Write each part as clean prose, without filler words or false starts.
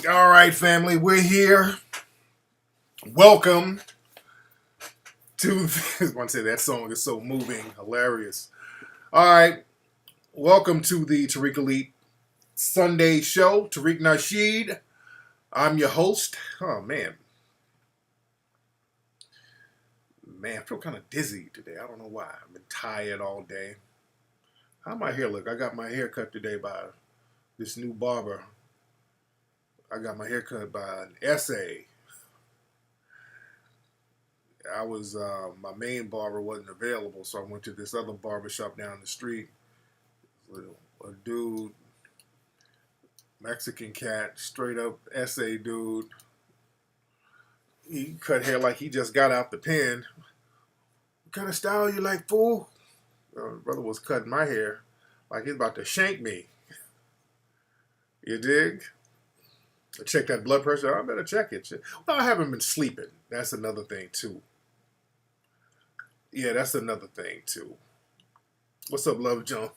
All right, family, we're here. Welcome to. I want to say that song is so moving, hilarious. All right, welcome to the Tariq Elite Sunday Show. Tariq Nasheed. I'm your host. Oh man, I feel kind of dizzy today. I don't know why. I've been tired all day. How my hair look? I got my hair cut today by this new barber. I got my hair cut by an essay. My main barber wasn't available, so I went to this other barber shop down the street. A dude, Mexican cat, straight up essay dude. He cut hair like he just got out the pen. What kind of style you like, fool? Brother was cutting my hair like he's about to shank me. You dig? Check that blood pressure. I better check it. Well, I haven't been sleeping. That's another thing, too. Yeah, that's another thing, too. What's up, Love Jones?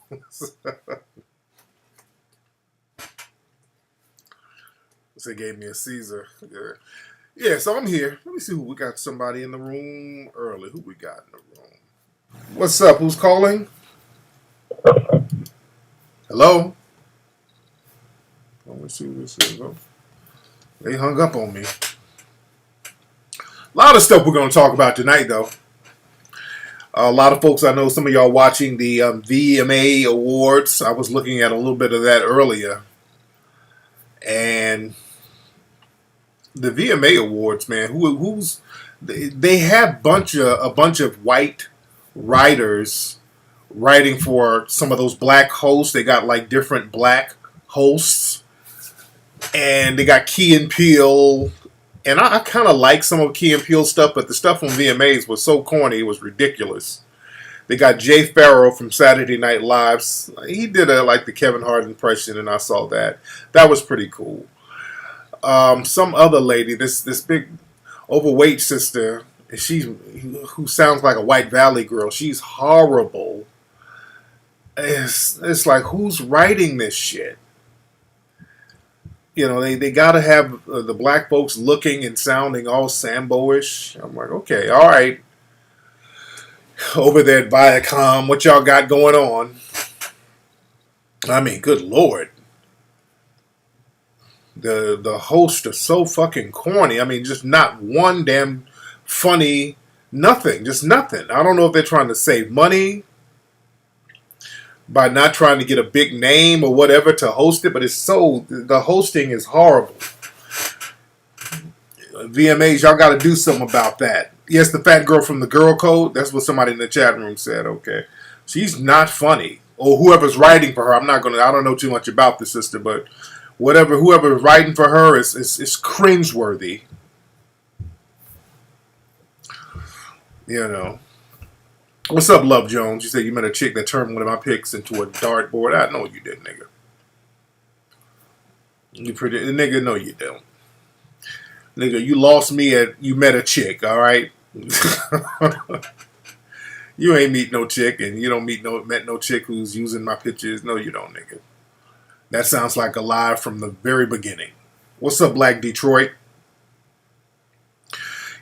They gave me a Caesar. Yeah, so I'm here. Let me see who we got. Somebody in the room early. Who we got in the room? What's up? Who's calling? Hello? Let's see who this is. They hung up on me. A lot of stuff we're going to talk about tonight, though. A lot of folks, I know some of y'all watching the VMA Awards. I was looking at a little bit of that earlier. And the VMA Awards, man, they had a bunch of white writers writing for some of those black hosts. They got like different black hosts. And they got Key and Peele. And I kind of like some of Key and Peele's stuff, but the stuff on VMAs was so corny, it was ridiculous. They got Jay Farrow from Saturday Night Live. He did like the Kevin Hart impression, and I saw that. That was pretty cool. Some other lady, this big overweight sister, who sounds like a White Valley girl. She's horrible. It's like, who's writing this shit? You know, they got to have the black folks looking and sounding all Sambo-ish. I'm like, okay, all right. Over there at Viacom, what y'all got going on? I mean, good Lord. The hosts are so fucking corny. I mean, just not one damn funny nothing. Just nothing. I don't know if they're trying to save money by not trying to get a big name or whatever to host it, but the hosting is horrible. VMAs, y'all got to do something about that. Yes, the fat girl from the Girl Code, that's what somebody in the chat room said, okay. She's not funny. Or whoever's writing for her, I don't know too much about the sister, but whoever's writing for her is cringeworthy. You know. What's up, Love Jones? You said you met a chick that turned one of my pics into a dartboard. I know you did, nigga. Nigga, no you don't. Nigga, you lost me you met a chick, all right? You ain't meet no chick, and you don't met no chick who's using my pictures. No, you don't, nigga. That sounds like a lie from the very beginning. What's up, Black Detroit?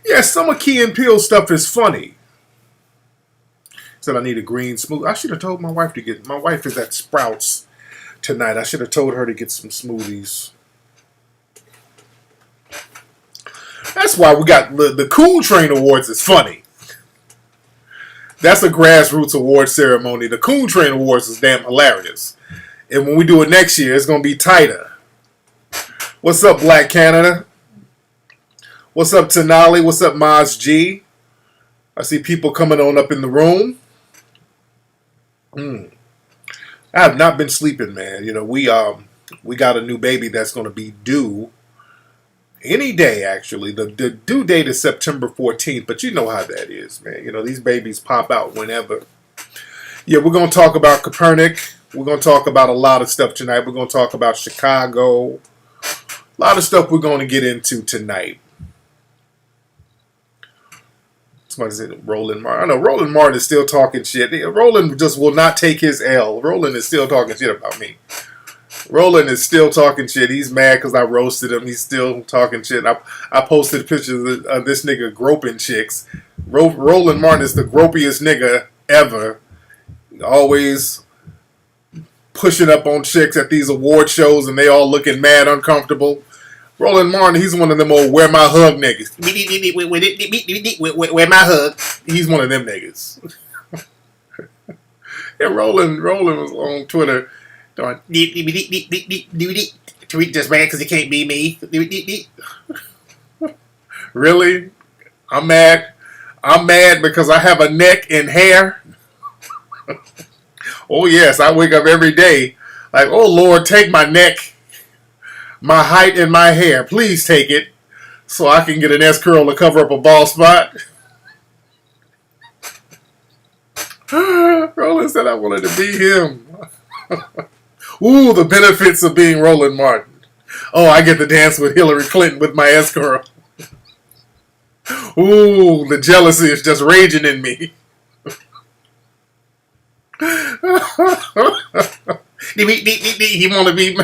Yeah, some of Key and Peele stuff is funny. Said I need a green smoothie. I should have told my wife to get. My wife is at Sprouts tonight. I should have told her to get some smoothies. That's why we got the Cool Train Awards is funny. That's a grassroots award ceremony. The Cool Train Awards is damn hilarious. And when we do it next year, it's going to be tighter. What's up, Black Canada? What's up, Tenali? What's up, Maz G? I see people coming on up in the room. I have not been sleeping, man. You know, we got a new baby that's going to be due any day, actually. The due date is September 14th, but you know how that is, man. You know, these babies pop out whenever. Yeah, we're going to talk about Kaepernick. We're going to talk about a lot of stuff tonight. We're going to talk about Chicago. A lot of stuff we're going to get into tonight. Somebody said Roland Martin. I know Roland Martin is still talking shit. Roland just will not take his L. Roland is still talking shit about me. Roland is still talking shit. He's mad because I roasted him. He's still talking shit. I posted pictures of this nigga groping chicks. Roland Martin is the gropiest nigga ever. Always pushing up on chicks at these award shows and they all looking mad uncomfortable. Roland Martin, he's one of them old wear my hug niggas. Wear my hug. He's one of them niggas. And Roland was on Twitter doing Tariq just mad because he can't be me. Really? I'm mad. I'm mad because I have a neck and hair. Oh yes, I wake up every day like, oh Lord, take my neck, my height, and my hair. Please take it so I can get an S curl to cover up a bald spot. Roland said I wanted to be him. Ooh, the benefits of being Roland Martin. Oh, I get to dance with Hillary Clinton with my S curl. Ooh, the jealousy is just raging in me. He want to be.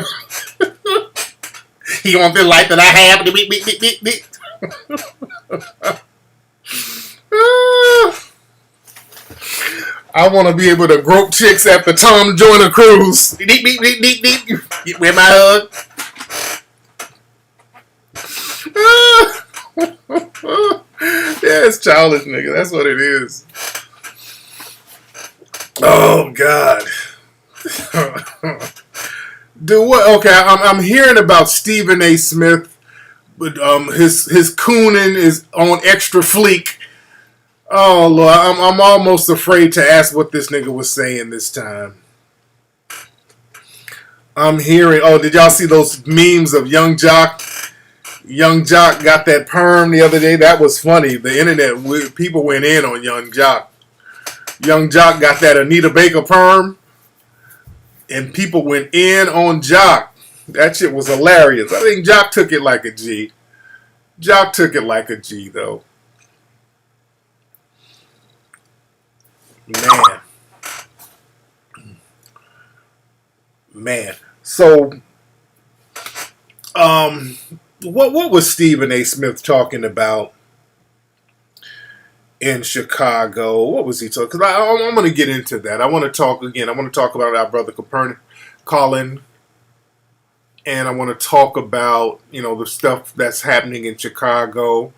He want the life that I have. I want to be able to grope chicks at the Tom Joyner cruise. Where my hug? Yeah, it's childish, nigga. That's what it is. Oh God. Dude, what? Okay, I'm hearing about Stephen A. Smith, but his cooning is on extra fleek. Oh Lord, I'm almost afraid to ask what this nigga was saying this time. I'm hearing. Oh, did y'all see those memes of Young Jock? Young Jock got that perm the other day. That was funny. The internet, people went in on Young Jock. Young Jock got that Anita Baker perm, and people went in on Jock. That shit was hilarious. I think Jock took it like a G. Jock took it like a G, though. Man. So, what was Stephen A. Smith talking about in Chicago? What was he talking? Because I'm going to get into that. I want to talk again. I want to talk about our brother Colin, and I want to talk about the stuff that's happening in Chicago.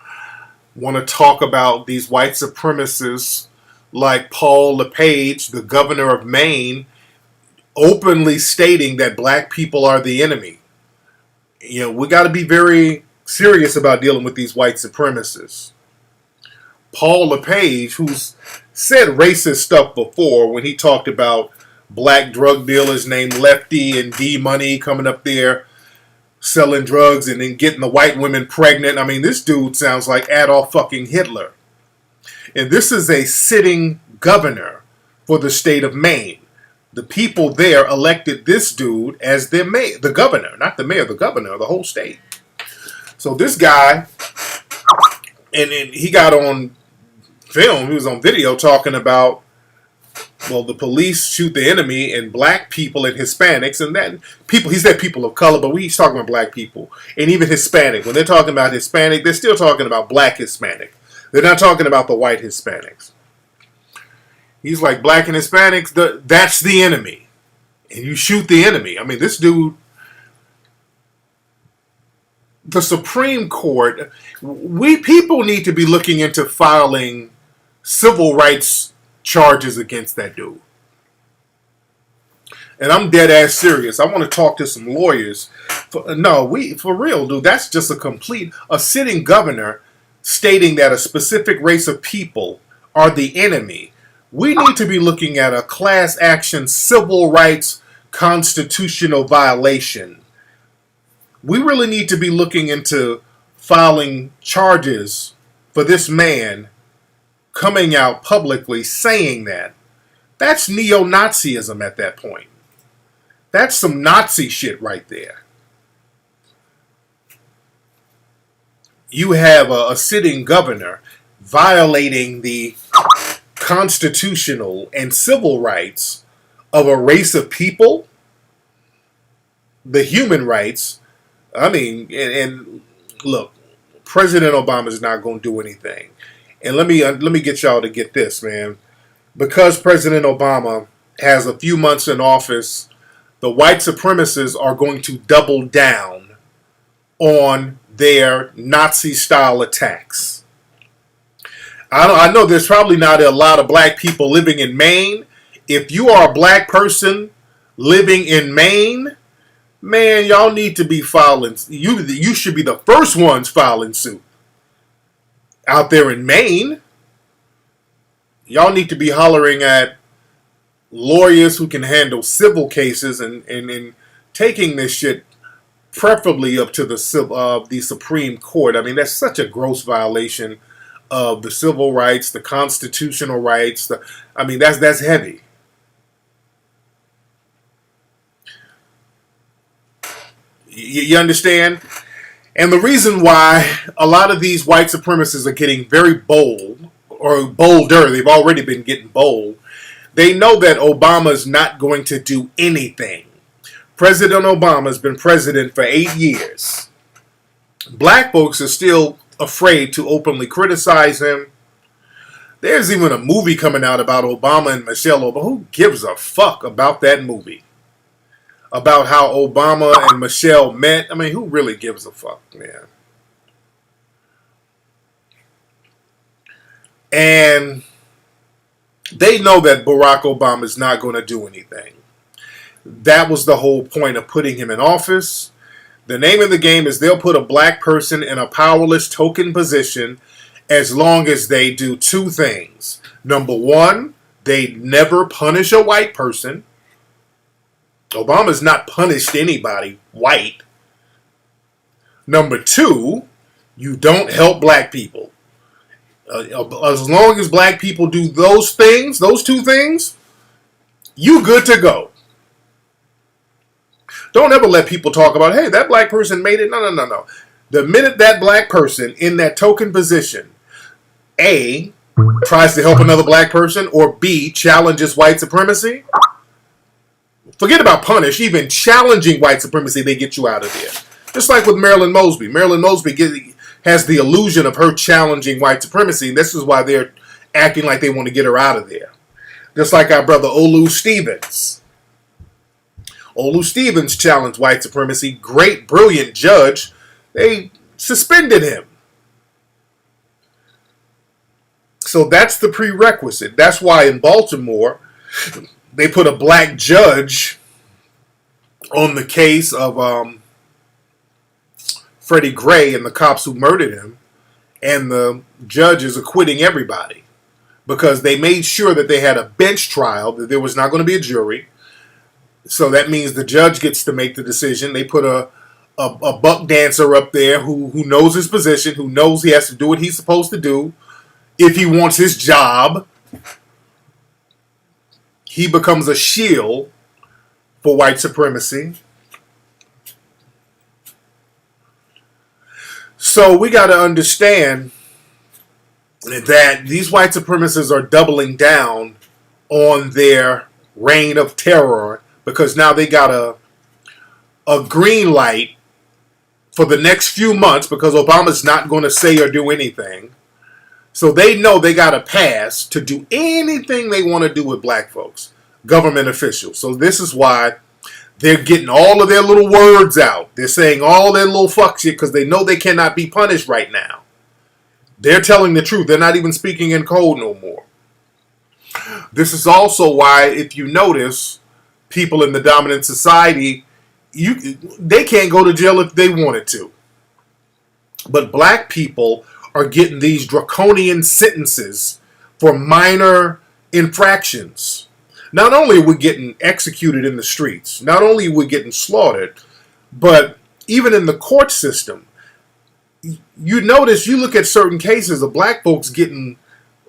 Want to talk about these white supremacists like Paul LePage, the governor of Maine, openly stating that black people are the enemy. We got to be very serious about dealing with these white supremacists. Paul LePage, who's said racist stuff before when he talked about black drug dealers named Lefty and D Money coming up there selling drugs and then getting the white women pregnant. I mean, this dude sounds like Adolf fucking Hitler. And this is a sitting governor for the state of Maine. The people there elected this dude as their mayor, the governor, not the mayor, the governor of the whole state. So this guy, and he got on film, he was on video talking about, well, the police shoot the enemy and black people and Hispanics and that people, he said people of color, but he's talking about black people and even Hispanic. When they're talking about Hispanic, they're still talking about black Hispanic. They're not talking about the white Hispanics. He's like, black and Hispanics, that's the enemy. And you shoot the enemy. I mean, this dude, the Supreme Court, people need to be looking into filing civil rights charges against that dude. And I'm dead ass serious. I want to talk to some lawyers. For real, dude, that's just a sitting governor stating that a specific race of people are the enemy. We need to be looking at a class action civil rights constitutional violation. We really need to be looking into filing charges for this man coming out publicly saying that. That's neo-Nazism at that point. That's some Nazi shit right there. You have a sitting governor violating the constitutional and civil rights of a race of people. the human rights. I mean, and look, President Obama is not going to do anything. And let me get y'all to get this, man. Because President Obama has a few months in office, the white supremacists are going to double down on their Nazi-style attacks. I know there's probably not a lot of black people living in Maine. If you are a black person living in Maine, man, y'all need to be filing. You should be the first ones filing suit. Out there in Maine, y'all need to be hollering at lawyers who can handle civil cases and taking this shit preferably up to the Supreme Court. I mean, that's such a gross violation of the civil rights, the constitutional rights. That's heavy. You understand? And the reason why a lot of these white supremacists are getting very bold, or bolder, they've already been getting bold, they know that Obama's not going to do anything. President Obama has been president for 8 years. Black folks are still afraid to openly criticize him. There's even a movie coming out about Obama and Michelle Obama. Who gives a fuck about that movie? About how Obama and Michelle met. I mean, who really gives a fuck, man? And they know that Barack Obama is not going to do anything. That was the whole point of putting him in office. The name of the game is they'll put a black person in a powerless token position as long as they do two things. Number one, they never punish a white person. Obama's not punished anybody white. Number two, you don't help black people. As long as black people do those things, those two things, you good to go. Don't ever let people talk about, hey, that black person made it. No. The minute that black person in that token position, A, tries to help another black person, or B, challenges white supremacy, forget about punish, even challenging white supremacy, they get you out of there. Just like with Marilyn Mosby. Marilyn Mosby has the illusion of her challenging white supremacy, and this is why they're acting like they want to get her out of there. Just like our brother Olu Stevens. Olu Stevens challenged white supremacy. Great, brilliant judge. They suspended him. So that's the prerequisite. That's why in Baltimore, they put a black judge on the case of Freddie Gray and the cops who murdered him. And the judge is acquitting everybody. Because they made sure that they had a bench trial, that there was not going to be a jury. So that means the judge gets to make the decision. They put a buck dancer up there who knows his position, who knows he has to do what he's supposed to do. If he wants his job, he becomes a shield for white supremacy. So we got to understand that these white supremacists are doubling down on their reign of terror, because now they got a green light for the next few months, because Obama's not going to say or do anything. So they know they got a pass to do anything they want to do with black folks, government officials. So this is why they're getting all of their little words out. They're saying all their little fuck shit because they know they cannot be punished right now. They're telling the truth. They're not even speaking in code no more. This is also why, if you notice, people in the dominant society, they can't go to jail if they wanted to. But black people are getting these draconian sentences for minor infractions. Not only are we getting executed in the streets, not only are we getting slaughtered, but even in the court system, you notice, you look at certain cases of black folks getting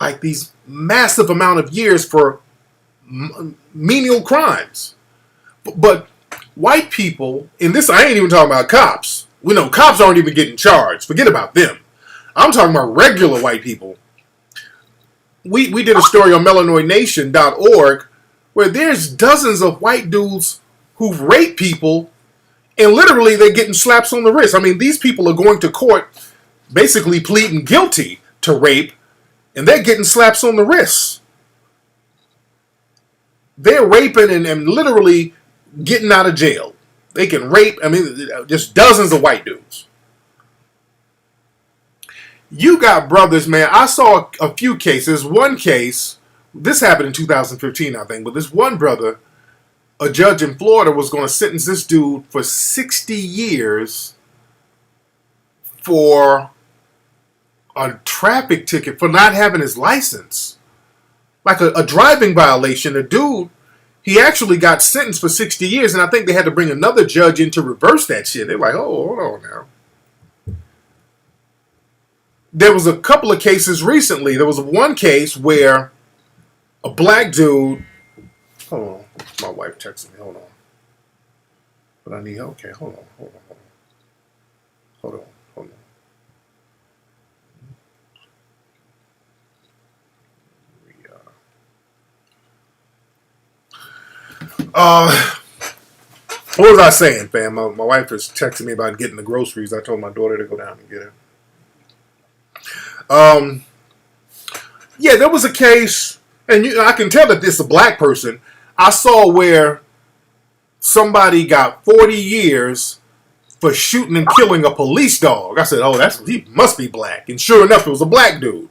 like these massive amount of years for menial crimes. But white people, in this, I ain't even talking about cops. We know cops aren't even getting charged. Forget about them. I'm talking about regular white people. We did a story on melanoidnation.org where there's dozens of white dudes who've raped people And literally, they're getting slaps on the wrist. I mean, these people are going to court basically pleading guilty to rape, and they're getting slaps on the wrist. They're raping and literally getting out of jail. They can rape, I mean, just dozens of white dudes. You got brothers, man. I saw a few cases. One case, this happened in 2015, I think, but this one brother, a judge in Florida was going to sentence this dude for 60 years for a traffic ticket for not having his license. Like a driving violation. The dude, he actually got sentenced for 60 years, and I think they had to bring another judge in to reverse that shit. They're like, oh, hold on now. There was a couple of cases recently. There was one case where a black dude, hold on, my wife texted me, hold on. But I need, okay, hold on. What was I saying, fam? My wife is texting me about getting the groceries. I told my daughter to go down and get it. Yeah, there was a case, and I can tell that this is a black person. I saw where somebody got 40 years for shooting and killing a police dog. I said, oh, he must be black. And sure enough, it was a black dude.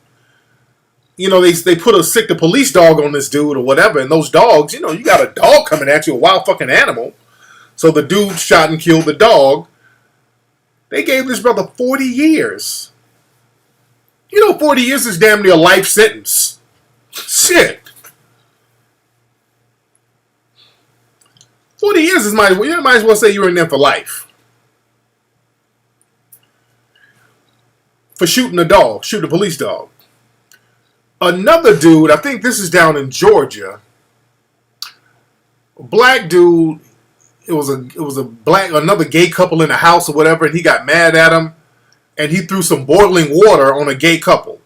You know, they put a sick the police dog on this dude or whatever, and those dogs, you know, you got a dog coming at you, a wild fucking animal. So the dude shot and killed the dog. They gave this brother 40 years. You know, 40 years is damn near a life sentence. Shit. 40 years is you might as well say you're in there for life. For shooting a police dog. Another dude, I think this is down in Georgia. A black dude, it was another gay couple in the house or whatever, and he got mad at him, and he threw some boiling water on a gay couple,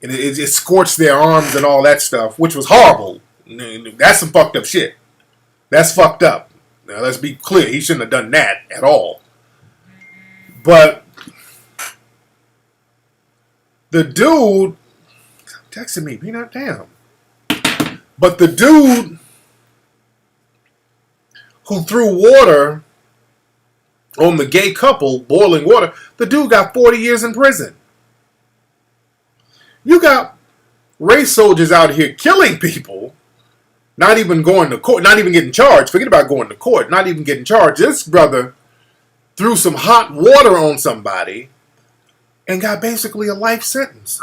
and it scorched their arms and all that stuff, which was horrible. That's some fucked up shit. That's fucked up. Now let's be clear, he shouldn't have done that at all. But the dude texting me, be not damn. But the dude who threw water on the gay couple, boiling water, the dude got 40 years in prison. You got race soldiers out here killing people, not even going to court, not even getting charged. Forget about going to court, not even getting charged. This brother threw some hot water on somebody and got basically a life sentence.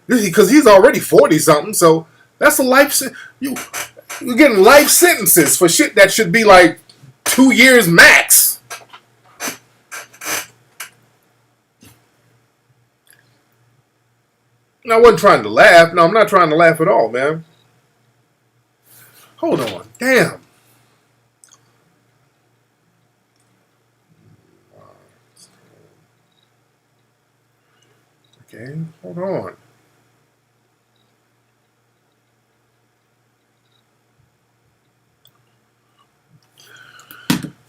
Because he's already 40-something, so that's a life sentence. You're getting life sentences for shit that should be like 2 years max. And I wasn't trying to laugh. No, I'm not trying to laugh at all, man. Hold on. Damn. Okay, hold on.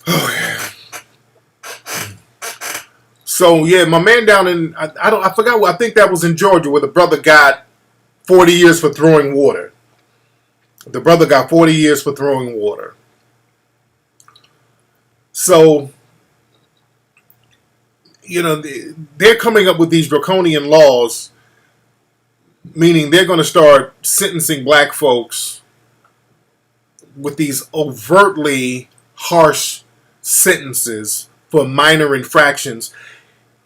Oh yeah. So yeah, my man down in I forgot what, I think that was in Georgia where the brother got 40 years for throwing water. The brother got 40 years for throwing water. So, you know, they're coming up with these draconian laws, meaning they're going to start sentencing black folks with these overtly harsh sentences for minor infractions.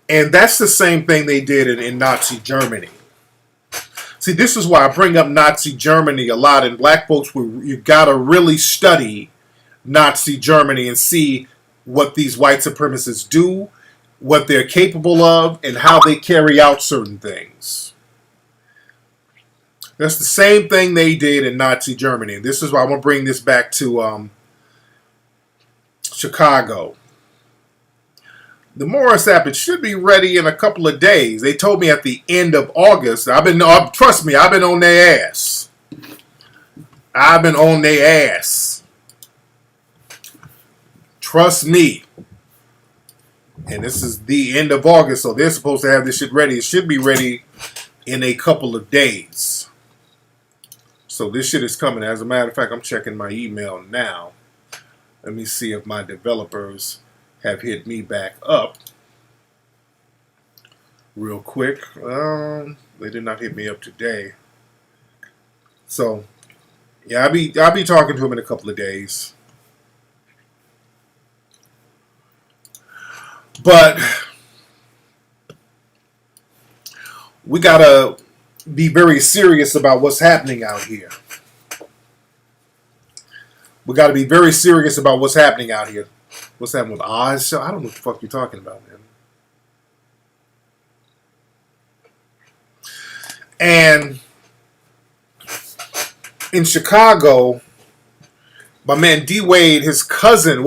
And that's the same thing they did in Nazi Germany. See, this is why I bring up Nazi Germany a lot. And black folks, you got to really study Nazi Germany and see what these white supremacists do, what they're capable of, and how they carry out certain things. That's the same thing they did in Nazi Germany. And this is why I'm going to bring this back to Chicago. The Morris app, it should be ready in a couple of days. They told me at the end of August. Trust me, I've been on their ass. I've been on their ass. Trust me. And this is the end of August, so they're supposed to have this shit ready. It should be ready in a couple of days. So this shit is coming. As a matter of fact, I'm checking my email now. Let me see if my developers have hit me back up real quick. They did not hit me up today. So yeah, I'll be talking to him in a couple of days. But we gotta be very serious about what's happening out here. We gotta be very serious about what's happening out here. What's happening with Oz? I don't know what the fuck you're talking about, man. And in Chicago, my man D Wade, his cousin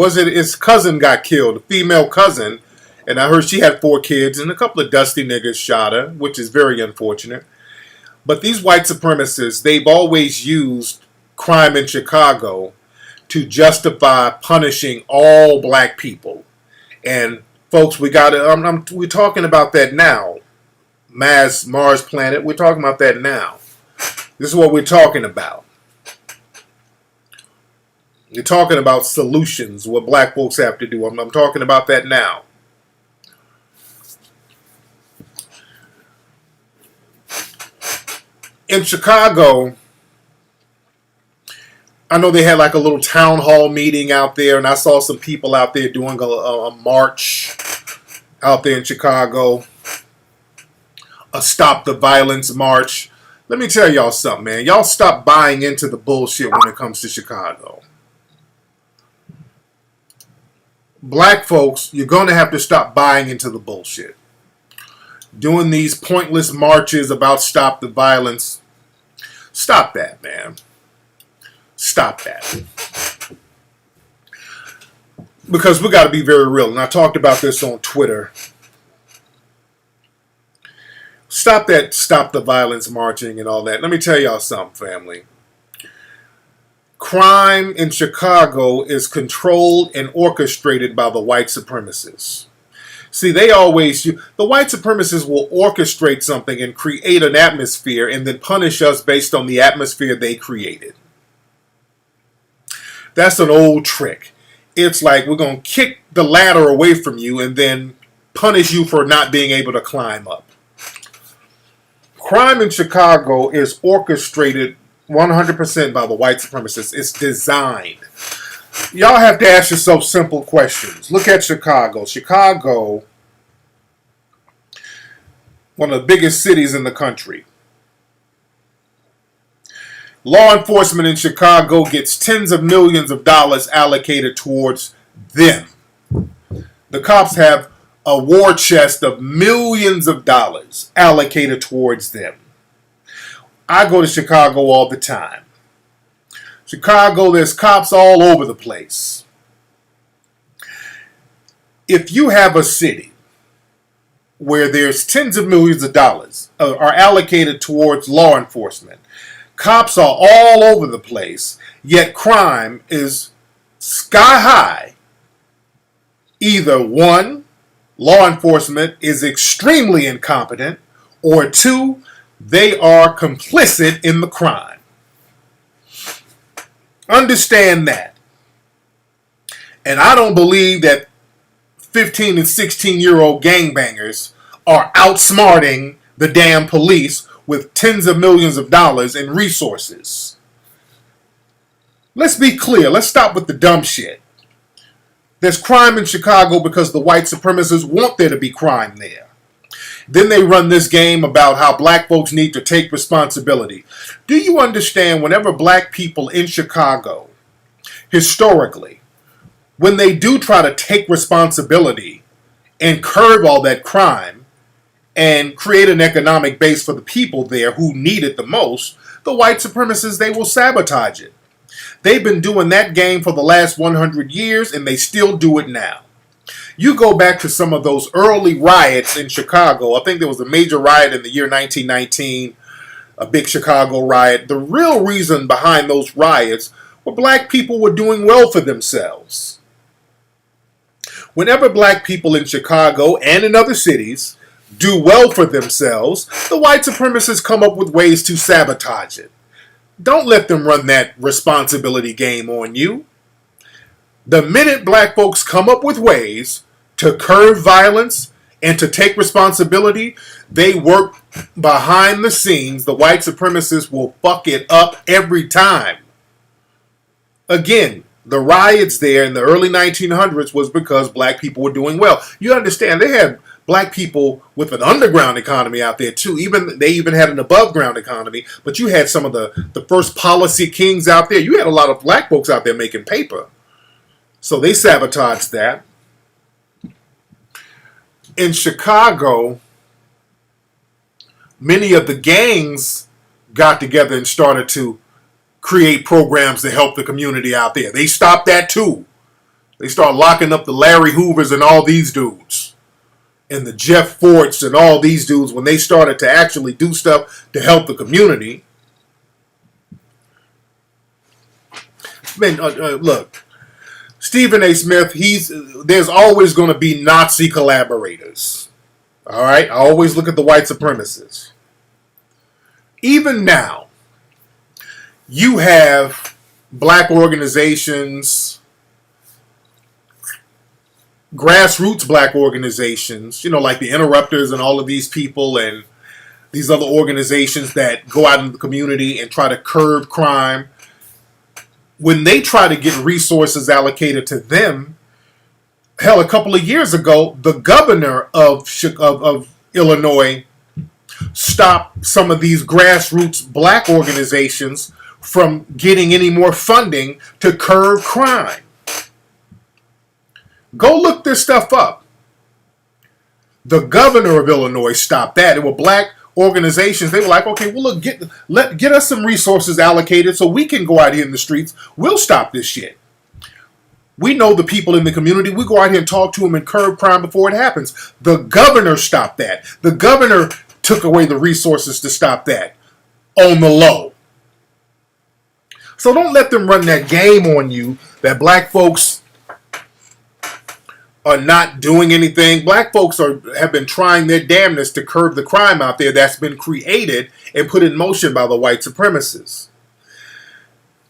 got killed, a female cousin. And I heard she had 4 kids, and a couple of dusty niggas shot her, which is very unfortunate. But these white supremacists, they've always used crime in Chicago to justify punishing all black people. And folks, we're talking about that now. Mars Planet, we're talking about that now. This is what we're talking about. We're talking about solutions, what black folks have to do. I'm talking about that now. In Chicago, I know they had like a little town hall meeting out there, and I saw some people out there doing a march out there in Chicago, a Stop the Violence march. Let me tell y'all something, man. Y'all stop buying into the bullshit when it comes to Chicago. Black folks, you're going to have to stop buying into the bullshit. Doing these pointless marches about Stop the Violence. Stop that, man. Stop that. Because we got to be very real. And I talked about this on Twitter. Stop the violence marching and all that. Let me tell y'all something, family. Crime in Chicago is controlled and orchestrated by the white supremacists. See, the white supremacists will orchestrate something and create an atmosphere and then punish us based on the atmosphere they created. That's an old trick. It's like we're going to kick the ladder away from you and then punish you for not being able to climb up. Crime in Chicago is orchestrated 100% by the white supremacists. It's designed. Y'all have to ask yourself simple questions. Look at Chicago. Chicago, one of the biggest cities in the country. Law enforcement in Chicago gets tens of millions of dollars allocated towards them. The cops have a war chest of millions of dollars allocated towards them. I go to Chicago all the time. Chicago, there's cops all over the place. If you have a city where there's tens of millions of dollars are allocated towards law enforcement, cops are all over the place, yet crime is sky high, either 1, law enforcement is extremely incompetent, or 2, they are complicit in the crime. Understand that. And I don't believe that 15 and 16-year-old gangbangers are outsmarting the damn police with tens of millions of dollars in resources. Let's be clear. Let's stop with the dumb shit. There's crime in Chicago because the white supremacists want there to be crime there. Then they run this game about how black folks need to take responsibility. Do you understand whenever black people in Chicago, historically, when they do try to take responsibility and curb all that crime and create an economic base for the people there who need it the most, the white supremacists, they will sabotage it. They've been doing that game for the last 100 years and they still do it now. You go back to some of those early riots in Chicago. I think there was a major riot in the year 1919, a big Chicago riot. The real reason behind those riots were black people were doing well for themselves. Whenever black people in Chicago and in other cities do well for themselves, the white supremacists come up with ways to sabotage it. Don't let them run that responsibility game on you. The minute black folks come up with ways to curb violence and to take responsibility, they work behind the scenes. The white supremacists will fuck it up every time. Again, the riots there in the early 1900s was because black people were doing well. You understand, they had black people with an underground economy out there too. They even had an above ground economy, but you had some of the first policy kings out there. You had a lot of black folks out there making paper. So they sabotaged that. In Chicago, many of the gangs got together and started to create programs to help the community out there. They stopped that too. They started locking up the Larry Hoovers and all these dudes. And the Jeff Forts and all these dudes when they started to actually do stuff to help the community. Man, look, Stephen A. Smith, there's always going to be Nazi collaborators. All right? I always look at the white supremacists. Even now, you have black organizations, grassroots black organizations, like the Interrupters and all of these people and these other organizations that go out in the community and try to curb crime. When they try to get resources allocated to them, hell, a couple of years ago, the governor of Illinois stopped some of these grassroots black organizations from getting any more funding to curb crime. Go look this stuff up. The governor of Illinois stopped that. It were black organizations. They were like, okay, well, look, get us some resources allocated so we can go out here in the streets. We'll stop this shit. We know the people in the community. We go out here and talk to them and curb crime before it happens. The governor stopped that. The governor took away the resources to stop that on the low. So don't let them run that game on you that black folks are not doing anything. Black folks have been trying their damnedest to curb the crime out there that's been created and put in motion by the white supremacists.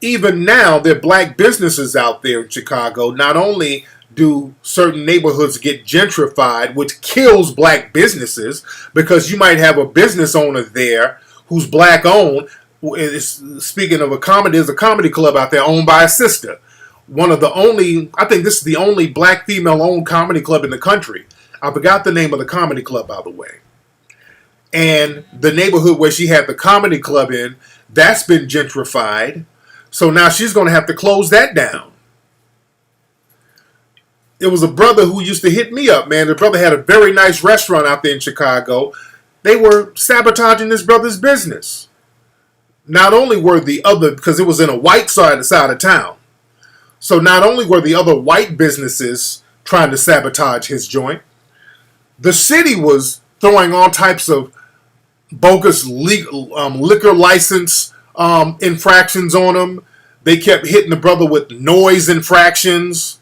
Even now, there are black businesses out there in Chicago. Not only do certain neighborhoods get gentrified, which kills black businesses, because you might have a business owner there who's black owned. Speaking of a comedy, there's a comedy club out there owned by a sister. I think this is the only black female-owned comedy club in the country. I forgot the name of the comedy club, by the way. And the neighborhood where she had the comedy club in, that's been gentrified. So now she's going to have to close that down. It was a brother who used to hit me up, man. The brother had a very nice restaurant out there in Chicago. They were sabotaging this brother's business. Not only were the other, because it was in a white side of town. So not only were the other white businesses trying to sabotage his joint, the city was throwing all types of bogus liquor license infractions on him. They kept hitting the brother with noise infractions,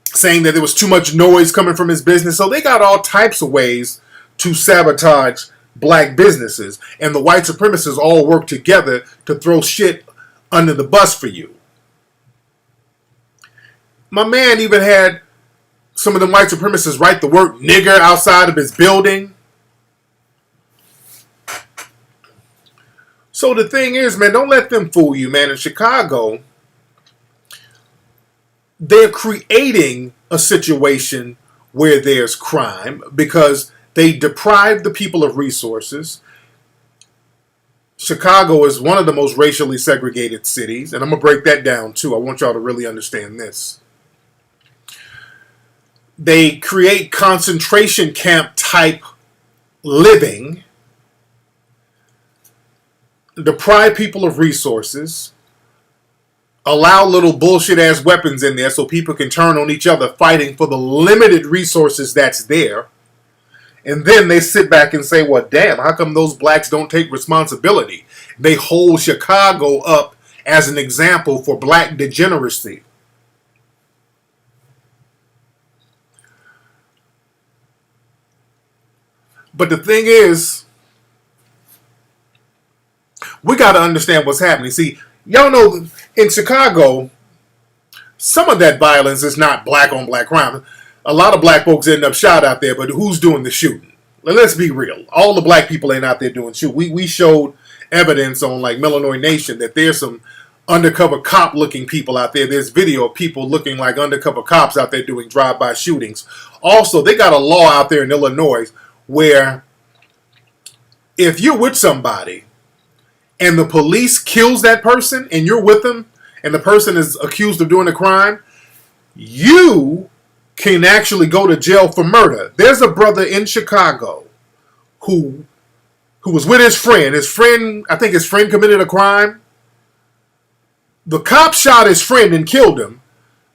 saying that there was too much noise coming from his business. So they got all types of ways to sabotage black businesses. And the white supremacists all work together to throw shit under the bus for you. My man even had some of the white supremacists write the word nigger outside of his building. So the thing is, man, don't let them fool you, man. In Chicago, they're creating a situation where there's crime because they deprive the people of resources. Chicago is one of the most racially segregated cities, and I'm going to break that down too. I want y'all to really understand this. They create concentration camp type living, deprive people of resources, allow little bullshit ass weapons in there so people can turn on each other fighting for the limited resources that's there. And then they sit back and say, well, damn, how come those blacks don't take responsibility? They hold Chicago up as an example for black degeneracy. But the thing is, we got to understand what's happening. See, y'all know in Chicago, some of that violence is not black on black crime. A lot of black folks end up shot out there, but who's doing the shooting? Let's be real. All the black people ain't out there doing shoot. We showed evidence on like Illinois Nation that there's some undercover cop looking people out there. There's video of people looking like undercover cops out there doing drive-by shootings. Also, they got a law out there in Illinois where if you're with somebody and the police kills that person and you're with them and the person is accused of doing a crime, you can actually go to jail for murder. There's a brother in Chicago who was with his friend. I think his friend committed a crime. The cop shot his friend and killed him.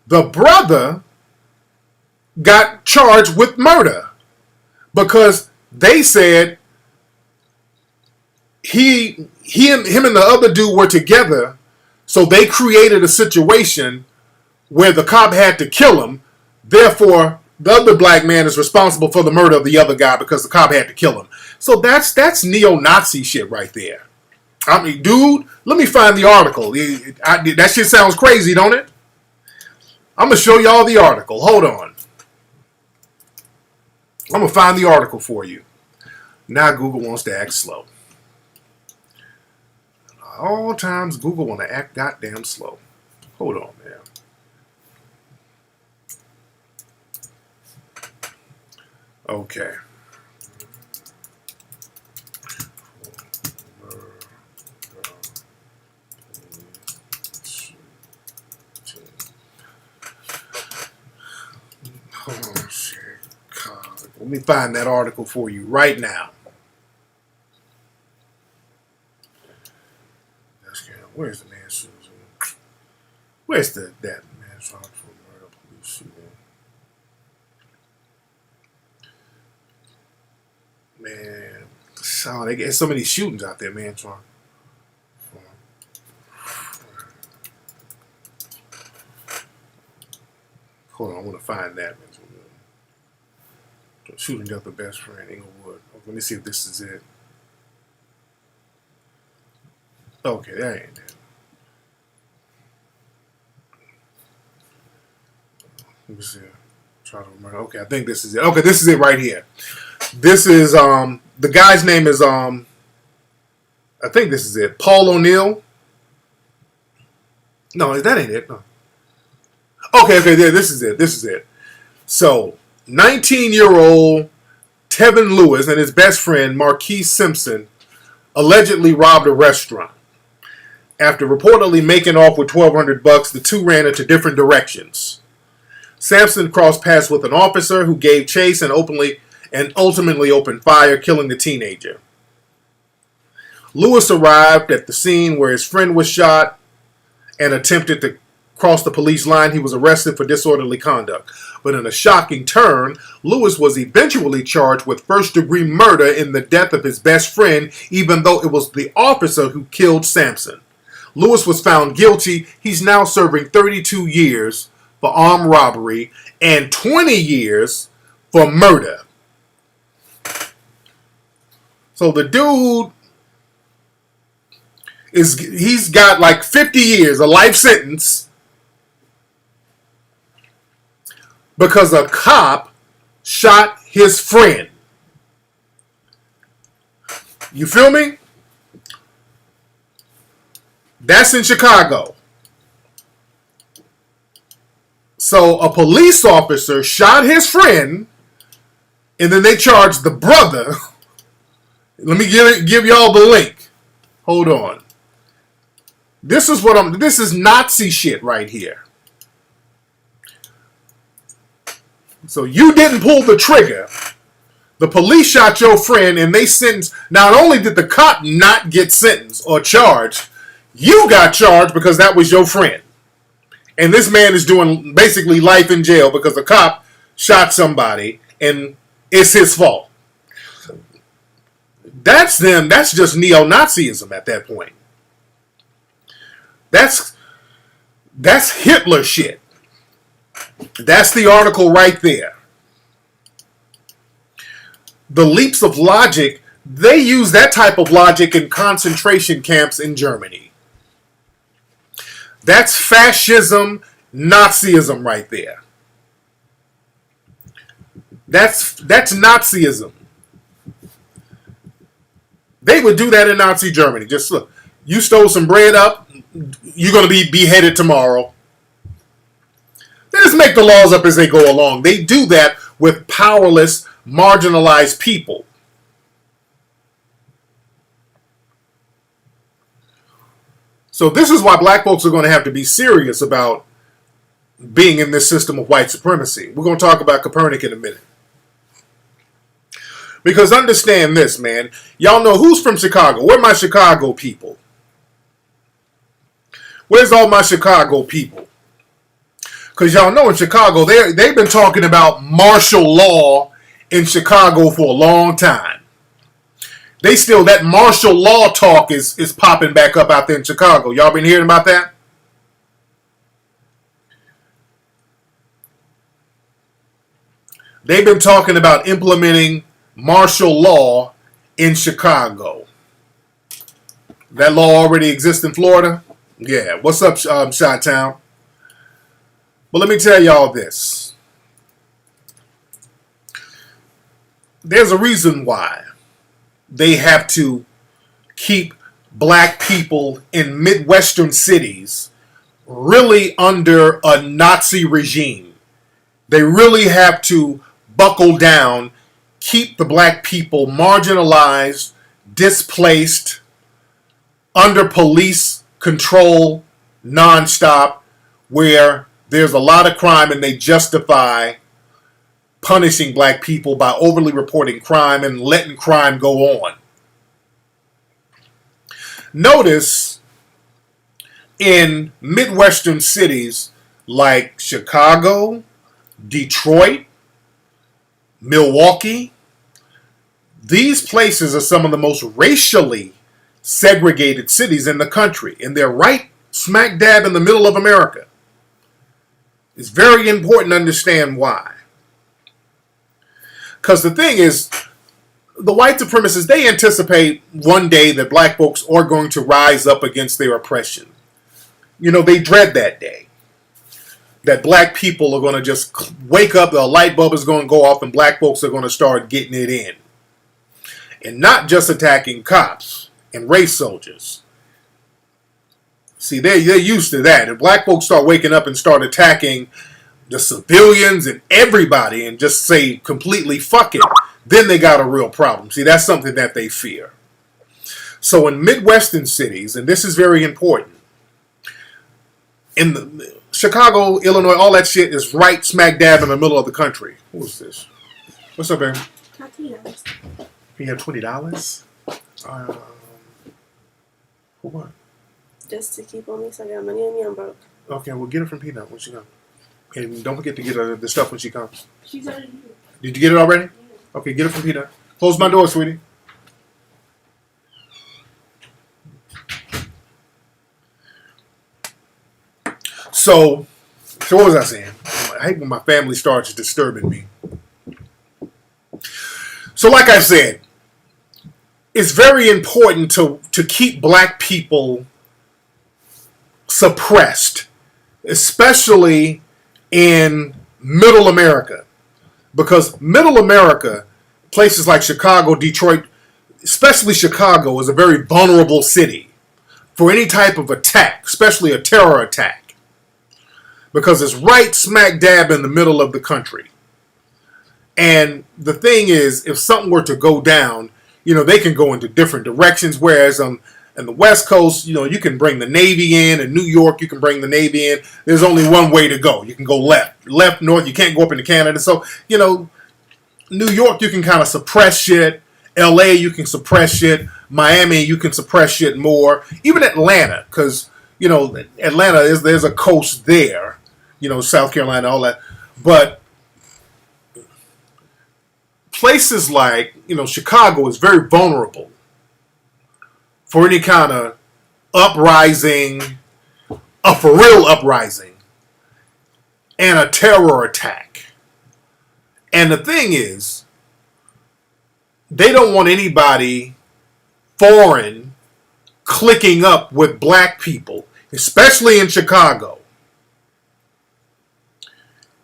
The brother got charged with murder because they said him and the other dude were together, so they created a situation where the cop had to kill him. Therefore, the other black man is responsible for the murder of the other guy because the cop had to kill him. So that's neo-Nazi shit right there. I mean, dude, let me find the article. That shit sounds crazy, don't it? I'm going to show y'all the article. Hold on. I'm going to find the article for you. Now Google wants to act slow. All times Google want to act goddamn slow. Hold on, man. Okay. Oh, shit. Let me find that article for you right now. Where's the man shooting? Where's that man charged for murder police shooting? Man, they get so many shootings out there, man. Hold on, I want to find that. Shooting up the best friend, Inglewood. Let me see if this is it. Okay, that ain't it. Let me see. Try to remember. Okay, I think this is it. Okay, this is it right here. This is the guy's name is I think this is it. Paul O'Neill. No, that ain't it. No. Okay, this is it. This is it. So, 19-year-old Tevin Lewis and his best friend Marquise Simpson allegedly robbed a restaurant. After reportedly making off with $1,200, the two ran into different directions. Sampson crossed paths with an officer who gave chase and ultimately opened fire, killing the teenager. Lewis arrived at the scene where his friend was shot and attempted to cross the police line. He was arrested for disorderly conduct. But in a shocking turn, Lewis was eventually charged with first-degree murder in the death of his best friend, even though it was the officer who killed Sampson. Lewis was found guilty. He's now serving 32 years for armed robbery and 20 years for murder. So the dude he's got like 50 years, a life sentence, because a cop shot his friend. You feel me? That's in Chicago. So a police officer shot his friend, and then they charged the brother. Let me give y'all the link. Hold on. This is Nazi shit right here. So you didn't pull the trigger. The police shot your friend and they sentenced. Not only did the cop not get sentenced or charged, you got charged because that was your friend. And this man is doing basically life in jail because the cop shot somebody and it's his fault. That's them. That's just neo-Nazism at that point. That's Hitler shit. That's the article right there. the leaps of logic, they use that type of logic in concentration camps in Germany. That's fascism, Nazism right there. That's Nazism. They would do that in Nazi Germany. Just look, you stole some bread up, you're going to be beheaded tomorrow. They just make the laws up as they go along. They do that with powerless, marginalized people. So this is why black folks are going to have to be serious about being in this system of white supremacy. We're going to talk about Kaepernick in a minute. Because understand this, man. Y'all know who's from Chicago. Where are my Chicago people? Where's all my Chicago people? Because y'all know in Chicago, they've been talking about martial law in Chicago for a long time. That martial law talk is popping back up out there in Chicago. Y'all been hearing about that? They've been talking about implementing martial law in Chicago. That law already exists in Florida? Yeah. What's up, Chi-Town? But let me tell y'all this. There's a reason why they have to keep black people in Midwestern cities really under a Nazi regime. They really have to buckle down, keep the black people marginalized, displaced, under police control nonstop, where there's a lot of crime and they justify punishing black people by overly reporting crime and letting crime go on. Notice in Midwestern cities like Chicago, Detroit, Milwaukee, these places are some of the most racially segregated cities in the country, and they're right smack dab in the middle of America. It's very important to understand why. Because the thing is, the white supremacists, they anticipate one day that black folks are going to rise up against their oppression. You know, they dread that day. That black people are going to just wake up, the light bulb is going to go off, and black folks are going to start getting it in. And not just attacking cops and race soldiers. See, they're used to that. If black folks start waking up and start attacking the civilians and everybody and just say completely fuck it, then they got a real problem. See, that's something that they fear. So in Midwestern cities, and this is very important, in the Chicago, Illinois, all that shit is right smack dab in the middle of the country. Who's this? What's up, baby? $20. You have $20? For what? Just to keep on me, so I got money on me, I'm broke. Okay, well, get her from Peanut when she comes. And don't forget to get her the stuff when she comes. She's already here. Did you get it already? Yeah. Okay, get her from Peanut. Close my door, sweetie. So what was I saying? I hate when my family starts disturbing me. So like I said, it's very important to keep black people suppressed, especially in middle America. Because middle America, places like Chicago, Detroit, especially Chicago, is a very vulnerable city for any type of attack, especially a terror attack. Because it's right smack dab in the middle of the country. And the thing is, if something were to go down, you know, they can go into different directions. Whereas in the West Coast, you know, you can bring the Navy in. In New York, you can bring the Navy in. There's only one way to go. You can go left, north. You can't go up into Canada. So, you know, New York, you can kind of suppress shit. LA, you can suppress shit. Miami, you can suppress shit more. Even Atlanta, because, you know, Atlanta, there's a coast there. You know, South Carolina, all that. But places like, you know, Chicago is very vulnerable for any kind of uprising, a for real uprising, and a terror attack. And the thing is, they don't want anybody foreign clicking up with black people, especially in Chicago.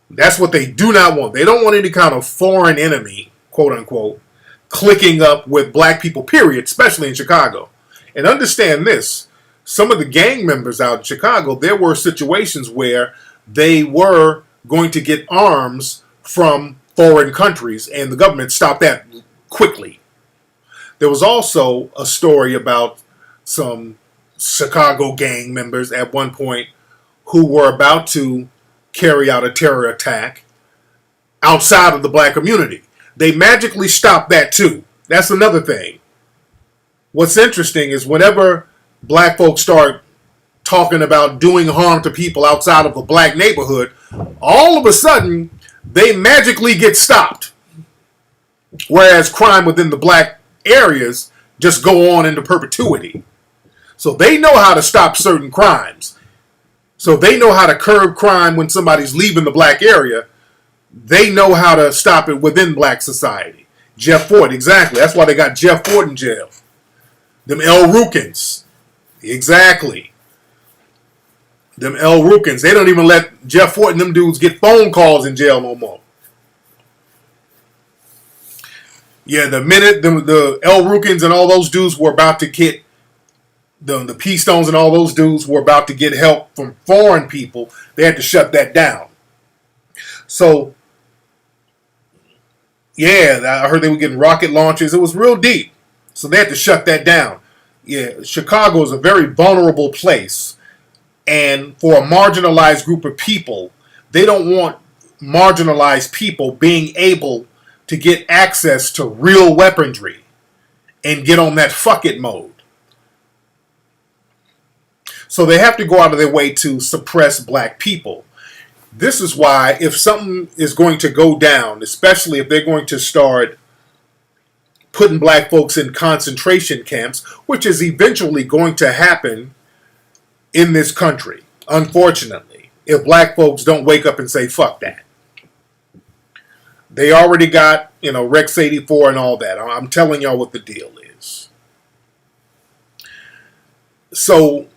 That's what they do not want. They don't want any kind of foreign enemy, quote unquote, clicking up with black people, period, especially in Chicago. And understand this, some of the gang members out in Chicago, there were situations where they were going to get arms from foreign countries, and the government stopped that quickly. There was also a story about some Chicago gang members at one point who were about to carry out a terror attack outside of the black community. They magically stopped that too. That's another thing. What's interesting is whenever black folks start talking about doing harm to people outside of a black neighborhood, all of a sudden they magically get stopped. Whereas crime within the black areas just go on into perpetuity. So they know how to stop certain crimes. So they know how to curb crime when somebody's leaving the black area. They know how to stop it within black society. Jeff Fort, exactly. That's why they got Jeff Fort in jail. Them El Rukins. Exactly. Them El Rukins. They don't even let Jeff Fort and them dudes get phone calls in jail no more. Yeah, the minute the El Rukins and all those dudes were about to get the P-Stones and all those dudes were about to get help from foreign people, they had to shut that down. So, yeah, I heard they were getting rocket launches. It was real deep. So they had to shut that down. Yeah, Chicago is a very vulnerable place. And for a marginalized group of people, they don't want marginalized people being able to get access to real weaponry and get on that fuck it mode. So they have to go out of their way to suppress black people. This is why if something is going to go down, especially if they're going to start putting black folks in concentration camps, which is eventually going to happen in this country, unfortunately, if black folks don't wake up and say, fuck that. They already got, Rex 84 and all that. I'm telling y'all what the deal is. So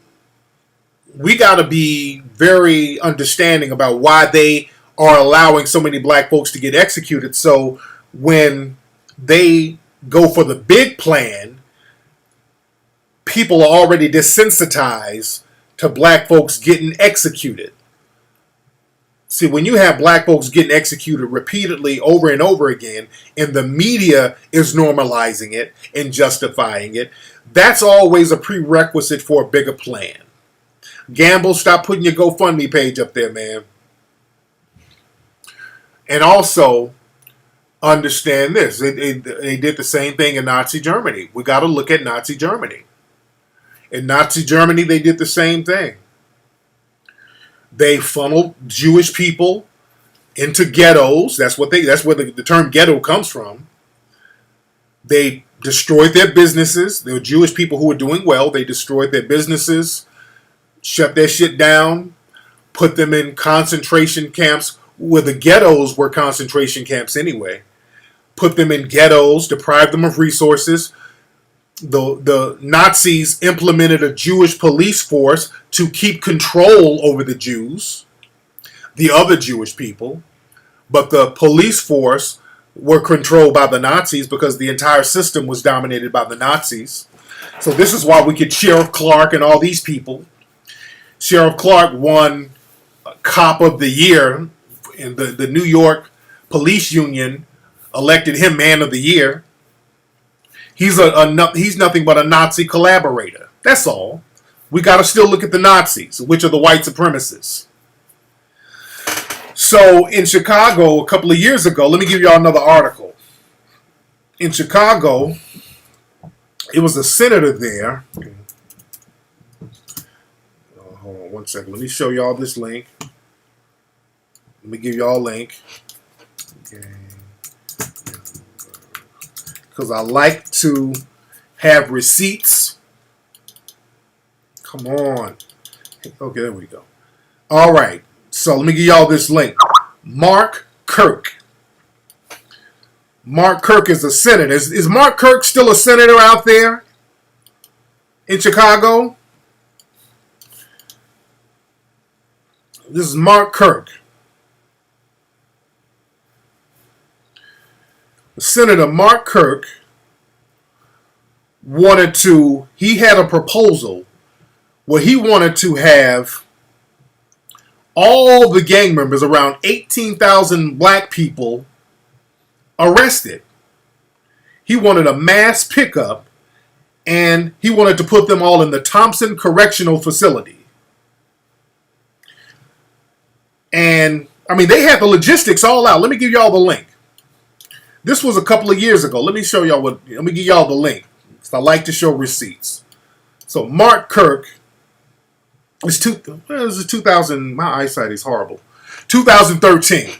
we got to be very understanding about why they are allowing so many black folks to get executed. So when they go for the big plan, people are already desensitized to black folks getting executed. See, when you have black folks getting executed repeatedly over and over again, and the media is normalizing it and justifying it, that's always a prerequisite for a bigger plan. Gamble, stop putting your GoFundMe page up there, man. And also, understand this. They did the same thing in Nazi Germany. We got to look at Nazi Germany. In Nazi Germany, they did the same thing. They funneled Jewish people into ghettos. That's where the term ghetto comes from. They destroyed their businesses. There were Jewish people who were doing well. They destroyed their businesses, shut their shit down, put them in concentration camps, where the ghettos were concentration camps anyway. Put them in ghettos, deprived them of resources. The Nazis implemented a Jewish police force to keep control over the Jews, the other Jewish people. But the police force were controlled by the Nazis because the entire system was dominated by the Nazis. So this is why we get Sheriff Clark and all these people. Sheriff Clark won Cop of the Year, and the New York Police Union elected him Man of the Year. He's nothing but a Nazi collaborator. That's all. We got to still look at the Nazis, which are the white supremacists. So in Chicago, a couple of years ago, let me give y'all another article. In Chicago, it was a senator there. Hold on one second. Let me show y'all this link. Let me give y'all a link. Okay. Because I like to have receipts. Come on. Okay, there we go. All right. So let me give y'all this link. Mark Kirk. Mark Kirk is a senator. Is Mark Kirk still a senator out there in Chicago? This is Mark Kirk. Senator Mark Kirk he had a proposal where he wanted to have all the gang members, around 18,000 black people, arrested. He wanted a mass pickup, and he wanted to put them all in the Thompson Correctional Facility. And, I mean, they had the logistics all out. Let me give y'all the link. This was a couple of years ago. Let me give y'all the link. I like to show receipts. So Mark Kirk, it's 2000, my eyesight is horrible. 2013.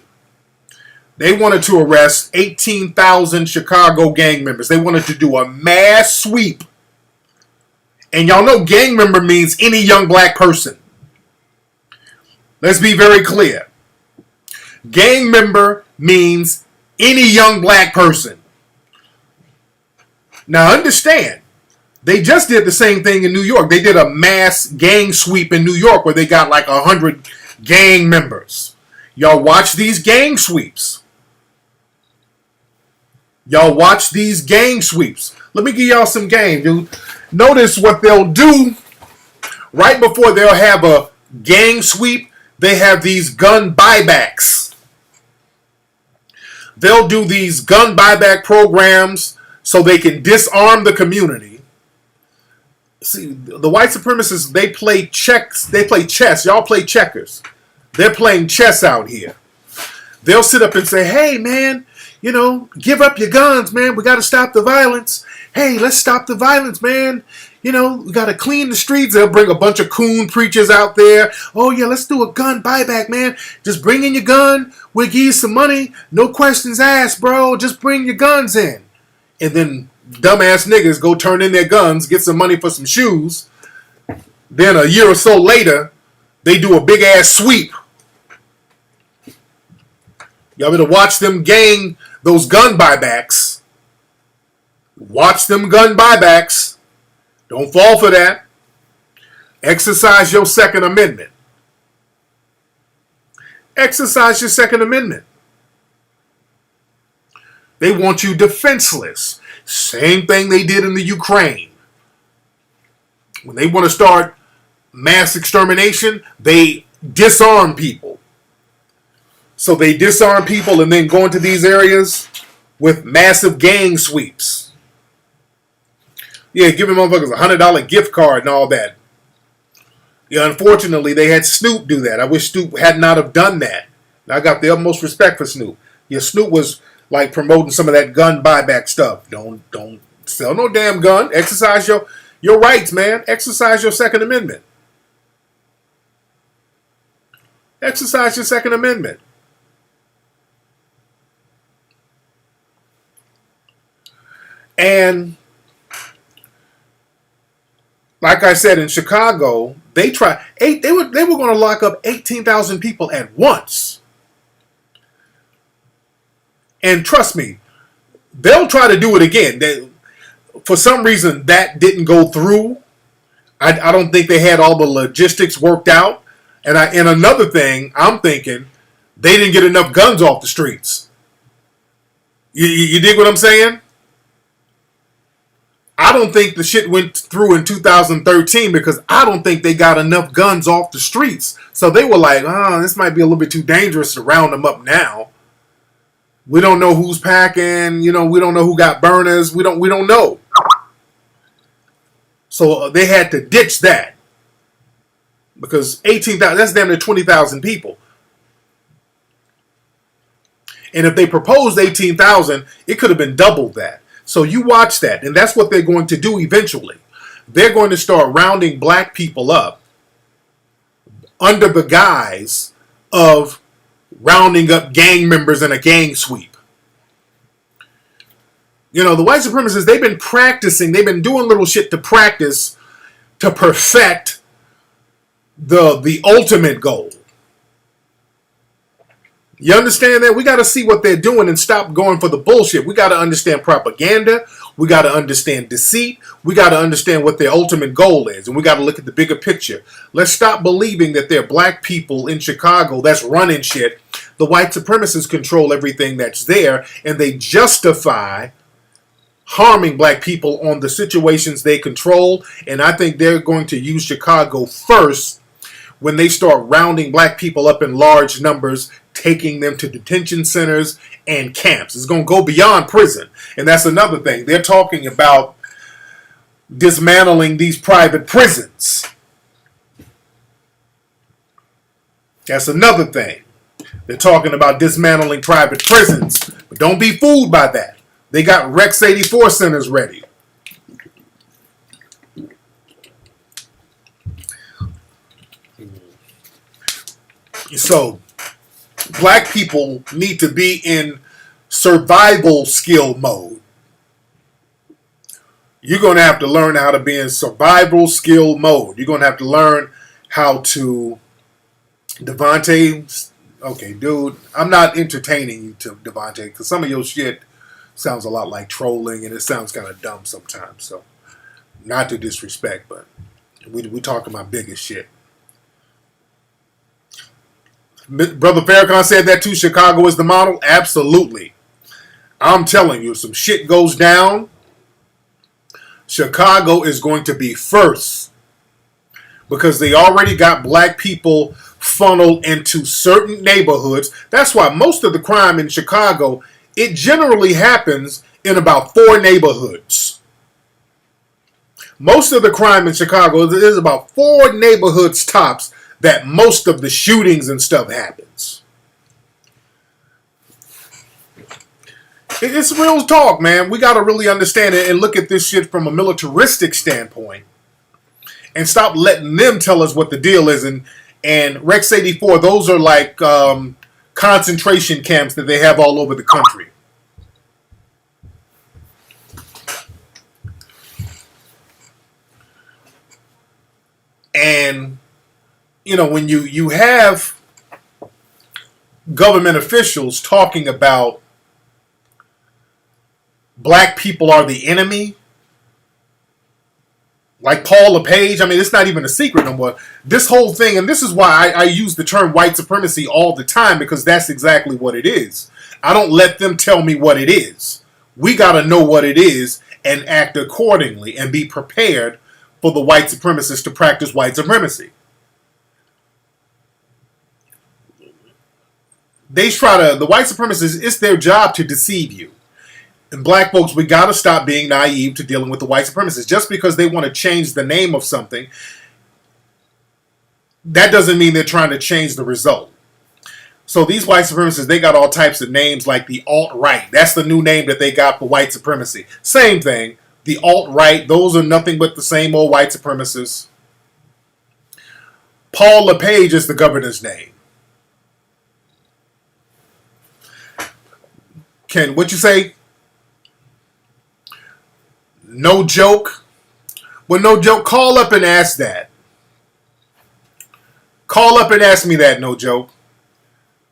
They wanted to arrest 18,000 Chicago gang members. They wanted to do a mass sweep. And y'all know gang member means any young black person. Let's be very clear. Gang member means any young black person. Now understand, they just did the same thing in New York. They did a mass gang sweep in New York where they got like 100 gang members. Y'all watch these gang sweeps. Y'all watch these gang sweeps. Let me give y'all some game, dude. Notice what they'll do right before they'll have a gang sweep. They have these gun buybacks. They'll do these gun buyback programs so they can disarm the community. See, the white supremacists, they play chess. Y'all play checkers. They're playing chess out here. They'll sit up and say, hey, man, give up your guns, man. We got to stop the violence. Hey, let's stop the violence, man. We got to clean the streets. They'll bring a bunch of coon preachers out there. Oh, yeah, let's do a gun buyback, man. Just bring in your gun. We'll give you some money. No questions asked, bro. Just bring your guns in. And then dumbass niggas go turn in their guns, get some money for some shoes. Then a year or so later, they do a big ass sweep. Y'all better watch those gun buybacks. Watch them gun buybacks. Don't fall for that. Exercise your Second Amendment. Exercise your Second Amendment. They want you defenseless. Same thing they did in the Ukraine. When they want to start mass extermination, they disarm people. So they disarm people and then go into these areas with massive gang sweeps. Yeah, giving motherfuckers a $100 gift card and all that. Yeah, unfortunately, they had Snoop do that. I wish Snoop had not have done that. I got the utmost respect for Snoop. Yeah, Snoop was like promoting some of that gun buyback stuff. Don't sell no damn gun. Exercise your rights, man. Exercise your Second Amendment. Exercise your Second Amendment. And like I said, in Chicago, they were going to lock up 18,000 people at once. And trust me, they'll try to do it again. For some reason, that didn't go through. I don't think they had all the logistics worked out. And another thing, I'm thinking, they didn't get enough guns off the streets. You dig what I'm saying? I don't think the shit went through in 2013 because I don't think they got enough guns off the streets. So they were like, this might be a little bit too dangerous to round them up now. We don't know who's packing. We don't know who got burners. We don't know. So they had to ditch that because 18,000, that's damn near 20,000 people. And if they proposed 18,000, it could have been double that. So you watch that, and that's what they're going to do eventually. They're going to start rounding black people up under the guise of rounding up gang members in a gang sweep. The white supremacists, they've been practicing, they've been doing little shit to practice to perfect the ultimate goal. You understand that? We got to see what they're doing and stop going for the bullshit. We got to understand propaganda. We got to understand deceit. We got to understand what their ultimate goal is. And we got to look at the bigger picture. Let's stop believing that there are black people in Chicago that's running shit. The white supremacists control everything that's there, and they justify harming black people on the situations they control. And I think they're going to use Chicago first when they start rounding black people up in large numbers, taking them to detention centers and camps. It's going to go beyond prison. And that's another thing. They're talking about dismantling these private prisons. That's another thing. They're talking about dismantling private prisons. But don't be fooled by that. They got Rex 84 centers ready. So, black people need to be in survival skill mode. You're going to have to learn how to be in survival skill mode. You're going to have to learn how to... Devontae, okay, dude, I'm not entertaining you, to Devontae, because some of your shit sounds a lot like trolling, and it sounds kind of dumb sometimes. So, not to disrespect, but we talking about bigger shit. Brother Farrakhan said that too. Chicago is the model. Absolutely. I'm telling you, some shit goes down, Chicago is going to be first, because they already got black people funneled into certain neighborhoods. That's why most of the crime in Chicago, it generally happens in about 4 neighborhoods. Most of the crime in Chicago, there's about 4 neighborhoods tops that most of the shootings and stuff happens. It's real talk, man. We got to really understand it and look at this shit from a militaristic standpoint and stop letting them tell us what the deal is. And Rex 84, those are like concentration camps that they have all over the country. And, you know, when you have government officials talking about black people are the enemy, like Paul LePage, I mean, it's not even a secret no more. This whole thing, and this is why I use the term white supremacy all the time, because that's exactly what it is. I don't let them tell me what it is. We got to know what it is and act accordingly and be prepared for the white supremacists to practice white supremacy. The white supremacists, it's their job to deceive you. And black folks, we got to stop being naive to dealing with the white supremacists. Just because they want to change the name of something, that doesn't mean they're trying to change the result. So these white supremacists, they got all types of names like the alt-right. That's the new name that they got for white supremacy. Same thing. The alt-right, those are nothing but the same old white supremacists. Paul LePage is the governor's name. Ken, what you say? No joke? Well, no joke. Call up and ask that. Call up and ask me that, no joke.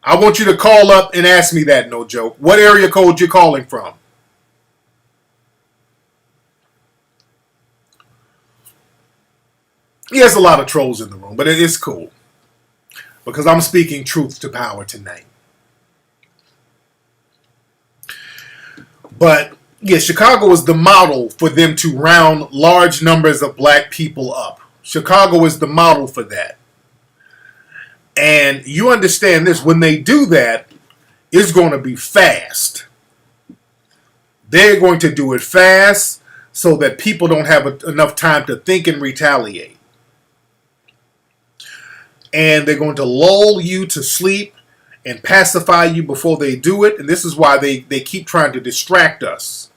I want you to call up and ask me that, no joke. What area code you calling from? There's a lot of trolls in the room, but it is cool. Because I'm speaking truth to power tonight. But yeah, Chicago is the model for them to round large numbers of black people up. Chicago is the model for that. And you understand this, when they do that, it's going to be fast. They're going to do it fast so that people don't have enough time to think and retaliate. And they're going to lull you to sleep and pacify you before they do it. And this is why they keep trying to distract us.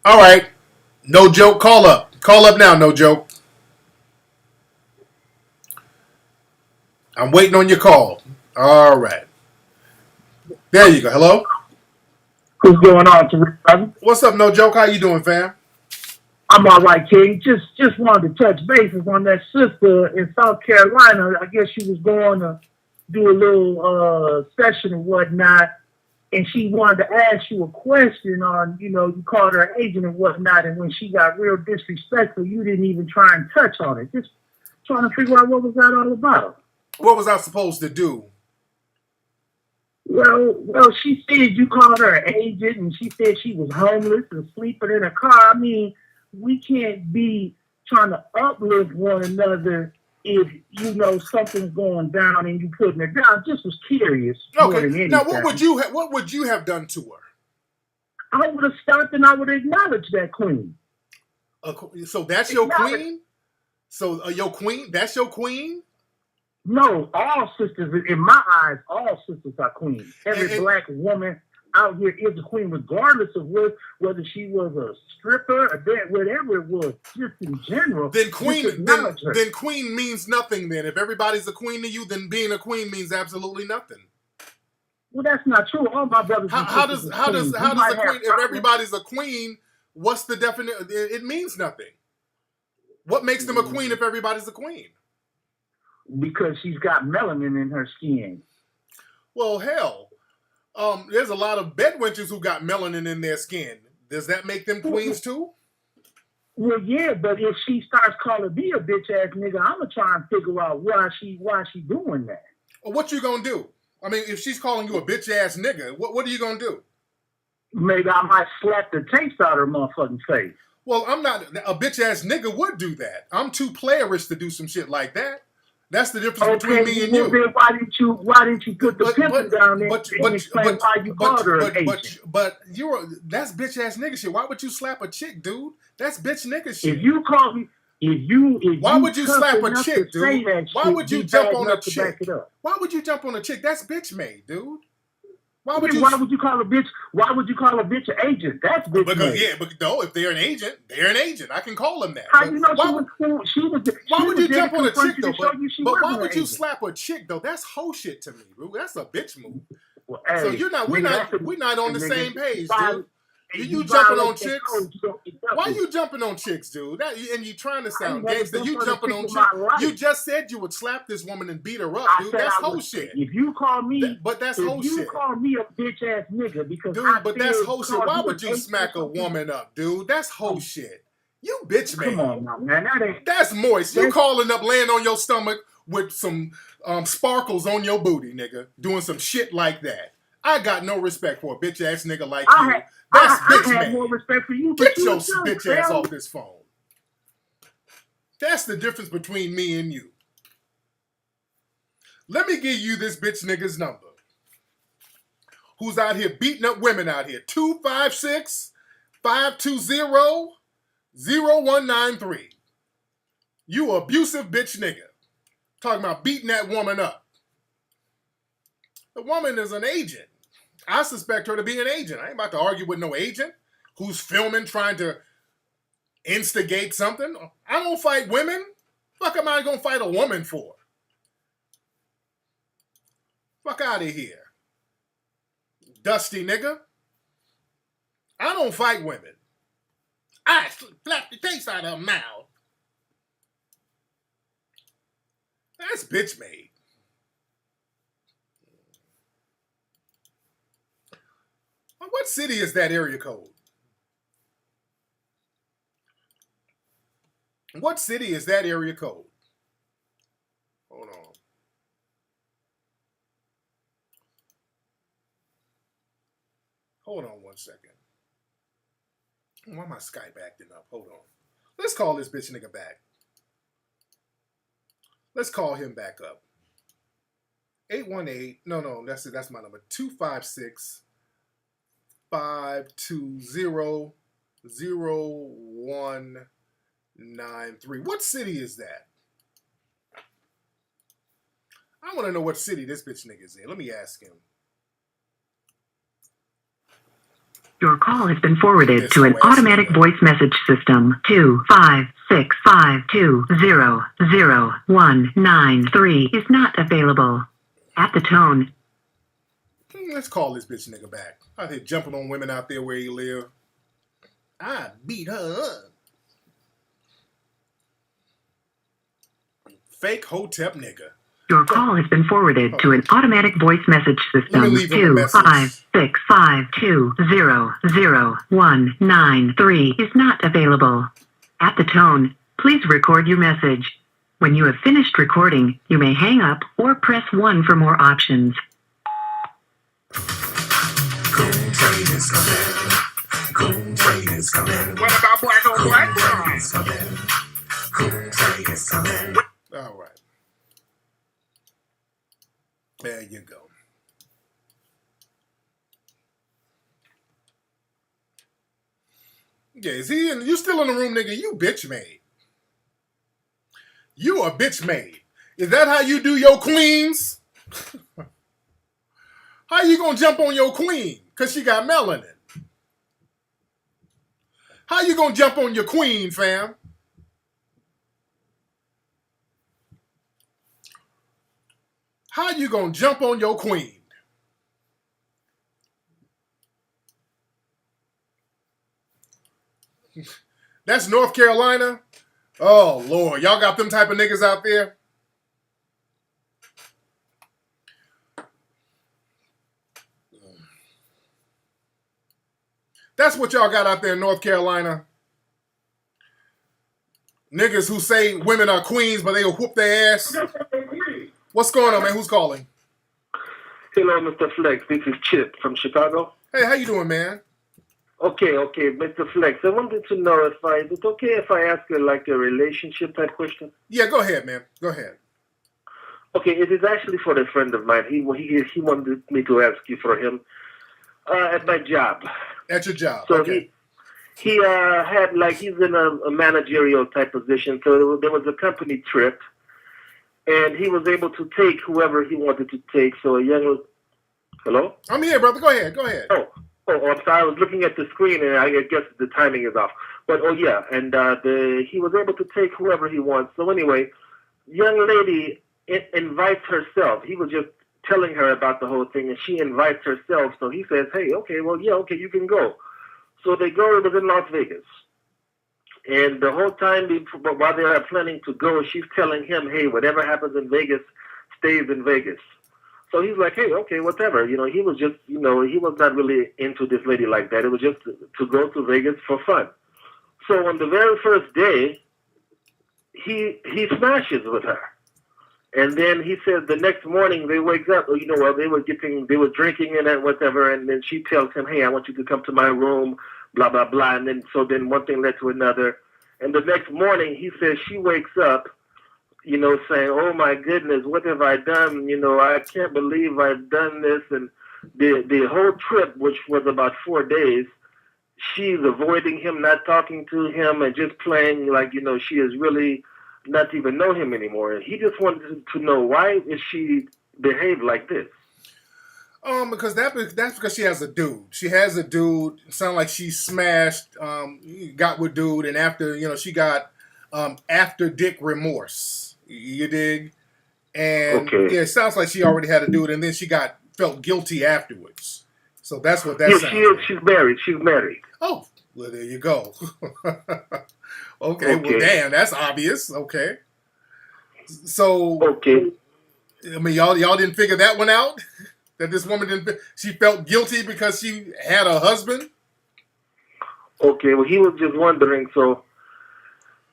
All right. No joke. Call up. Call up now. No joke. I'm waiting on your call. All right. There you go. Hello? What's going on, Tariq, brother? What's up, No Joke? How you doing, fam? I'm all right, King. Just wanted to touch bases on that sister in South Carolina. I guess she was going to do a little session and whatnot, and she wanted to ask you a question on, you called her an agent and whatnot, and when she got real disrespectful, you didn't even try and touch on it. Just trying to figure out what was that all about. What was I supposed to do? Well, she said you called her an agent, and she said she was homeless and sleeping in a car. I mean, we can't be trying to uplift one another if something's going down and you putting it down. Just was curious. Okay. Now, what would you have done to her? I would have stopped and I would acknowledge that queen. So that's your queen? So your queen? That's your queen? No, all sisters, in my eyes, all sisters are queens. Every black woman out here is a queen, regardless of whether she was a stripper, a dance, whatever it was, just in general. Then queen means nothing then. If everybody's a queen to you, then being a queen means absolutely nothing. Well, that's not true. All my brothers how does a queen, if everybody's a queen, what's the definition? It means nothing. What makes them a queen if everybody's a queen? Because she's got melanin in her skin. Well, hell, there's a lot of bedwenches who got melanin in their skin. Does that make them queens too? Well, yeah, but if she starts calling me a bitch ass nigga, I'm gonna try and figure out why she doing that. Well, what you gonna do? I mean, if she's calling you a bitch ass nigga, what are you gonna do? Maybe I might slap the taste out of her motherfucking face. Well, I'm not a bitch ass nigga would do that. I'm too playerish to do some shit like that. That's the difference between me and you. Then why didn't you put the pimple down there and explain why you called her an agent? But that's bitch ass nigga shit. Why would you slap a chick, dude? That's bitch nigga shit. If you call me, why would you slap a chick, dude? Why would you jump on a chick? Why would you jump on a chick? That's bitch made, dude. Why would you call a bitch? Why would you call a bitch an agent? That's bitch made. But no, if they're an agent, they're an agent. I can call them that. How you know why would you jump on a chick though? But why would you agent. Slap a chick though? That's hoe shit to me, bro. That's a bitch move. Well, so we're not on the same page, dude. You jumping on chicks? Why you jumping on chicks, dude? And you trying to sound gangster. You jumping on chicks. You just said you would slap this woman and beat her up, dude. That's whole shit. If you call me, but that's whole shit. If you call me a bitch ass nigga because but that's whole shit. Why would you smack a woman up, dude? That's whole shit. You bitch man. Come on now, man. That's moist. You calling up, laying on your stomach with some sparkles on your booty, nigga, doing some shit like that. I got no respect for a bitch ass nigga like you. That's bitch man. I have more respect for you. Get your bitch ass off this phone. That's the difference between me and you. Let me give you this bitch nigga's number. Who's out here beating up women out here? 256-520-0193. You abusive bitch nigga. Talking about beating that woman up. The woman is an agent. I suspect her to be an agent. I ain't about to argue with no agent who's filming, trying to instigate something. I don't fight women. Fuck am I gonna fight a woman for? Fuck out of here. Dusty nigga. I don't fight women. I slap the taste out of her mouth. That's bitch made. What city is that area code? What city is that area code? Hold on. Hold on one second. Why my Skype acting up? Hold on. Let's call this bitch nigga back. Let's call him back up. 818. No, that's it. That's my number. 256-520-0193. What city is that? I want to know what city this bitch nigga's in. Let me ask him. Your call has been forwarded to an automatic voice message system. 256-520-0193 is not available. At the tone. Let's call this bitch nigga back. Out here jumping on women out there where he live. I beat her up. Fake hotep nigga. Your call has been forwarded to an automatic voice message system. Let me leave him a message. 25652000193 is not available. At the tone, please record your message. When you have finished recording, you may hang up or press 1 for more options. Goon train is coming. Goon train is coming. What about black on black Goon train is coming. Goon train is coming. All right. There you go. Yeah, is he in? You still in the room, nigga? You bitch made. You a bitch made. Is that how you do your queens? How you gonna jump on your queen? Cause she got melanin. How you gonna jump on your queen, fam? How you gonna jump on your queen? That's North Carolina? Oh, Lord. Y'all got them type of niggas out there? That's what y'all got out there in North Carolina? Niggas who say women are queens, but they'll whoop their ass? What's going on, man? Who's calling? Hello, Mr. Flex. This is Chip from Chicago. Hey, how you doing, man? Okay, Mr. Flex. I wanted to know is it okay if I ask you like a relationship type question? Yeah, go ahead, man. Go ahead. Okay, it is actually for a friend of mine. He wanted me to ask you for him at my job. At your job. So okay. he had he's in a managerial type position. So there was a company trip, and he was able to take whoever he wanted to take. So a young. Hello? I'm here, brother. Go ahead. Go ahead. Oh, I'm sorry. I was looking at the screen, and I guess the timing is off. But yeah, and he was able to take whoever he wants. So anyway, young lady invites herself. He was just telling her about the whole thing, and she invites herself. So he says, "Hey, okay, well, yeah, okay, you can go." So they go. It was in Las Vegas, and the whole time while they are planning to go, she's telling him, "Hey, whatever happens in Vegas stays in Vegas." So he's like, "Hey, okay, whatever." He was just, he was not really into this lady like that. It was just to go to Vegas for fun. So on the very first day, he smashes with her. And then he says the next morning they wake up, they were drinking and whatever, and then she tells him, "Hey, I want you to come to my room, blah, blah, blah." And then one thing led to another. And the next morning he says she wakes up, saying, "Oh my goodness, what have I done? I can't believe I've done this." And the whole trip, which was about 4 days, she's avoiding him, not talking to him, and just playing she is really not even know him anymore. And he just wanted to know, why is she behave like this? Because that's because she has a dude. She has a dude. Sound like she smashed, got with dude, and after she got after dick remorse. You dig? And okay. Yeah, it sounds like she already had a dude, and then she felt guilty afterwards. So that's what that sounds like. She's married. She's married. Oh, well, there you go. Okay, well, damn, that's obvious. Okay. So, okay. I mean, y'all didn't figure that one out? That this woman she felt guilty because she had a husband? Okay, well, he was just wondering, so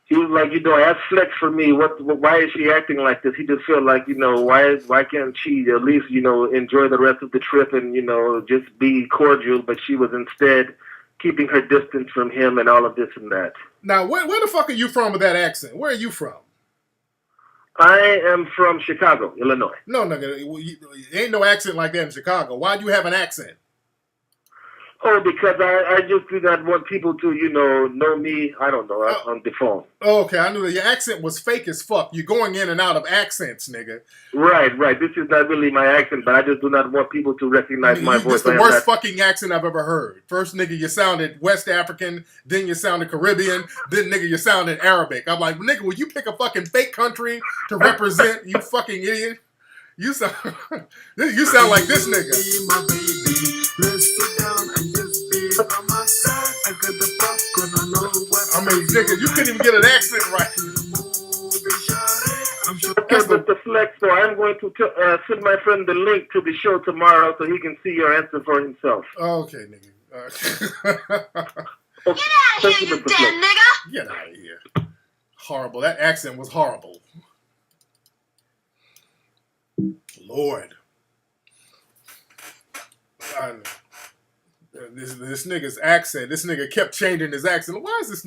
he was like, ask Flex for me, why is she acting like this? He just felt like, why can't she at least, enjoy the rest of the trip and, just be cordial, but she was instead keeping her distance from him and all of this and that. Now, where the fuck are you from with that accent? Where are you from? I am from Chicago, Illinois. No, ain't no accent like that in Chicago. Why do you have an accent? Oh, because I just do not want people to, know me, I don't know, on the phone. Okay, I knew that your accent was fake as fuck. You're going in and out of accents, nigga. Right. This is not really my accent, but I just do not want people to recognize my voice. It's the worst fucking accent I've ever heard. First, nigga, you sounded West African, then you sounded Caribbean, then, nigga, you sounded Arabic. I'm like, nigga, would you pick a fucking fake country to represent, you fucking idiot? You sound like this nigga. I mean, nigga, you couldn't even get an accent right. That's the Mr. Flex, so I'm going to send my friend the link to the show tomorrow so he can see your answer for himself. okay, nigga. Okay. Thank you, Mr. Flex. Get out of here. Horrible. That accent was horrible. Lord. This nigga's accent. This nigga kept changing his accent. Why does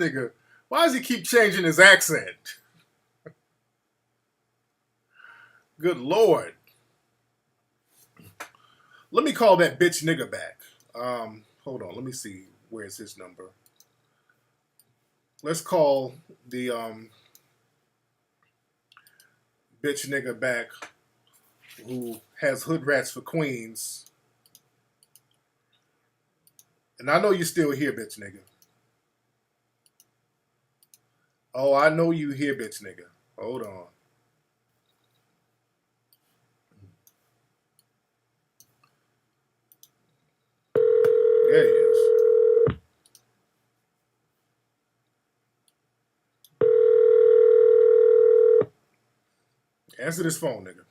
he keep changing his accent? Good Lord. Let me call that bitch nigga back. Hold on. Let me see. Where's his number? Let's call the bitch nigga back who has hood rats for queens. And I know you're still here, bitch nigga. Oh, I know you here, bitch nigga. Hold on. There he is. Answer this phone, nigga.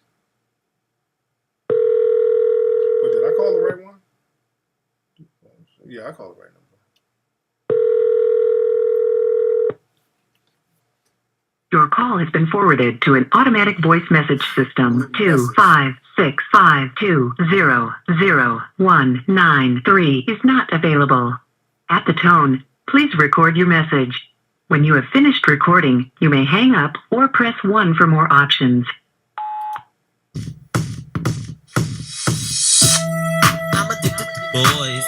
But did I call the right one? Yeah, I called the right number. Your call has been forwarded to an automatic voice message system. 25652000193 is not available. At the tone, please record your message. When you have finished recording, you may hang up or press 1 for more options. I'm addicted to boys.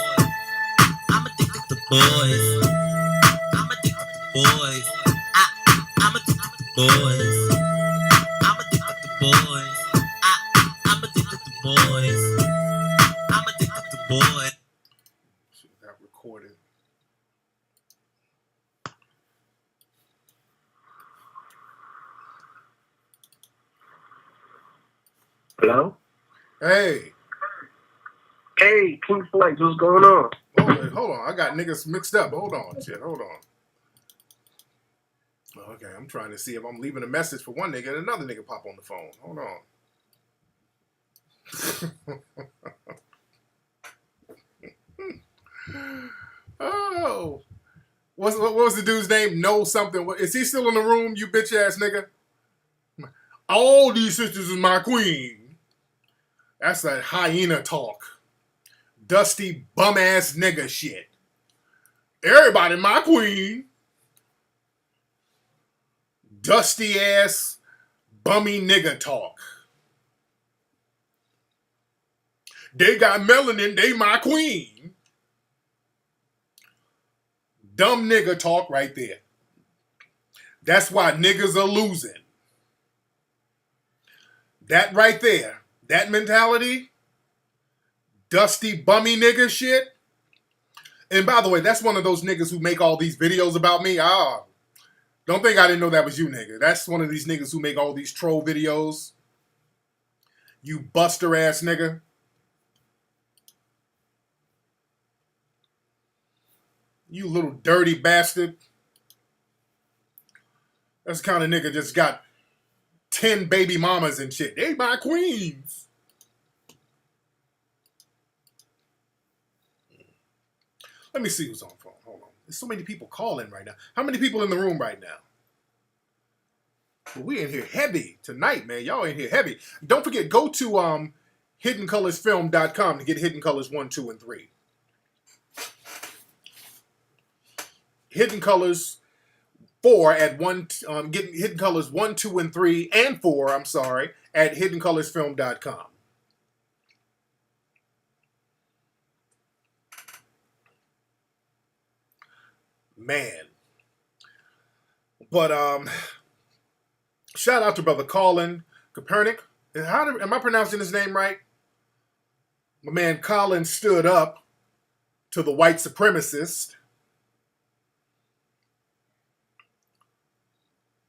I'm addicted to boys. I'm addicted to boys. I'm addicted to boys. I'm addicted to boys. I'm addicted to boys. I'm addicted to boys. Shit got recorded. Hello? Hey. Hey, King Flex, what's going on? Hold on. I got niggas mixed up. Hold on. Shit, hold on. Okay, I'm trying to see if I'm leaving a message for one nigga and another nigga pop on the phone. Hold on. Oh. What was the dude's name? No something. Is he still in the room, you bitch ass nigga? All these sisters is my queen. That's that hyena talk. Dusty bum ass nigga shit. Everybody my queen. Dusty ass bummy nigga talk. They got melanin, they my queen. Dumb nigga talk right there. That's why niggas are losing. That right there, that mentality, dusty bummy nigga shit. And by the way, that's one of those niggas who make all these videos about me. Don't think I didn't know that was you, nigga. That's one of these niggas who make all these troll videos. You buster ass nigga. You little dirty bastard. That's the kind of nigga just got 10 baby mamas and shit. They my queens. Let me see who's on the phone. Hold on. There's so many people calling right now. How many people in the room right now? Well, we in here heavy tonight, man. Y'all in here heavy. Don't forget, go to HiddenColorsFilm.com to get Hidden Colors 1, 2, and 3. Hidden Colors 4 at 1, get Hidden Colors 1, 2, and 3, and 4, I'm sorry, at HiddenColorsFilm.com. Man. But, shout out to brother Colin Kaepernick. Am I pronouncing his name right? My man Colin stood up to the white supremacist.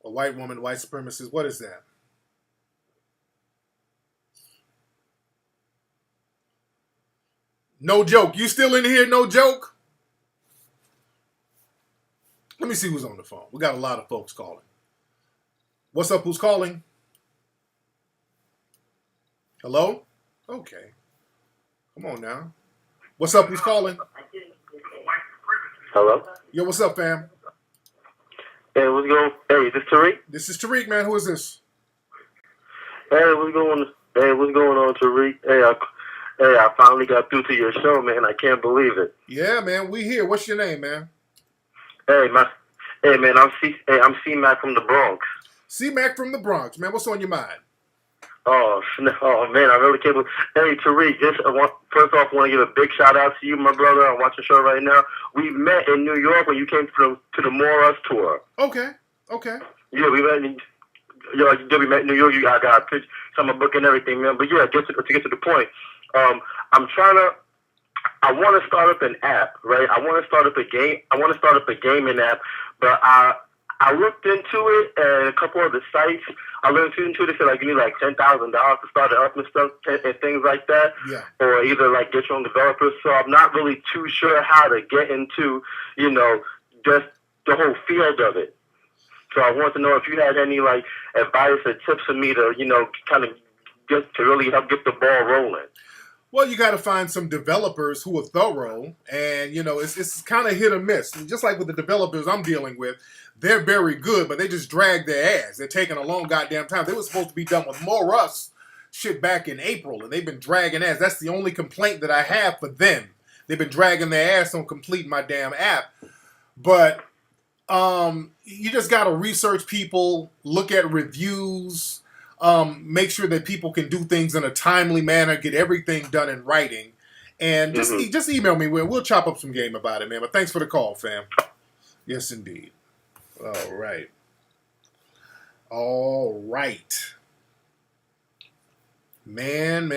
A white woman, white supremacist. What is that? No joke. You still in here? No joke? Let me see who's on the phone. We got a lot of folks calling. What's up? Who's calling? Hello? Okay. Come on now. What's up? Who's calling? Hello? Yo, what's up, fam? Hey, what's going? Hey, is this Tariq? This is Tariq, man. Who is this? Hey, what's going? Hey, what's going on, Tariq? I finally got through to your show, man. I can't believe it. Yeah, man. We here. What's your name, man? Hey, man. I'm C Mac from the Bronx. C-Mac from the Bronx, man. What's on your mind? Oh, man, I really can't believe. Hey, Tariq, first off, I want to give a big shout out to you, my brother. I'm watching the show right now. We met in New York when you came to the More Us tour. Okay. Yeah, we met in New York. I got a picture, some book and everything, man. But yeah, to get to the point, I want to start up an app, right? I want to start up a gaming app, but I looked into it and a couple of the sites. I looked into it. They said like you need like $10,000 to start it up and stuff and things like that. Yeah. Or either like get your own developers. So I'm not really too sure how to get into just the whole field of it. So I want to know if you had any like advice or tips for me to kind of get to really help get the ball rolling. Well, you got to find some developers who are thorough, and it's kind of hit or miss. And just like with the developers I'm dealing with, they're very good, but they just drag their ass. They're taking a long goddamn time. They were supposed to be done with more Rust shit back in April, and they've been dragging ass. That's the only complaint that I have for them. They've been dragging their ass on completing my damn app. But you just got to research people, look at reviews. Make sure that people can do things in a timely manner, get everything done in writing, and just email me. We'll chop up some game about it, man. But thanks for the call, fam. Yes, indeed. All right. Man.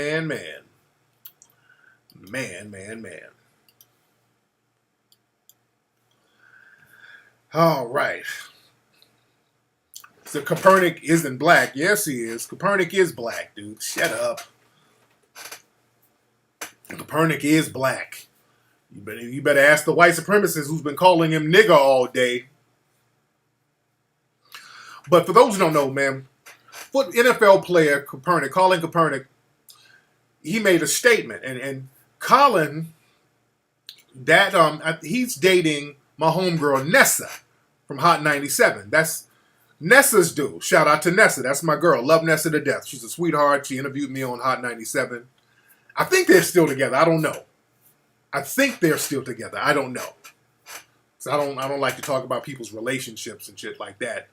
All right. So Kaepernick isn't black. Yes, he is. Kaepernick is black, dude. Shut up. Kaepernick is black. You better ask the white supremacist who's been calling him nigger all day. But for those who don't know, man, NFL player Kaepernick, Colin Kaepernick, he made a statement, and Colin, he's dating my homegirl Nessa from Hot 97. That's Nessa's dude. Shout out to Nessa. That's my girl. Love Nessa to death. She's a sweetheart. She interviewed me on Hot 97. I think they're still together. I don't know. I think they're still together. I don't know. So I don't like to talk about people's relationships and shit like that.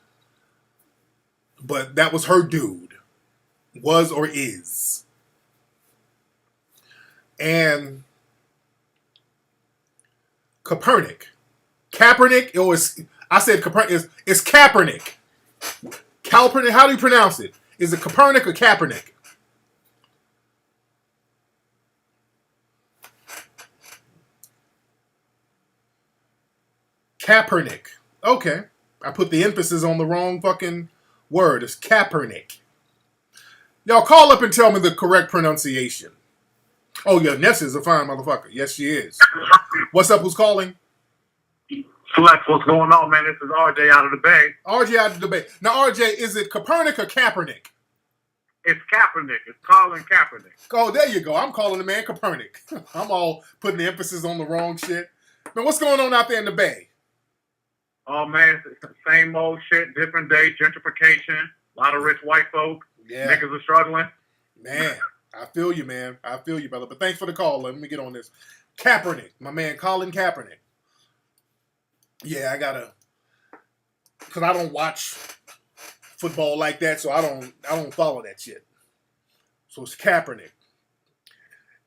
But that was her dude. Was or is. And Kaepernick. Kaepernick, I said Kaepernick. It's Kaepernick. Kaepernick, how do you pronounce it? Is it Kaepernick or Kaepernick? Kaepernick. Okay. I put the emphasis on the wrong fucking word. It's Kaepernick. Y'all call up and tell me the correct pronunciation. Oh, yeah, Nessa's a fine motherfucker. Yes, she is. What's up? Who's calling? Flex, what's going on, man? This is RJ out of the Bay. RJ out of the Bay. Now, RJ, is it Kaepernick or Kaepernick? It's Kaepernick. It's Colin Kaepernick. Oh, there you go. I'm calling the man Kaepernick. I'm all putting the emphasis on the wrong shit. Man, what's going on out there in the Bay? Oh, man, it's the same old shit, different day, gentrification, a lot of rich white folk. Yeah. Niggas are struggling. Man, I feel you, man. I feel you, brother. But thanks for the call. Let me get on this. Kaepernick, my man Colin Kaepernick. Yeah, I gotta, because I don't watch football like that, so I don't follow that shit. So it's Kaepernick.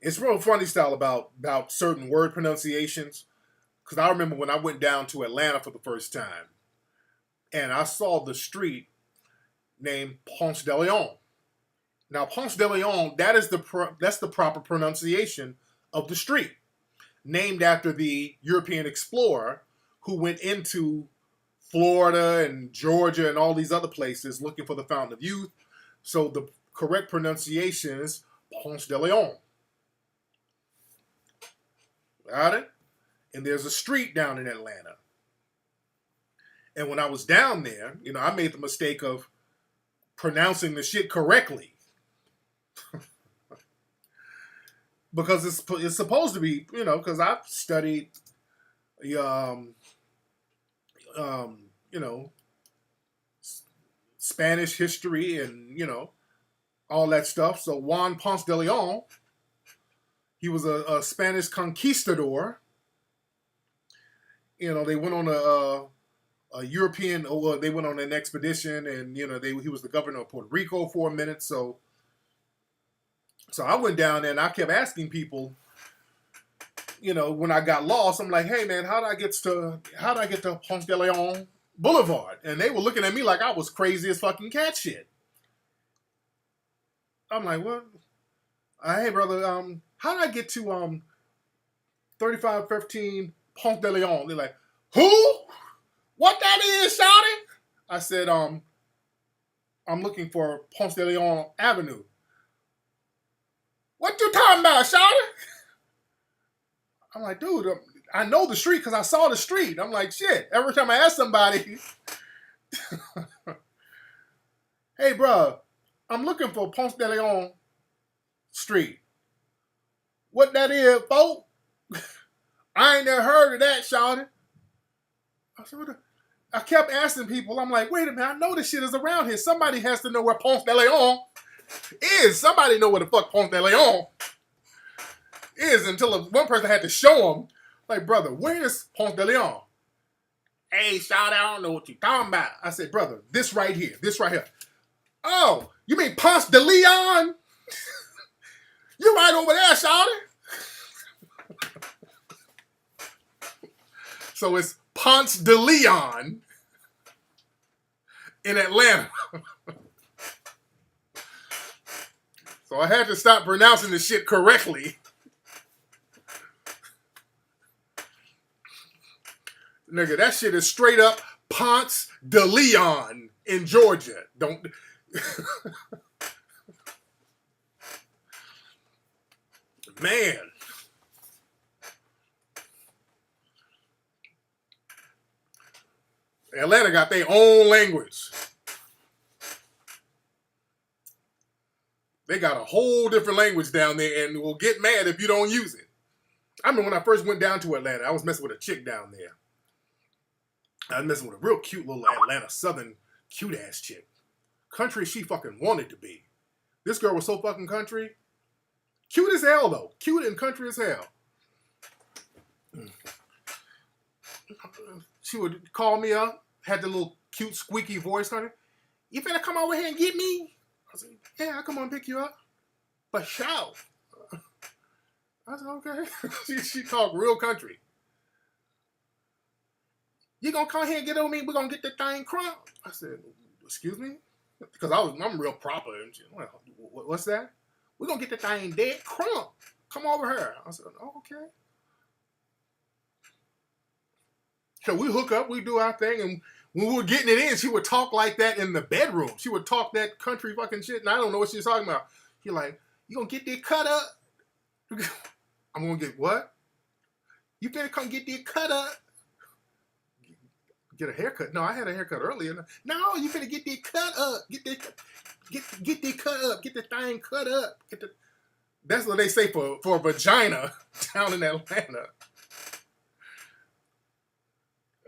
It's real funny style about certain word pronunciations, because I remember when I went down to Atlanta for the first time, and I saw the street named Ponce de Leon. Now, Ponce de Leon, that's the proper pronunciation of the street, named after the European explorer who went into Florida and Georgia and all these other places looking for the Fountain of Youth. So the correct pronunciation is Ponce de Leon. Got it? And there's a street down in Atlanta. And when I was down there, I made the mistake of pronouncing the shit correctly. because it's supposed to be, you know, because I've studied, um, you know, Spanish history and, you know, all that stuff. So Juan Ponce de Leon, he was a Spanish conquistador. You know, they went on a European, or they went on an expedition, and you know, he was the governor of Puerto Rico for a minute. So I went down there and I kept asking people, you know, when I got lost, I'm like, hey man, how do I get to Ponce de Leon Boulevard? And they were looking at me like I was crazy as fucking cat shit. I'm like, what? Hey brother, how do I get to 3515 Ponce de Leon? They're like, who? What that is, shawty? I said, I'm looking for Ponce de Leon Avenue. What you talking about, shawty? I'm like, dude, I know the street because I saw the street. I'm like, shit. Every time I ask somebody, hey, bro, I'm looking for Ponce de Leon Street. What that is, folks? I ain't never heard of that, shawty. I said, I kept asking people. I'm like, wait a minute, I know this shit is around here. Somebody has to know where Ponce de Leon is. Somebody know where the fuck Ponce de Leon is, until one person had to show him, like, brother, where's Ponce de Leon? Hey, shawty, I don't know what you're talking about. I said, brother, this right here. Oh, you mean Ponce de Leon? You right over there, shawty. So it's Ponce de Leon in Atlanta. So I had to stop pronouncing the shit correctly. Nigga, that shit is straight up Ponce de Leon in Georgia. Don't. Man. Atlanta got their own language. They got a whole different language down there and will get mad if you don't use it. I remember when I first went down to Atlanta, I was messing with a chick down there. I was messing with a real cute little Atlanta Southern cute ass chick. Country she fucking wanted to be. This girl was so fucking country. Cute as hell though. Cute and country as hell. She would call me up, had the little cute squeaky voice on it. You better come over here and get me. I said, yeah, I'll come on and pick you up. But shout. I said, okay. she talked real country. You gonna come here and get on me? We're gonna get the thing crunk. I said, excuse me? Because I'm real proper. And she, well, what's that? We're gonna get the thing dead crunk. Come over here. I said, oh, okay. So we hook up, we do our thing, and when we were getting it in, she would talk like that in the bedroom. She would talk that country fucking shit, and I don't know what she's talking about. She like, you gonna get that cut up? I'm gonna get what? You better come get that cut up. Get a haircut? No, I had a haircut earlier. No, you better get that cut up. Get that cut up. Get the thing cut up. That's what they say for a vagina down in Atlanta.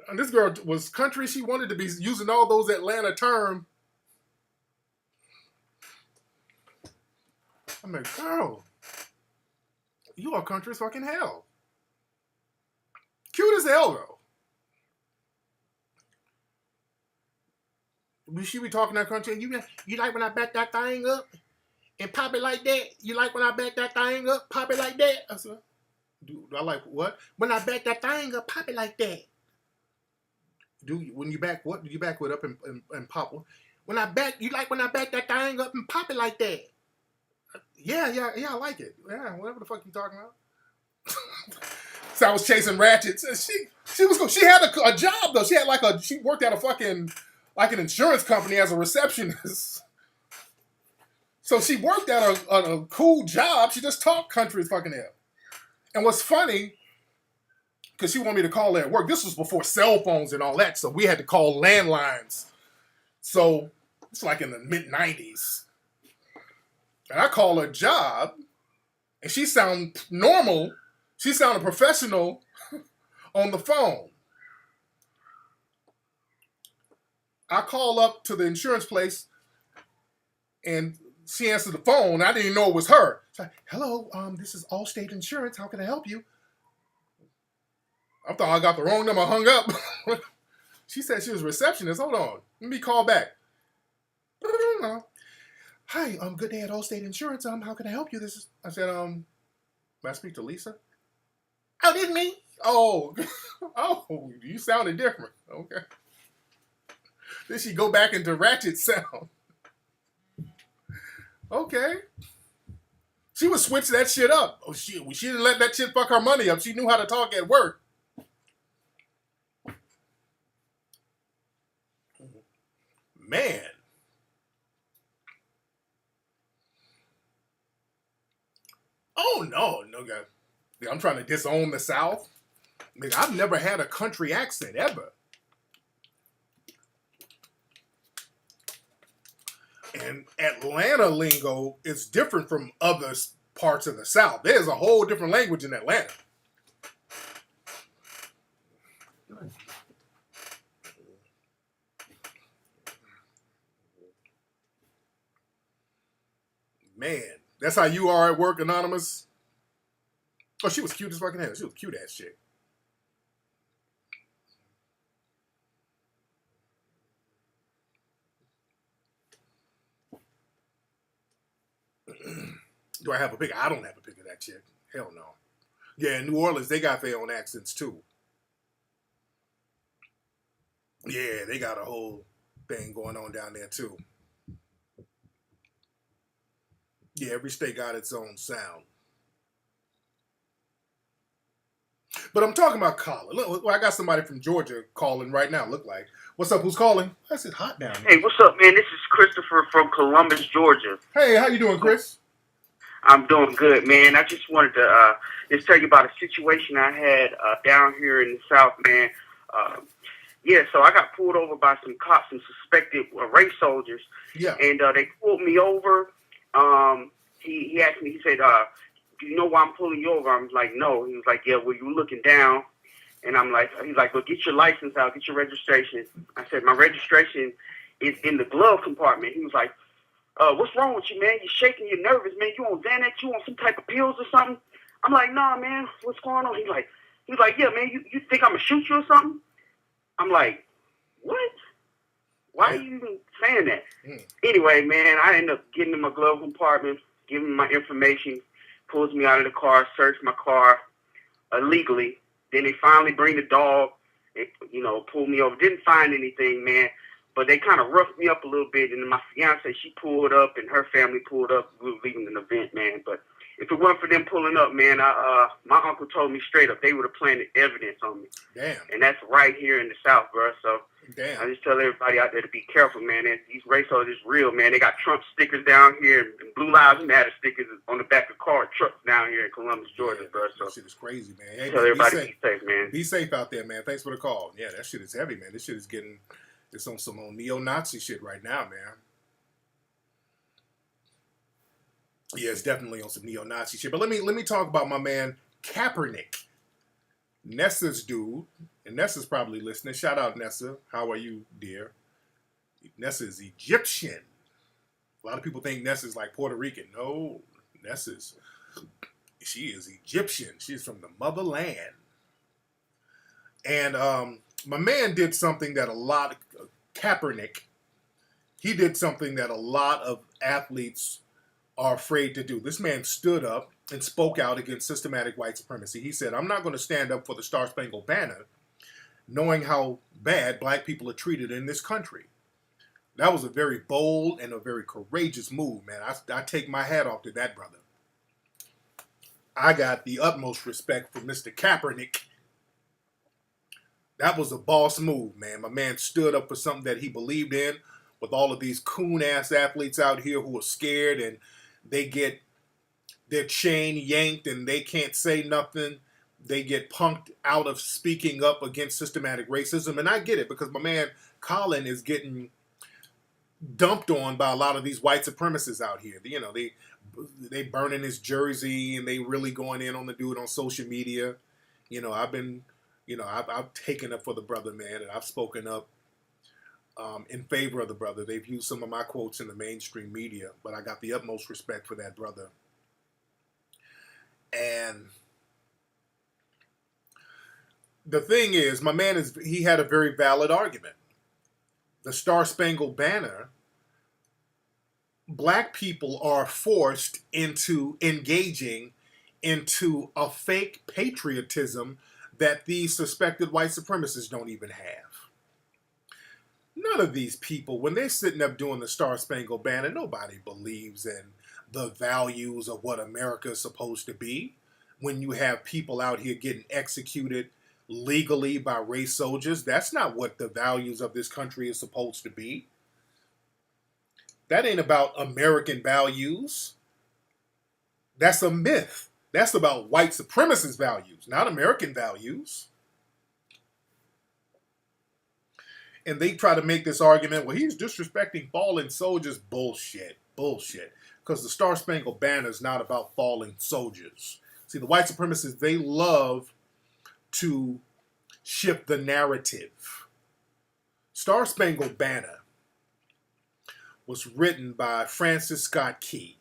And this girl was country. She wanted to be using all those Atlanta terms. I'm like, girl, you are country as fucking hell. Cute as hell, though. She be talking that country. You like when I back that thing up and pop it like that? You like when I back that thing up, pop it like that? I said, do I like what? When I back that thing up, pop it like that. When you back what? Do you back it up and pop it? When I back, you like when I back that thing up and pop it like that? Yeah, I like it. Yeah, whatever the fuck you talking about. So I was chasing ratchets. She had a job though. She worked at a fucking like an insurance company as a receptionist. So she worked at a cool job. She just talked country as fucking hell. And what's funny, because she wanted me to call her at work. This was before cell phones and all that, so we had to call landlines. So it's like in the mid-90s. And I call her job, And she sounded normal. She sounded professional on the phone. I call up to the insurance place, and she answered the phone. I didn't even know it was her. She's like, "Hello, this is Allstate Insurance. How can I help you?" I thought I got the wrong number. I hung up. She said she was a receptionist. Hold on, let me call back. Hi, good day at Allstate Insurance. How can I help you? I said, may I speak to Lisa? Oh, this me? Oh, oh, you sounded different. Okay. Then she go back into ratchet sound. Okay. She would switch that shit up. Oh, she didn't let that shit fuck her money up. She knew how to talk at work. Man. Oh, no, guys. I'm trying to disown the South. I've never had a country accent, ever. And Atlanta lingo is different from other parts of the South. There's a whole different language in Atlanta. Man, that's how you are at work, Anonymous? Oh, she was cute as fucking hell. She was a cute ass chick. Do I have a pic? I don't have a pic of that chick. Hell no. Yeah, in New Orleans, they got their own accents too. Yeah, they got a whole thing going on down there too. Yeah, every state got its own sound. But I'm talking about Colin. Look, I got somebody from Georgia calling right now, look like. What's up, who's calling? That's it, hot down here. Hey, what's up, man? This is Christopher from Columbus, Georgia. Hey, how you doing, Chris? I'm doing good, man. I just wanted to just tell you about a situation I had down here in the South, man. Yeah, so I got pulled over by some cops, some suspected race soldiers. Yeah. And they pulled me over. He asked me, he said, do you know why I'm pulling you over? I was like, no. He was like, yeah, well, you were looking down. And I'm like, he's like, well, get your license out, get your registration. I said, my registration is in the glove compartment. He was like, what's wrong with you, man? You're shaking, you're nervous, man. You on Xanax? You on some type of pills or something? I'm like, nah, man. What's going on? He's like, yeah, man. You think I'm gonna shoot you or something? I'm like, what? Why are you even saying that? Anyway, man, I end up getting in my glove compartment, giving him my information, pulls me out of the car, search my car illegally. Then they finally bring the dog, and, pull me over. Didn't find anything, man. But they kind of roughed me up a little bit, and my fiance, she pulled up, and her family pulled up. We were leaving an event, man. But if it weren't for them pulling up, man, my uncle told me straight up they would have planted evidence on me. Damn. And that's right here in the South, bro. So damn. I just tell everybody out there to be careful, man. And these race soldiers is real, man. They got Trump stickers down here, and Blue Lives Matter stickers on the back of car trucks down here in Columbus, Georgia, yeah, bro. So that shit is crazy, man. Hey, tell everybody be safe, man. Be safe out there, man. Thanks for the call. Yeah, that shit is heavy, man. This shit is getting... It's on some neo-Nazi shit right now, man. Yeah, it's definitely on some neo-Nazi shit. But let me talk about my man Kaepernick, Nessa's dude. And Nessa's probably listening. Shout out, Nessa. How are you, dear? Nessa is Egyptian. A lot of people think Nessa's like Puerto Rican. No, she is Egyptian. She's from the motherland. And my man did something that Kaepernick, he did something that a lot of athletes are afraid to do. This man stood up and spoke out against systematic white supremacy. He said, I'm not going to stand up for the Star-Spangled Banner knowing how bad black people are treated in this country. That was a very bold and a very courageous move, man. I take my hat off to that brother. I got the utmost respect for Mr. Kaepernick. That was a boss move, man. My man stood up for something that he believed in, with all of these coon-ass athletes out here who are scared and they get their chain yanked and they can't say nothing. They get punked out of speaking up against systematic racism. And I get it, because my man Colin is getting dumped on by a lot of these white supremacists out here. The they burning his jersey and they really going in on the dude on social media. I've taken up for the brother, man, and I've spoken up in favor of the brother. They've used some of my quotes in the mainstream media, but I got the utmost respect for that brother. And the thing is, my man he had a very valid argument. The Star Spangled Banner, black people are forced into engaging into a fake patriotism that these suspected white supremacists don't even have. None of these people, when they're sitting up doing the Star Spangled Banner, nobody believes in the values of what America is supposed to be. When you have people out here getting executed legally by race soldiers, that's not what the values of this country is supposed to be. That ain't about American values. That's a myth. That's about white supremacist values, not American values. And they try to make this argument, well, he's disrespecting fallen soldiers. Bullshit. Because the Star Spangled Banner is not about fallen soldiers. See, the white supremacists, they love to shift the narrative. Star Spangled Banner was written by Francis Scott Key.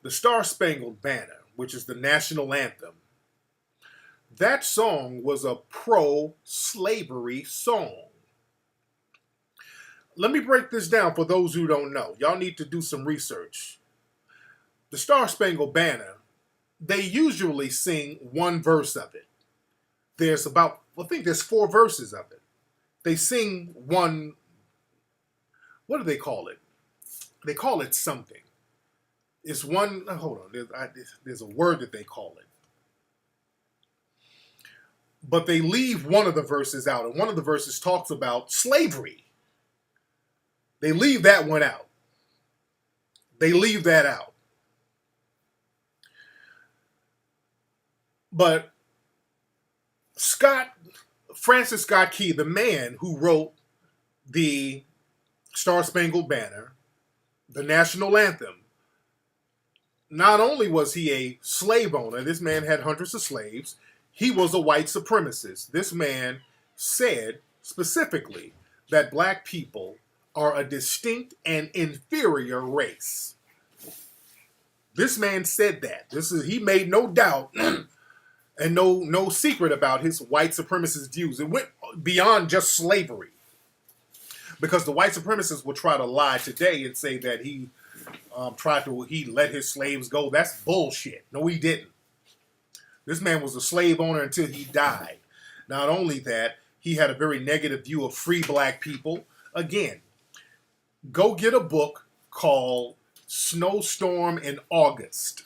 The Star Spangled Banner, which is the national anthem, that song was a pro-slavery song. Let me break this down for those who don't know. Y'all need to do some research. The Star Spangled Banner, they usually sing one verse of it. There's about, I think there's 4 verses of it. They sing one, what do they call it? They call it something. It's one, hold on, there's a word that they call it. But they leave one of the verses out, and one of the verses talks about slavery. They leave that one out. They leave that out. But Francis Scott Key, the man who wrote the Star Spangled Banner, the national anthem, not only was he a slave owner, this man had hundreds of slaves, he was a white supremacist. This man said specifically that black people are a distinct and inferior race. This man said that. He made no doubt and no secret about his white supremacist views. It went beyond just slavery. Because the white supremacists will try to lie today and say that he let his slaves go. That's bullshit. No, he didn't. This man was a slave owner until he died. Not only that, he had a very negative view of free black people. Again, go get a book called Snowstorm in August.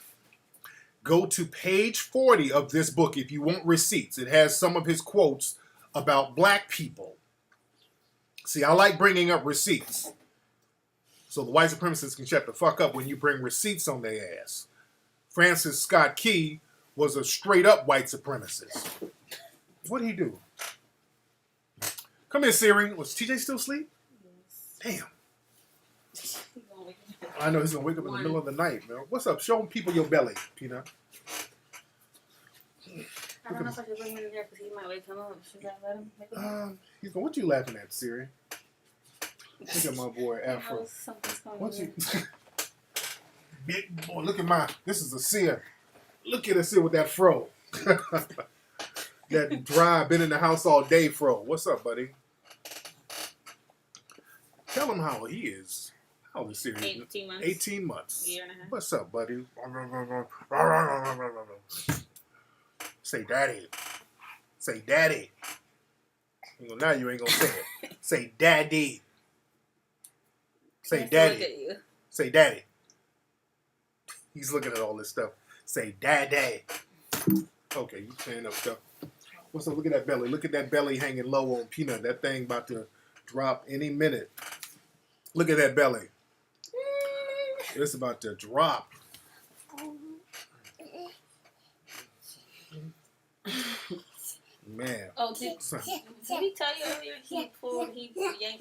Go to page 40 of this book if you want receipts. It has some of his quotes about black people. See, I like bringing up receipts. So the white supremacists can shut the fuck up when you bring receipts on their ass. Francis Scott Key was a straight up white supremacist. What'd he do? Come here, Siri. Was TJ still asleep? Damn. I know he's gonna wake up in the middle of the night, man. What's up? Show people your belly, Tina. I don't know if I should bring him in there because he might wake him up. Should I let him wake him up? What you laughing at, Siri? Look at my boy Afro. What's he? Big boy, look at mine. This is a seer. Look at a seer with that fro. That dry, been in the house all day fro. What's up, buddy? Tell him how he is. How old is Siri? 18 months. 18 months. Year and a half. What's up, buddy? Say daddy. Say daddy. Now you ain't gonna say it. Say daddy. Say daddy. Look at you. Say daddy. He's looking at all this stuff. Say daddy. Okay, you saying up stuff. What's up? Look at that belly. Look at that belly hanging low on Peanut. That thing about to drop any minute. Look at that belly. It's about to drop. man. Oh, did he tell you earlier he yanked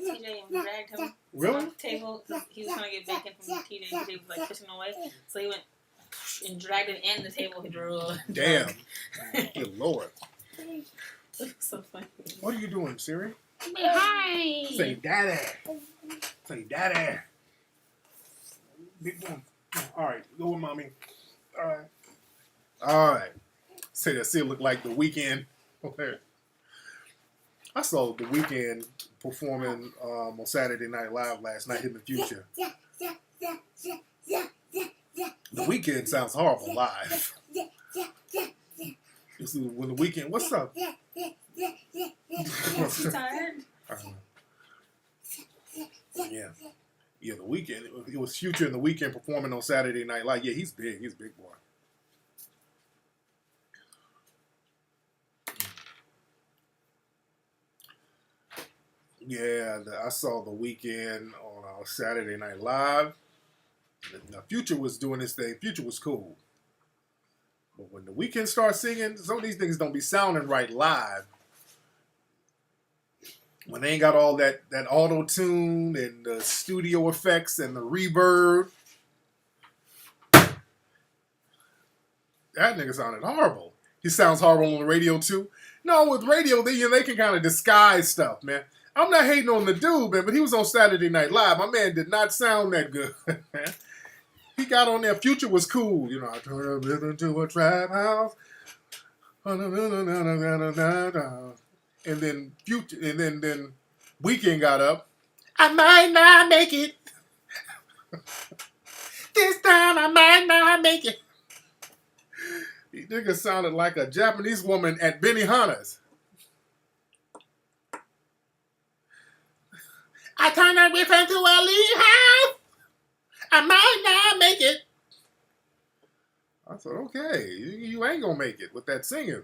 TJ and dragged him Really? off the table because he was trying to get bacon from TJ because he was like pushing him away. So he went and dragged him and the table he drew. Damn. Good Lord. So funny. What are you doing, Siri? Hi. Say daddy. Say daddy. Big one. All right, go with mommy. All right. All right. Say that still look like The Weeknd. Okay. I saw The Weeknd performing on Saturday Night Live last night in the future. The Weeknd sounds horrible live. This is when The Weeknd, what's up? Is she tired? Yeah. Yeah, The Weeknd. It was Future and The Weeknd performing on Saturday Night Live. Yeah, he's big. He's a big boy. Yeah, I saw The Weeknd on Saturday Night Live. Now, Future was doing his thing. Future was cool. But when The Weeknd starts singing, some of these things don't be sounding right live. When they ain't got all that auto-tune and the studio effects and the reverb. That nigga sounded horrible. He sounds horrible on the radio, too. No, with radio, they can kind of disguise stuff, man. I'm not hating on the dude, man, but he was on Saturday Night Live. My man did not sound that good, man. He got on there. Future was cool. You know, I turned up into a trap house. And then Future, and then Weeknd got up. I might not make it. This time I might not make it. He nigga sounded like a Japanese woman at Benihana's. I turned that whip into a Lee house. I might not make it. I said, okay, you ain't gonna make it with that singing.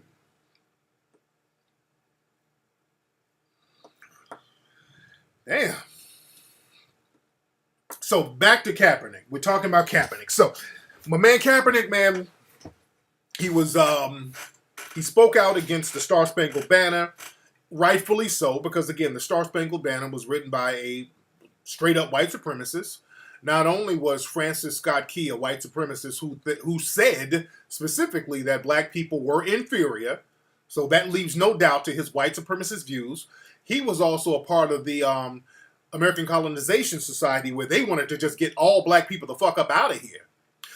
Damn. So back to Kaepernick. We're talking about Kaepernick. So my man Kaepernick, man, he was he spoke out against the Star Spangled Banner, rightfully so, because again, the Star Spangled Banner was written by a straight up white supremacist. Not only was Francis Scott Key a white supremacist who said specifically that black people were inferior, so that leaves no doubt to his white supremacist views. He was also a part of the American Colonization Society, where they wanted to just get all black people the fuck up out of here.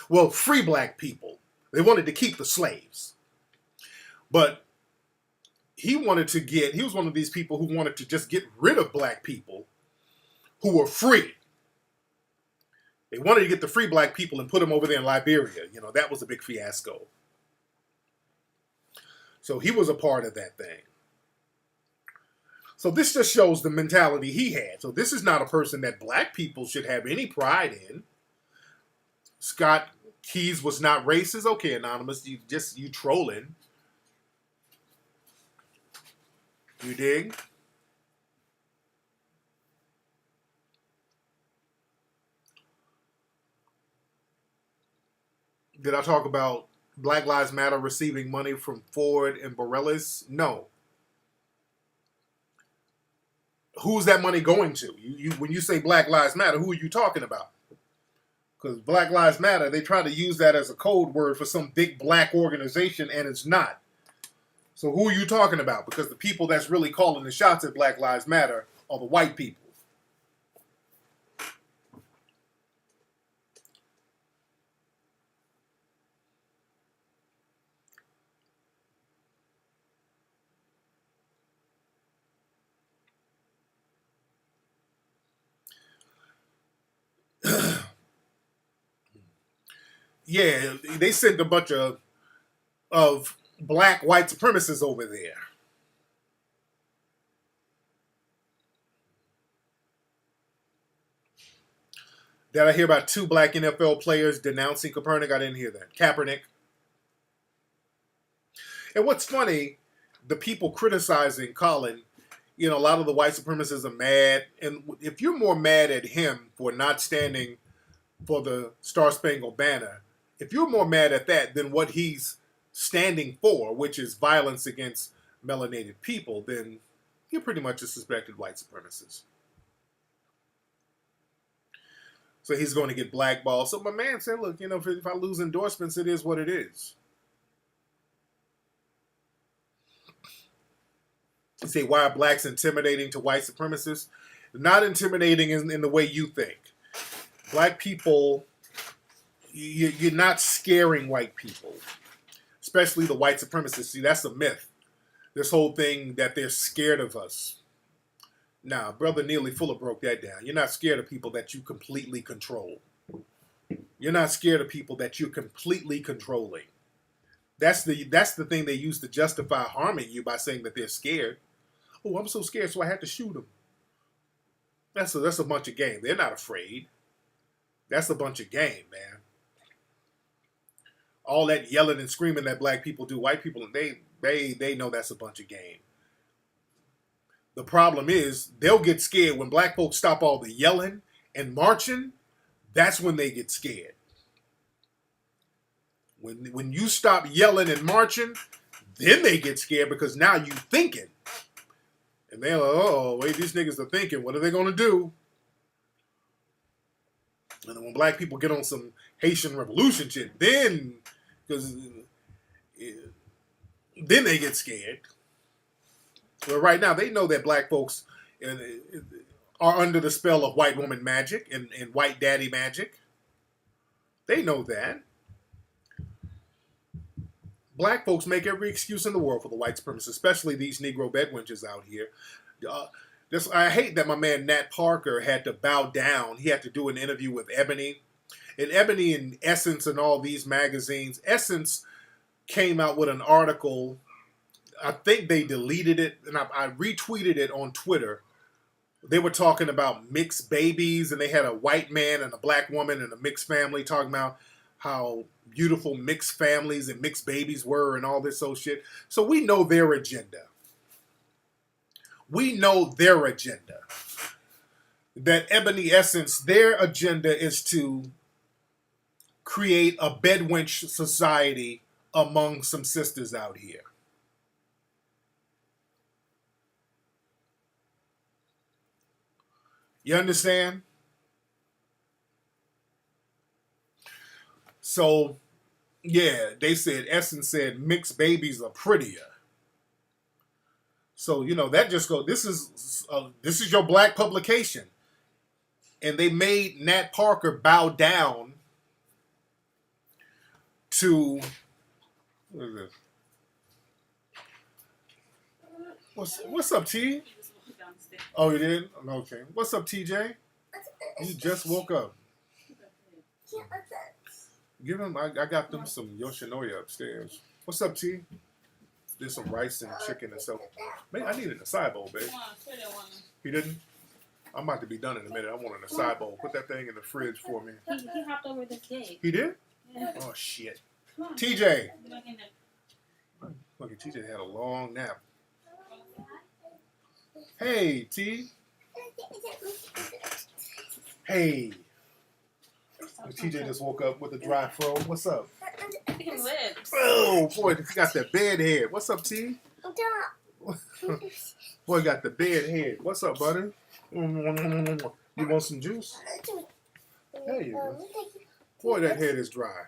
Well, free black people. They wanted to keep the slaves. But he was one of these people who wanted to just get rid of black people who were free. They wanted to get the free black people and put them over there in Liberia. You know, that was a big fiasco. So he was a part of that thing. So this just shows the mentality he had. So this is not a person that black people should have any pride in. Scott Keys was not racist. Okay, Anonymous, you trolling. You dig? Did I talk about Black Lives Matter receiving money from Ford and Borellis? No. Who's that money going to? When you say Black Lives Matter, who are you talking about? Because Black Lives Matter, they try to use that as a code word for some big black organization, and it's not. So who are you talking about? Because the people that's really calling the shots at Black Lives Matter are the white people. Yeah, they sent a bunch of black white supremacists over there. Did I hear about 2 black NFL players denouncing Kaepernick? I didn't hear that. Kaepernick. And what's funny, the people criticizing Colin, you know, a lot of the white supremacists are mad. And if you're more mad at him for not standing for the Star Spangled Banner, if you're more mad at that than what he's standing for, which is violence against melanated people, then you're pretty much a suspected white supremacist. So he's going to get blackballed. So my man said, look, if I lose endorsements, it is what it is. You say, why are blacks intimidating to white supremacists? Not intimidating in the way you think. Black people, you're not scaring white people, especially the white supremacists. See, that's a myth. This whole thing that they're scared of us. Nah, Brother Neely Fuller broke that down. You're not scared of people that you completely control. You're not scared of people that you're completely controlling. That's the thing they use to justify harming you by saying that they're scared. Oh, I'm so scared, so I had to shoot them. That's a bunch of game. They're not afraid. That's a bunch of game, man. All that yelling and screaming that black people do, white people, they know that's a bunch of game. The problem is they'll get scared when black folks stop all the yelling and marching. That's when they get scared. When you stop yelling and marching, then they get scared because now you thinking. And they're like, oh, wait, these niggas are thinking. What are they going to do? And then when black people get on some Haitian revolution shit, then they get scared. But right now, they know that black folks are under the spell of white woman magic and white daddy magic. They know that. Black folks make every excuse in the world for the white supremacists, especially these Negro bedwenches out here. I hate that my man Nat Parker had to bow down. He had to do an interview with Ebony. And Ebony and Essence and all these magazines, Essence came out with an article. I think they deleted it, and I retweeted it on Twitter. They were talking about mixed babies, and they had a white man and a black woman and a mixed family talking about how beautiful mixed families and mixed babies were and all this old shit. So we know their agenda. We know their agenda. That Ebony Essence, their agenda is to create a bedwench society among some sisters out here. You understand? So, yeah, they said, Essence said, mixed babies are prettier. So, that just goes, this is your black publication. And they made Nat Parker bow down to, what is this? What's up, T? Oh, you did? Okay. What's up, TJ? You just woke up. Give him, I got them some Yoshinoya upstairs. What's up, T? There's some rice and chicken and stuff. Man, I needed a side bowl, babe. He didn't? I'm about to be done in a minute. I wanted a side bowl. Put that thing in the fridge for me. He hopped over this day. He did? Yeah. Oh, shit. TJ. Look, TJ had a long nap. Hey, T. Hey. TJ just woke up with a dry throat. What's up? Oh, boy, he got that bed head. What's up, T? Boy, got the bed head. What's up, buddy? You want some juice? There you go. Boy, that head is dry.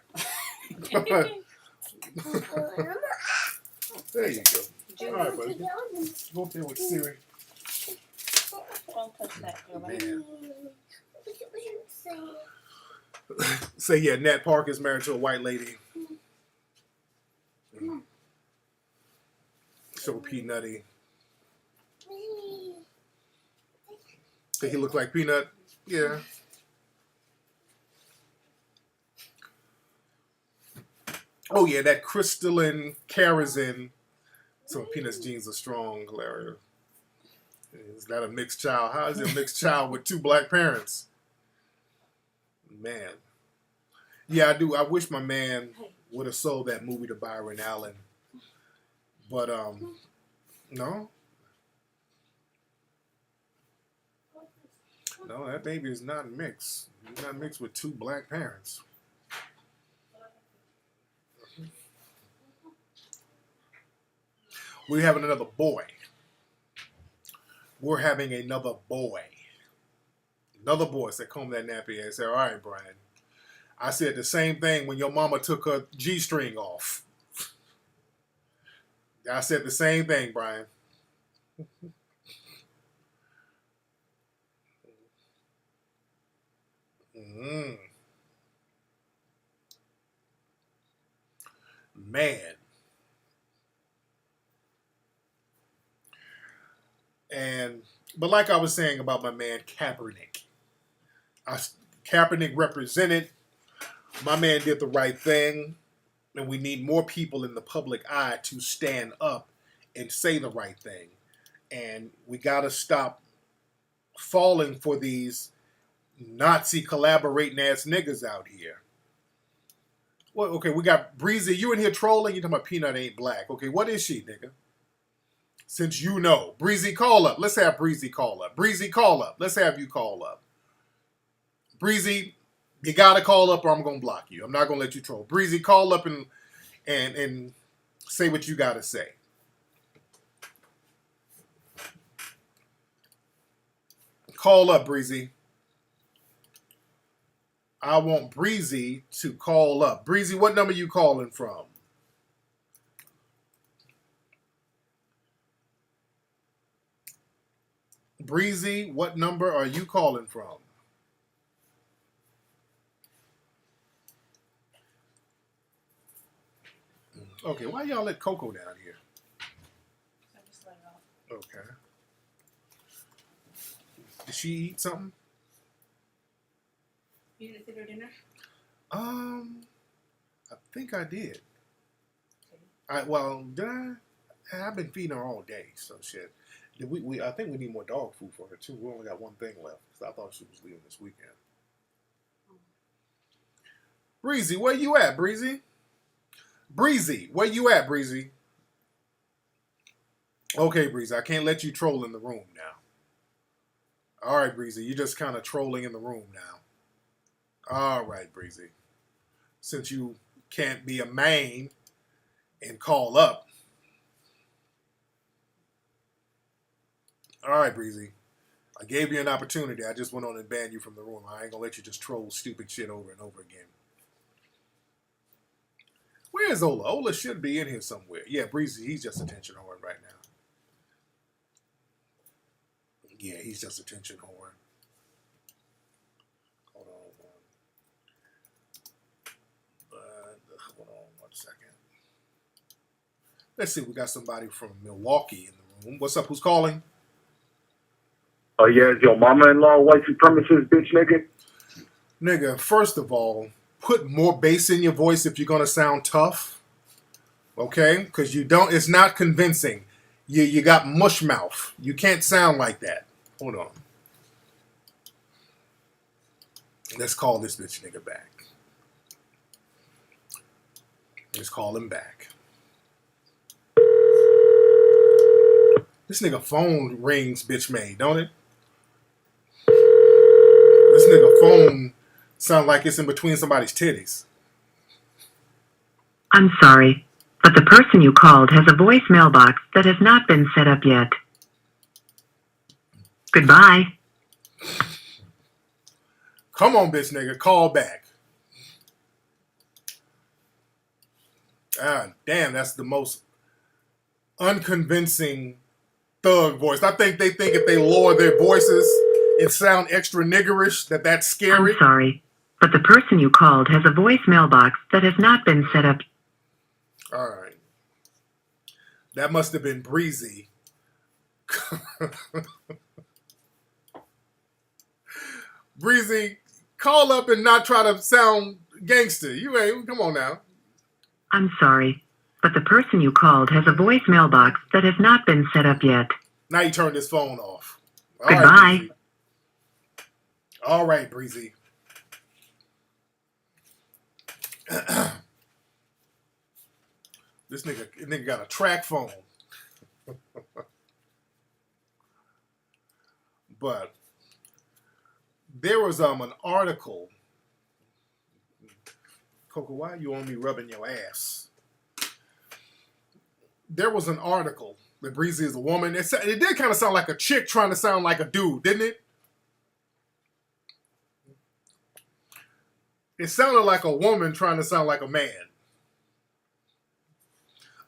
There you go. All right, buddy. Go up there with Siri. Don't touch that, girl. Man. Say, yeah, Nat Parker is married to a white lady. So peanutty. Did he look like Peanut? Yeah. Oh, yeah, that crystalline kerosene. So Peanut's genes are strong. Hilarious. Is that a mixed child? How is it a mixed child with two black parents? Man. Yeah, I do. I wish my man would have sold that movie to Byron Allen. But, no. No, that baby is not mixed. He's not mixed with two black parents. We're having another boy. We're having another boy. Another boy said, comb that nappy and said, all right, Brian. I said the same thing when your mama took her G-string off. I said the same thing, Brian. Mm. Man. But like I was saying about my man Kaepernick, Kaepernick represented. My man did the right thing, and we need more people in the public eye to stand up and say the right thing. And we got to stop falling for these Nazi collaborating ass niggas out here. Well, okay, we got Breezy. You in here trolling? You talking about Peanut ain't black? Okay, what is she, nigga? Since you know, Breezy, call up. Let's have Breezy call up. Breezy, call up. Let's have you call up. Breezy, you gotta call up, or I'm gonna block you. I'm not gonna let you troll. Breezy, call up and say what you gotta say. Call up, Breezy. I want Breezy to call up. Breezy, what number you calling from? Breezy, what number are you calling from? Okay, why y'all let Coco down here? Okay. Did she eat something? You didn't sit her dinner? I think I did. Did I? I've been feeding her all day, so shit. I think we need more dog food for her too. We only got one thing left because I thought she was leaving this weekend. Breezy, where you at, Breezy? Breezy, where you at, Breezy? Okay, Breezy, I can't let you troll in the room now. All right, Breezy, you're just kind of trolling in the room now. All right, Breezy. Since you can't be a main and call up. All right, Breezy. I gave you an opportunity. I just went on and banned you from the room. I ain't gonna let you just troll stupid shit over and over again. Where is Ola? Ola should be in here somewhere. Yeah, Breezy, he's just attention whoring right now. Yeah, he's just attention whoring. Hold on one second. Let's see, we got somebody from Milwaukee in the room. What's up? Who's calling? Oh, yeah, is your mama-in-law a white supremacist bitch, nigga? Nigga, first of all, put more bass in your voice if you're going to sound tough. Okay? Because you don't, it's not convincing. You got mush mouth. You can't sound like that. Hold on. Let's call this bitch nigga back. Let's call him back. This nigga phone rings, bitch made, don't it? This nigga phone sound like it's in between somebody's titties. I'm sorry, but the person you called has a voicemail box that has not been set up yet. Goodbye. Come on, bitch nigga, call back. Ah, damn, that's the most unconvincing thug voice. I think they think if they lower their voices and sound extra niggerish, that's scary. I'm sorry, but the person you called has a voicemail box that has not been set up. All right. That must have been Breezy. Breezy, call up and not try to sound gangster. You ain't, come on now. I'm sorry, but the person you called has a voicemail box that has not been set up yet. Now you turn this phone off. All Goodbye. Right, Breezy. All right, Breezy. This nigga got a track phone. But there was an article. Coco, why are you on me rubbing your ass? there was an article that Breezy is a woman. It did kind of sound like a chick trying to sound like a dude, didn't it? It sounded like a woman trying to sound like a man.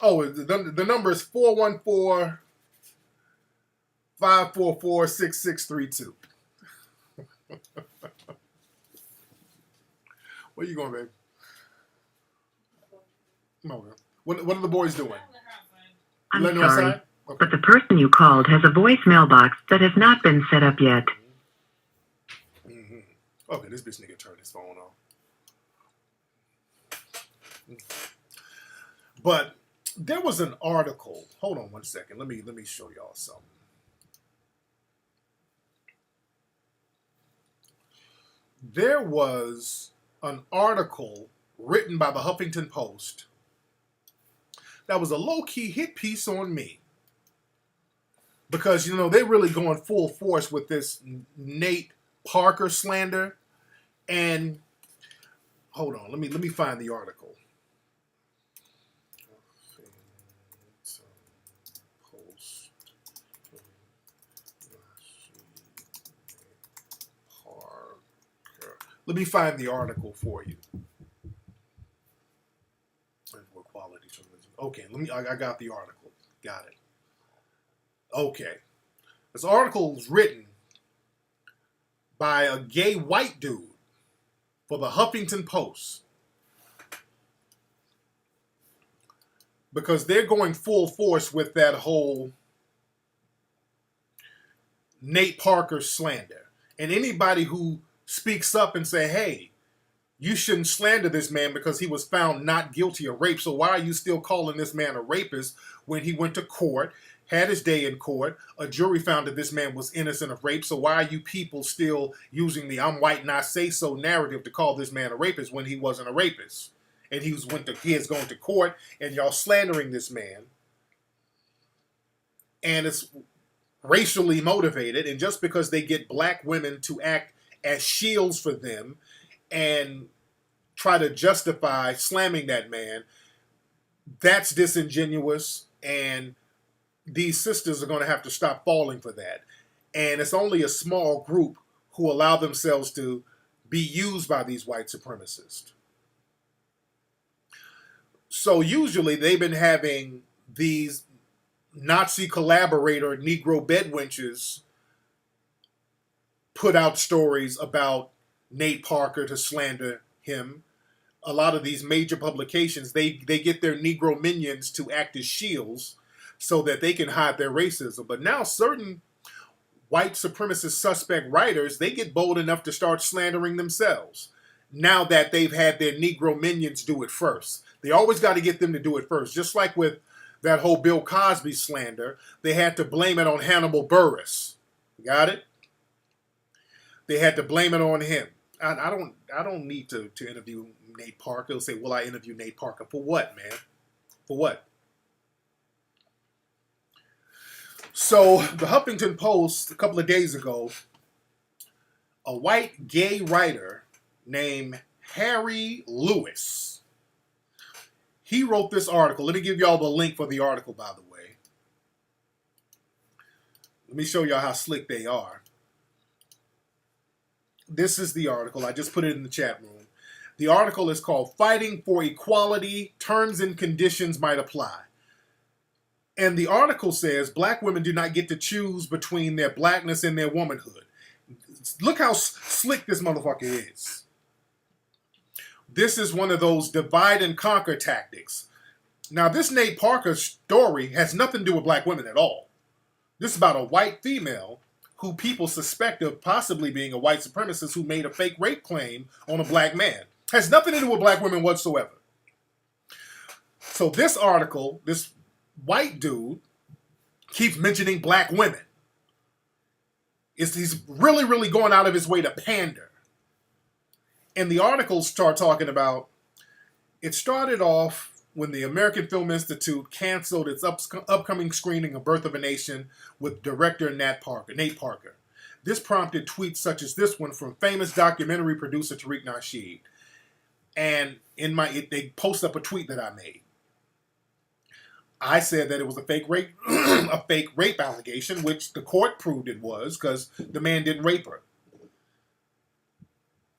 Oh, the number is 414-544-6632. Where you going, babe? Okay. What are the boys doing? I'm letting them sorry, outside? Okay. but the person you called has a voicemail box that has not been set up yet. Mm-hmm. Okay, this bitch nigga turned his phone off. But there was an article. Hold on one second. Let me show y'all something. There was an article written by the Huffington Post that was a low-key hit piece on me. Because, you know, they're really going full force with this Nate Parker slander. And hold on, let me find the article. Post. Parker. Let me find the article for you. Okay, I got the article. Got it. Okay. This article was written by a gay white dude for the Huffington Post. Because they're going full force with that whole Nate Parker slander. And anybody who speaks up and say, hey, you shouldn't slander this man because he was found not guilty of rape. So why are you still calling this man a rapist when he went to court, had his day in court? A jury found that this man was innocent of rape. So why are you people still using the I'm white and I say so narrative to call this man a rapist when he wasn't a rapist? And he has gone to court and y'all slandering this man. And it's racially motivated. And just because they get black women to act as shields for them and try to justify slamming that man, that's disingenuous, and these sisters are going to have to stop falling for that. And it's only a small group who allow themselves to be used by these white supremacists. So usually they've been having these Nazi collaborator Negro bedwenches put out stories about Nate Parker to slander him. A lot of these major publications, they get their Negro minions to act as shields so that they can hide their racism. But now certain white supremacist suspect writers, they get bold enough to start slandering themselves now that they've had their Negro minions do it first. They always got to get them to do it first. Just like with that whole Bill Cosby slander, they had to blame it on Hannibal Buress. Got it? They had to blame it on him. I don't need to interview Nate Parker. They'll say, will I interview Nate Parker? For what, man? For what? So the Huffington Post, a couple of days ago, a white gay writer named Harry Lewis, he wrote this article. Let me give y'all the link for the article, by the way. Let me show y'all how slick they are. This is the article. I just put it in the chat room. The article is called Fighting for Equality, Terms and Conditions Might Apply. And the article says black women do not get to choose between their blackness and their womanhood. Look how slick this motherfucker is. This is one of those divide and conquer tactics. Now, this Nate Parker story has nothing to do with black women at all. This is about a white female who people suspect of possibly being a white supremacist who made a fake rape claim on a black man. Has nothing to do with black women whatsoever. So this article, this white dude keeps mentioning black women. He's really, really going out of his way to pander. And the articles start talking about, it started off when the American Film Institute canceled its upcoming screening of Birth of a Nation with director Nate Parker. This prompted tweets such as this one from famous documentary producer Tariq Nasheed. And they post up a tweet that I made. I said that it was a fake rape, a fake rape allegation, which the court proved it was because the man didn't rape her.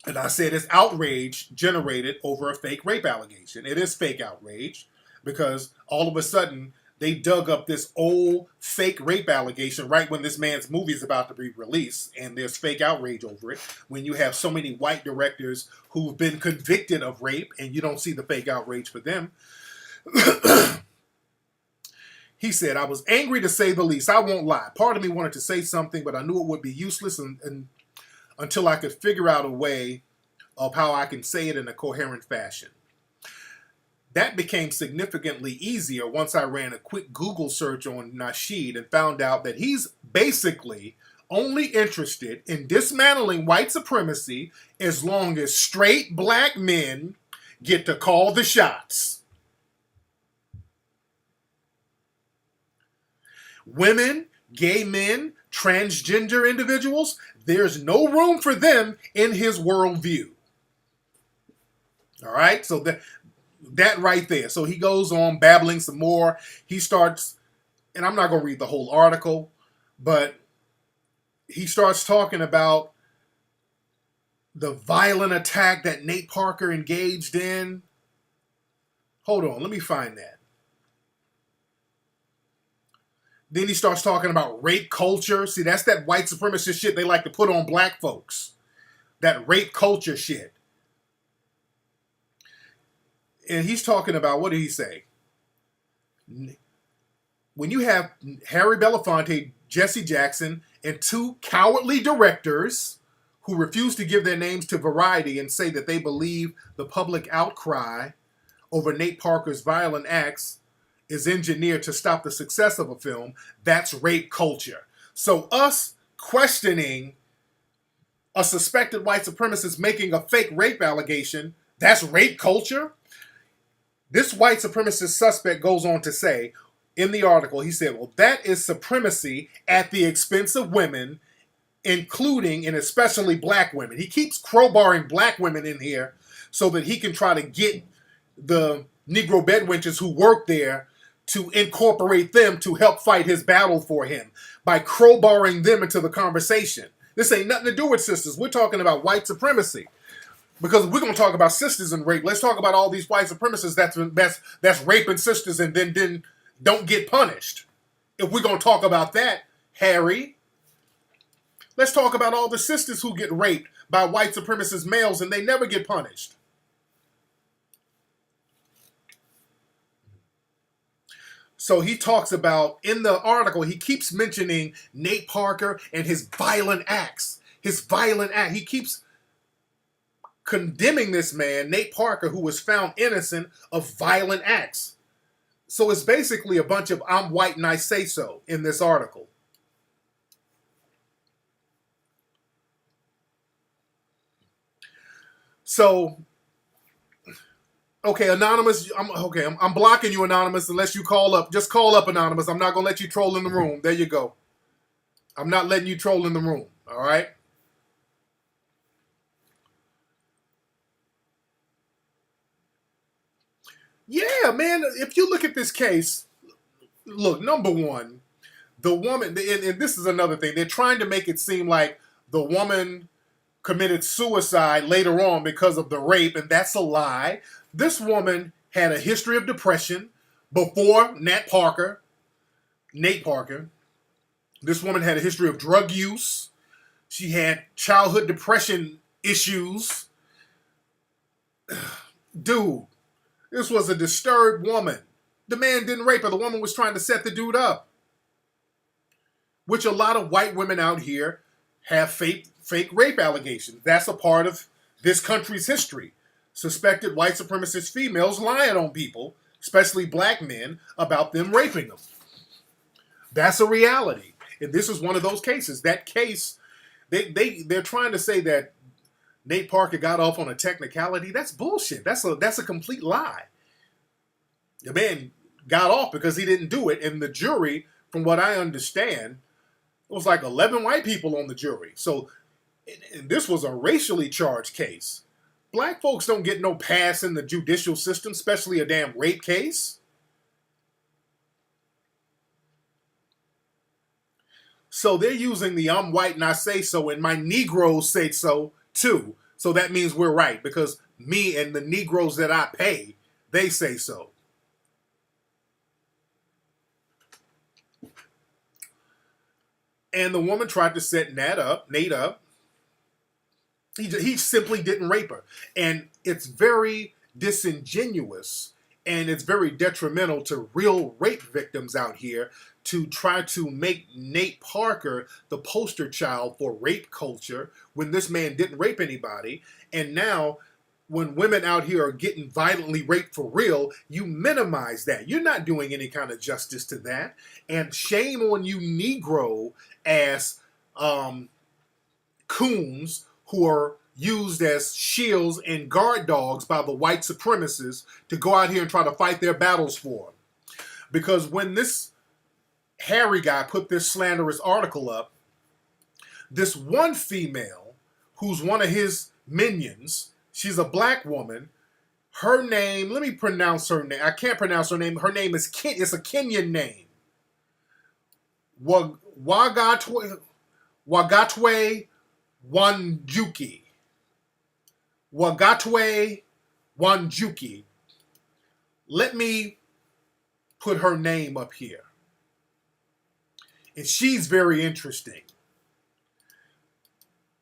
And I said it's outrage generated over a fake rape allegation. It is fake outrage because all of a sudden they dug up this old fake rape allegation right when this man's movie is about to be released, and there's fake outrage over it. When you have so many white directors who've been convicted of rape and you don't see the fake outrage for them. He said, I was angry to say the least. I won't lie. Part of me wanted to say something, but I knew it would be useless and until I could figure out a way of how I can say it in a coherent fashion. That became significantly easier once I ran a quick Google search on Nasheed and found out that he's basically only interested in dismantling white supremacy as long as straight black men get to call the shots. Women, gay men, transgender individuals, there's no room for them in his worldview. All right, so that right there. So he goes on babbling some more. He starts, and I'm not going to read the whole article, but he starts talking about the violent attack that Nate Parker engaged in. Hold on, let me find that. Then he starts talking about rape culture. See, that's that white supremacist shit they like to put on black folks. That rape culture shit. And he's talking about, what did he say? When you have Harry Belafonte, Jesse Jackson, and two cowardly directors who refuse to give their names to Variety and say that they believe the public outcry over Nate Parker's violent acts is engineered to stop the success of a film, that's rape culture. So us questioning a suspected white supremacist making a fake rape allegation, that's rape culture? This white supremacist suspect goes on to say, in the article, he said, well, that is supremacy at the expense of women, including and especially black women. He keeps crowbarring black women in here so that he can try to get the Negro bedwenches who work there to incorporate them to help fight his battle for him by crowbarring them into the conversation. This ain't nothing to do with sisters. We're talking about white supremacy. Because we're going to talk about sisters and rape. Let's talk about all these white supremacists that's raping sisters and then don't get punished. If we're going to talk about that, Harry, let's talk about all the sisters who get raped by white supremacist males and they never get punished. So he talks about, in the article, he keeps mentioning Nate Parker and his violent acts. His violent act. He keeps condemning this man, Nate Parker, who was found innocent of violent acts. So it's basically a bunch of I'm white and I say so in this article. So, okay, Anonymous, I'm blocking you, Anonymous, unless you call up. Just call up, Anonymous. I'm not going to let you troll in the room. There you go. I'm not letting you troll in the room, all right? Yeah, man, if you look at this case, look, number one, the woman, and this is another thing, they're trying to make it seem like the woman committed suicide later on because of the rape, and that's a lie. This woman had a history of depression before Nate Parker. This woman had a history of drug use. She had childhood depression issues. Dude, this was a disturbed woman. The man didn't rape her. The woman was trying to set the dude up. Which a lot of white women out here have fake rape allegations. That's a part of this country's history. Suspected white supremacist females lying on people, especially black men, about them raping them. That's a reality. And this is one of those cases. That case, they're trying to say that Nate Parker got off on a technicality. That's bullshit. That's a complete lie. The man got off because he didn't do it. And the jury, from what I understand, it was like 11 white people on the jury. So and this was a racially charged case. Black folks don't get no pass in the judicial system, especially a damn rape case. So they're using the I'm white and I say so, and my Negroes say so too. So that means we're right because me and the Negroes that I pay, they say so. And the woman tried to set Nate up. He simply didn't rape her. And it's very disingenuous and it's very detrimental to real rape victims out here to try to make Nate Parker the poster child for rape culture when this man didn't rape anybody. And now, when women out here are getting violently raped for real, you minimize that. You're not doing any kind of justice to that. And shame on you Negro ass coons who are used as shields and guard dogs by the white supremacists to go out here and try to fight their battles for them. Because when this Harry guy put this slanderous article up, this one female who's one of his minions, she's a black woman, her name, let me pronounce her name. I can't pronounce her name. Her name is it's a Kenyan name. Wagatwe Wanjuki. Wagatwe Wanjuki. Let me put her name up here. And she's very interesting.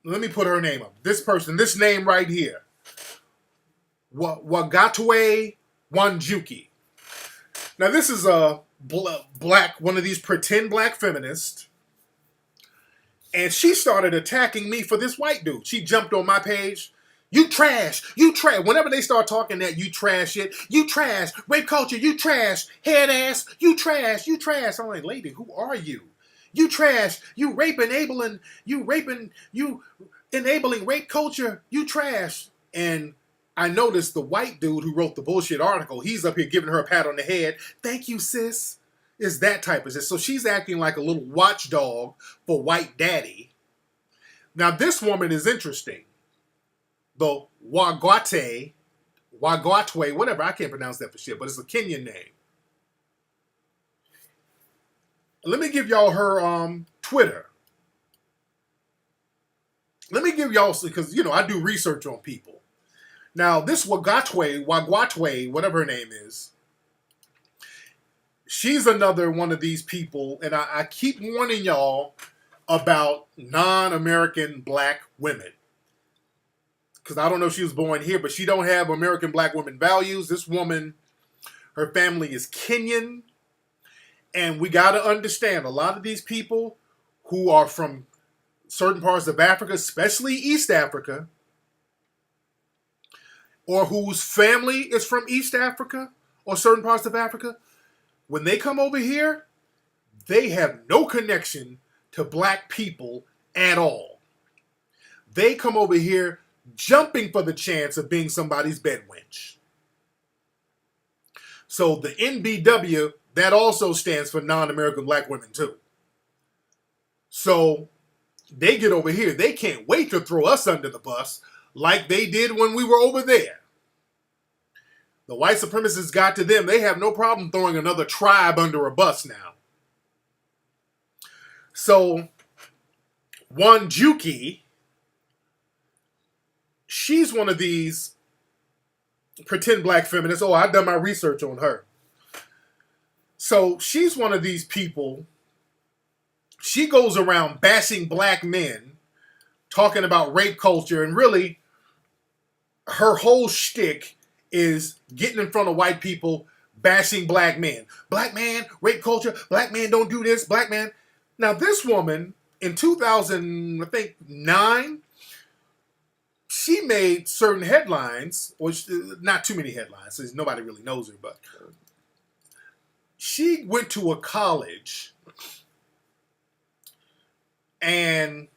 Let me put her name up. This person, this name right here. Wagatwe Wanjuki. Now this is a black, one of these pretend black feminists. And she started attacking me for this white dude. She jumped on my page. You trash. You trash. Whenever they start talking that you trash shit, you trash. Rape culture, you trash. Head ass, you trash. You trash. I'm like, lady, who are you? You trash. You enabling rape culture. You trash. And I noticed the white dude who wrote the bullshit article, he's up here giving her a pat on the head. Thank you, sis. Is that type of shit. So she's acting like a little watchdog for white daddy. Now this woman is interesting. The Wagatwe, whatever, I can't pronounce that for shit, but it's a Kenyan name. Let me give y'all her Twitter. Let me give y'all, because, I do research on people. Now, this Wagatwe, whatever her name is, she's another one of these people, and I keep warning y'all about non-American black women. Because I don't know if she was born here, but she don't have American black women values. This woman, her family is Kenyan. And we got to understand, a lot of these people who are from certain parts of Africa, especially East Africa, or whose family is from East Africa or certain parts of Africa, when they come over here, they have no connection to black people at all. They come over here jumping for the chance of being somebody's bedwench. So the NBW, that also stands for non-American black women too. So they get over here, they can't wait to throw us under the bus like they did when we were over there. The white supremacists got to them. They have no problem throwing another tribe under a bus now. So Wanjuki, she's one of these pretend black feminists. Oh, I've done my research on her. So she's one of these people. She goes around bashing black men, talking about rape culture, and really her whole shtick is getting in front of white people, bashing black men. Black man, rape culture, black man don't do this, black man. Now this woman, in 2009, she made certain headlines, or not too many headlines, since nobody really knows her, but she went to a college and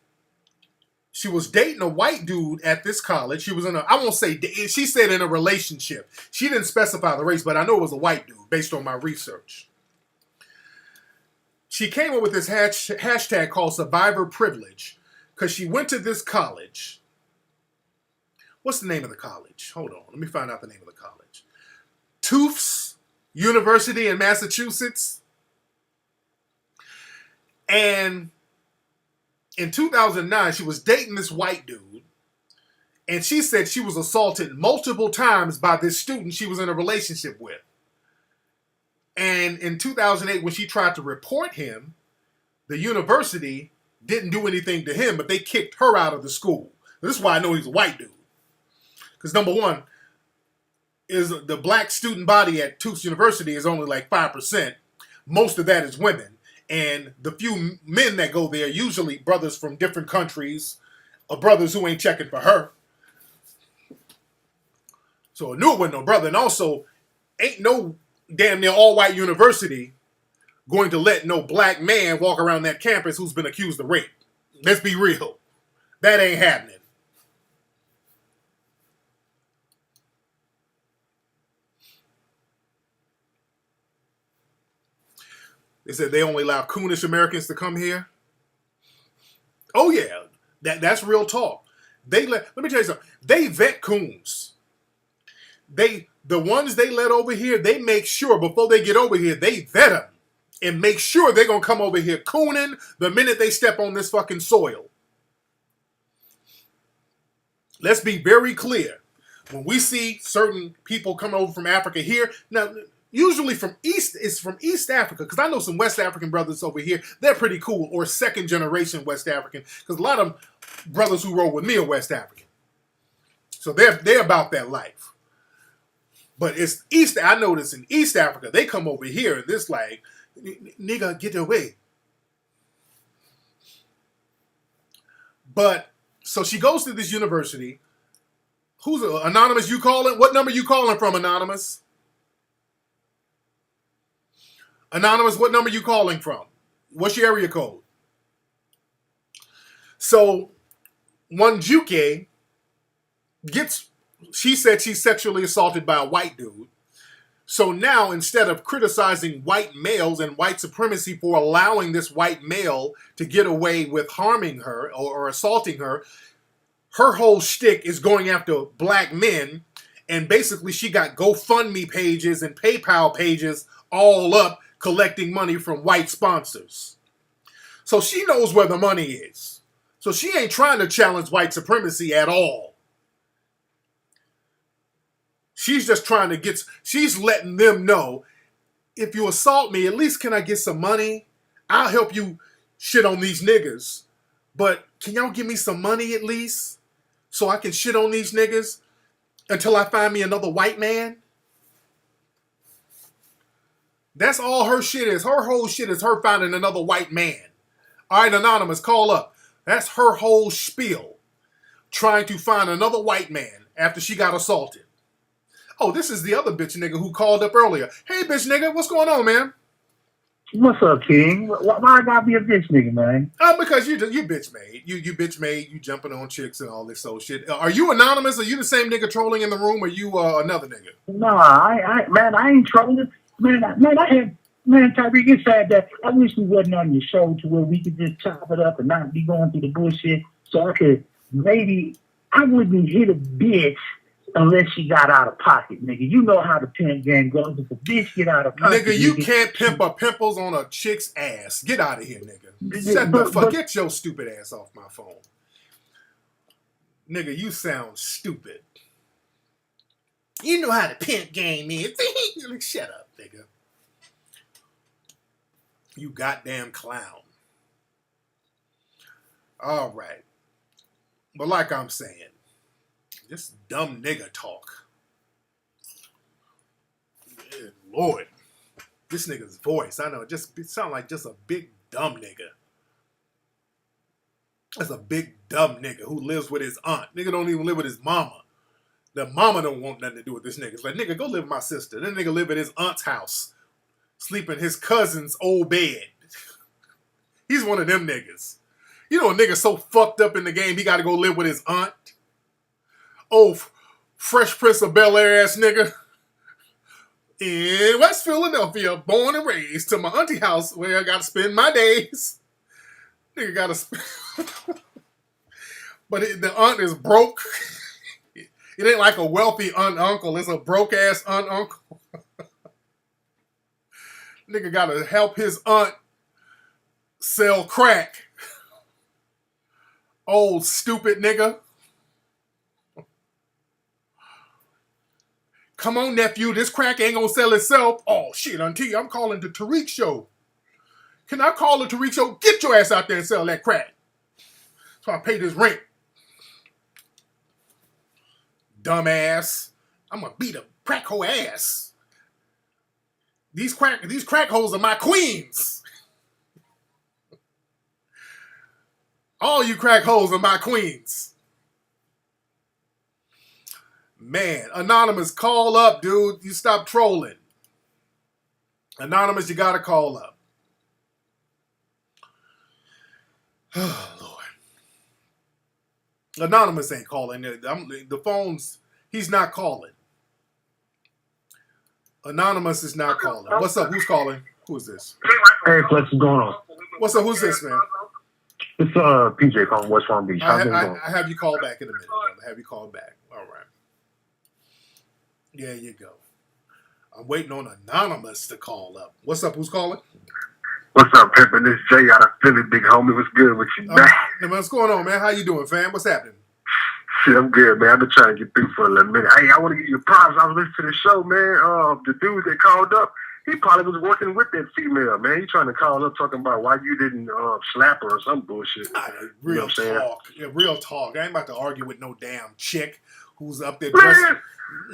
she was dating a white dude at this college. She was in I won't say, she said in a relationship. She didn't specify the race, but I know it was a white dude based on my research. She came up with this hashtag called Survivor Privilege because she went to this college. What's the name of the college? Hold on. Let me find out the name of the college. Tufts University in Massachusetts. And in 2009, she was dating this white dude, and she said she was assaulted multiple times by this student she was in a relationship with. And in 2008, when she tried to report him, the university didn't do anything to him, but they kicked her out of the school. This is why I know he's a white dude. Because number one, is the black student body at Tufts University is only like 5%. Most of that is women. And the few men that go there, usually brothers from different countries, or brothers who ain't checking for her. So I knew it wasn't no brother. And also, ain't no damn near all-white university going to let no black man walk around that campus who's been accused of rape. Let's be real. That ain't happening. They said they only allow coonish Americans to come here. Oh yeah, that's real talk. Let me tell you something. They vet coons. The ones they let over here, they make sure before they get over here, they vet them and make sure they're gonna come over here cooning the minute they step on this fucking soil. Let's be very clear. When we see certain people come over from Africa here, now usually it's from East Africa, because I know some West African brothers over here, they're pretty cool, or second generation West African, because a lot of brothers who roll with me are West African. So they're about that life. But it's I notice in East Africa, they come over here and this like, nigga, get away. But, so she goes to this university. Who's Anonymous you calling? What number you calling from, Anonymous? Anonymous, what number you calling from? What's your area code? So, Wanjuke she said she's sexually assaulted by a white dude. So now, instead of criticizing white males and white supremacy for allowing this white male to get away with harming her or assaulting her, her whole shtick is going after black men. And basically, she got GoFundMe pages and PayPal pages all up collecting money from white sponsors. So she knows where the money is. So she ain't trying to challenge white supremacy at all. She's just trying to she's letting them know, if you assault me, at least can I get some money? I'll help you shit on these niggas. But can y'all give me some money at least so I can shit on these niggas until I find me another white man? That's all her shit is. Her whole shit is her finding another white man. All right, Anonymous, call up. That's her whole spiel. Trying to find another white man after she got assaulted. Oh, this is the other bitch nigga who called up earlier. Hey, bitch nigga, what's going on, man? What's up, King? Why I gotta be a bitch nigga, man? Because you bitch made. You bitch made. You jumping on chicks and all this old shit. Are you Anonymous? Are you the same nigga trolling in the room? Or are you another nigga? Nah, I ain't trolling. Man, Tariq, it's sad that I wish we wasn't on your show to where we could just chop it up and not be going through the bullshit. So I wouldn't hit a bitch unless she got out of pocket, nigga. You know how the pimp game goes. If a bitch get out of pocket, nigga, you can't pimp her pimples on a chick's ass. Get out of here, nigga. Shut the fuck. Get your stupid ass off my phone. Nigga, you sound stupid. You know how the pimp game is. Shut up, nigga. You goddamn clown. All right. But like I'm saying, this dumb nigga talk. Good Lord. This nigga's voice, I know, it sound like just a big dumb nigga. That's a big dumb nigga who lives with his aunt. Nigga don't even live with his mama. The mama don't want nothing to do with this nigga. It's like, nigga, go live with my sister. Then nigga live at his aunt's house. Sleep in his cousin's old bed. He's one of them niggas. You know a nigga so fucked up in the game, he got to go live with his aunt. Oh, Fresh Prince of Bel-Air ass nigga. In West Philadelphia, born and raised, to my auntie house where I got to spend my days. Nigga got to spend... But the aunt is broke. It ain't like a wealthy aunt uncle. It's a broke ass aunt uncle. Nigga got to help his aunt sell crack. Old stupid nigga. Come on, nephew. This crack ain't gonna sell itself. Oh, shit, auntie. I'm calling the Tariq show. Can I call the Tariq show? Get your ass out there and sell that crack. So I pay this rent. Dumbass. I'm gonna beat a crack hoe ass. These crack hoes are my queens. All you crack hoes are my queens. Man, Anonymous, call up, dude. You stop trolling. Anonymous, you gotta call up. Oh, Lord. Anonymous ain't calling. The phone's, he's not calling. Anonymous is not calling. What's up? Who's calling? Who is this? Hey, Flex, what's going on? What's up? Who's this, man? It's PJ from West Palm Beach. How's it going? I have you call back in a minute. I have you call back. All right. There you go. I'm waiting on Anonymous to call up. What's up? Who's calling? What's up, Pepper? This Jay out of Philly, big homie. What's good with you, man? What's going on, man? How you doing, fam? What's happening? Shit, I'm good, man. I've been trying to get through for a little minute. Hey, I want to give you props. I was listening to the show, man. The dude that called up, he probably was working with that female, man. He trying to call up talking about why you didn't slap her or some bullshit. Real talk. Yeah, real talk. I ain't about to argue with no damn chick who's up there man, dressed.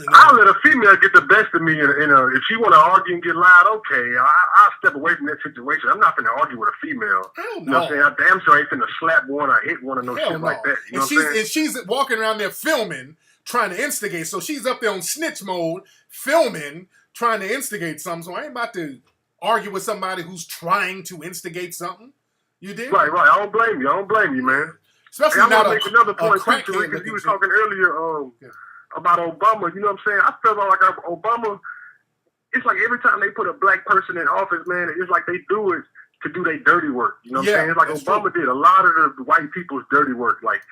I'll let a female get the best of me. If she want to argue and get loud, okay. I'll step away from that situation. I'm not going to argue with a female. Hell no. You know what I'm saying? I damn sure ain't finna slap one or hit one or no Hell shit no. like that. You know what I'm saying? And she's walking around there filming, trying to instigate. So she's up there on snitch mode, filming, trying to instigate something. So I ain't about to argue with somebody who's trying to instigate something. You did? Right. I don't blame you, man. Especially I not want to make another point, too, crackhead because you was talking earlier about Obama. You know what I'm saying? I feel like Obama, it's like every time they put a black person in office, man, it's like they do it to do their dirty work. You know what I'm saying? It's like Obama did a lot of the white people's dirty work, like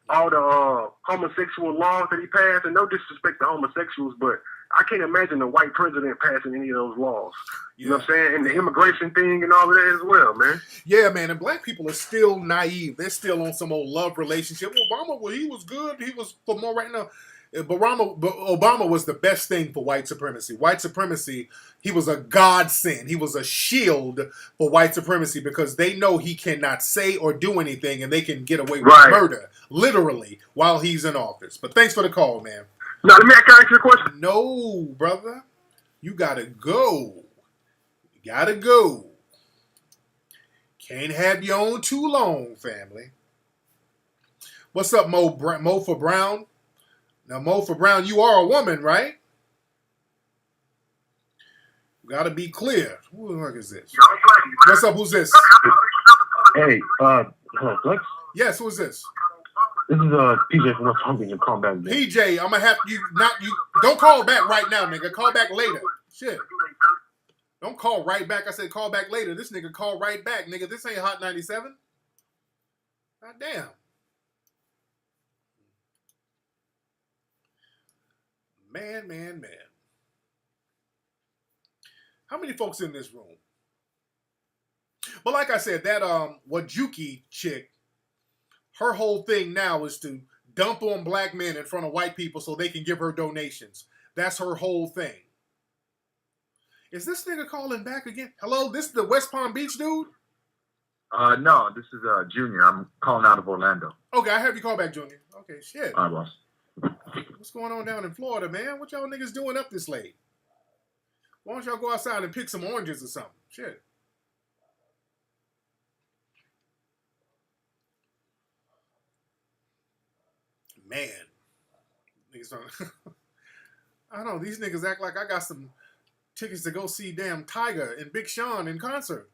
all the homosexual laws that he passed, and no disrespect to homosexuals, but I can't imagine a white president passing any of those laws. You know what I'm saying? And the immigration thing and all of that as well, man. Yeah, man. And black people are still naive. They're still on some old love relationship. Obama, well, he was good. He was for more right now. Obama was the best thing for white supremacy. White supremacy, he was a godsend. He was a shield for white supremacy because they know he cannot say or do anything and they can get away with murder, literally, while he's in office. But thanks for the call, man. Now, let me ask you a question. No, brother. You gotta go. You gotta go. Can't have you on too long, family. What's up, Mo for Brown? Now, Mo for Brown, you are a woman, right? Gotta be clear. Who the fuck is this? What's up? Who's this? Hey, hello, Flex? Yes, who's this? This is PJ from West Palm Beach. Call back, man. PJ, I'm gonna have you don't call back right now, nigga. Call back later. Shit. Don't call right back. I said call back later. This nigga called right back, nigga. This ain't Hot 97. God damn. Man. How many folks in this room? But like I said, that Wajuki chick, her whole thing now is to dump on black men in front of white people so they can give her donations. That's her whole thing. Is this nigga calling back again? Hello, this is the West Palm Beach dude? No, this is Junior. I'm calling out of Orlando. Okay, I have you call back, Junior. Okay, shit. All right, boss. What's going on down in Florida, man? What y'all niggas doing up this late? Why don't y'all go outside and pick some oranges or something? Shit. Man. Niggas don't... I don't know. These niggas act like I got some tickets to go see damn Tiger and Big Sean in concert.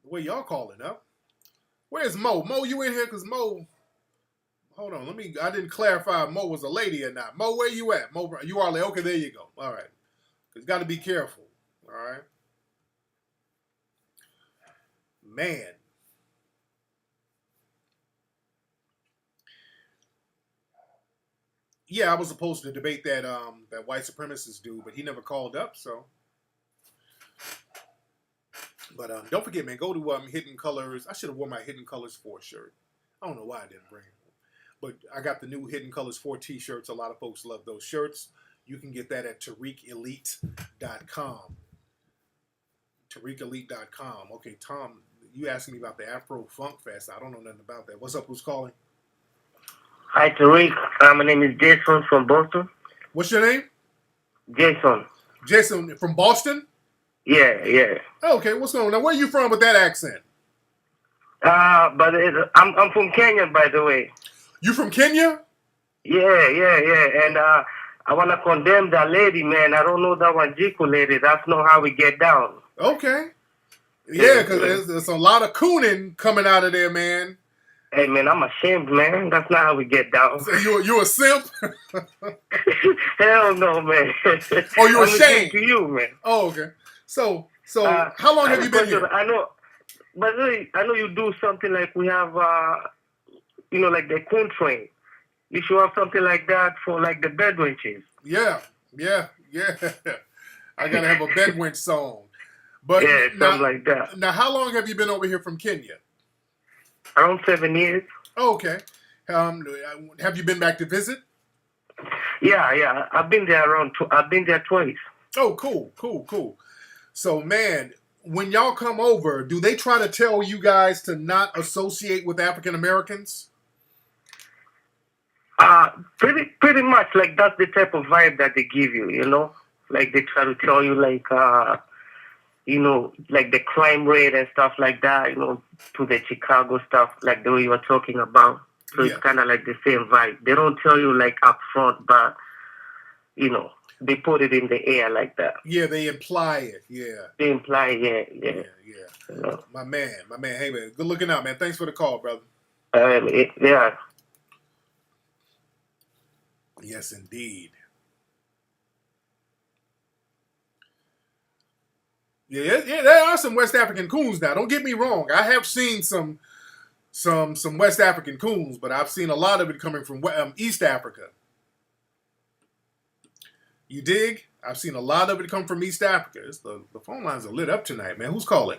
The way y'all calling up. Where's Mo? Mo, you in here? Because Mo... Hold on, I didn't clarify if Mo was a lady or not. Mo, where you at? Mo, you are like, okay, there you go. All right. You got to be careful. All right. Man. Yeah, I was supposed to debate that white supremacist dude, but he never called up, so. But don't forget, man, go to Hidden Colors. I should have worn my Hidden Colors 4 shirt. I don't know why I didn't bring it. But I got the new Hidden Colors 4 t-shirts. A lot of folks love those shirts. You can get that at TariqElite.com. TariqElite.com. Okay, Tom, you asking me about the Afro Funk Fest. I don't know nothing about that. What's up? Who's calling? Hi, Tariq. My name is Jason from Boston. What's your name? Jason. Jason from Boston? Yeah. Okay, what's going on? Now, where are you from with that accent? But I'm from Kenya, by the way. You from Kenya? Yeah. And I want to condemn that lady, man. I don't know that one Jiku lady. That's not how we get down. Okay. Yeah, because there's a lot of cooning coming out of there, man. Hey, man, I'm ashamed, man. That's not how we get down. So you a simp? Hell no, man. Oh, you I'm ashamed? to you, man. Oh, okay. So how long have you been here? I know, but really, I know you do something like we have, like the coon train. You should have something like that for like the bed winches. Yeah. I gotta have a bed winch song. But yeah, something like that. Now, how long have you been over here from Kenya? Around 7 years. Oh, okay. Have you been back to visit? Yeah. I've been there I've been there twice. Oh, cool. So, man, when y'all come over, do they try to tell you guys to not associate with African Americans? Pretty much. Like, that's the type of vibe that they give you, you know? Like, they try to tell you, like, like the crime rate and stuff like that, to the Chicago stuff, like the way you were talking about. So It's kind of like the same vibe. They don't tell you, like, up front, but, they put it in the air like that. Yeah, they imply it, yeah. They imply, yeah. My man. Hey, man, good looking out, man. Thanks for the call, brother. Yeah. Yes, indeed. Yeah, there are some West African coons now. Don't get me wrong. I have seen some West African coons, but I've seen a lot of it coming from East Africa. You dig? I've seen a lot of it come from East Africa. The phone lines are lit up tonight, man. Who's calling?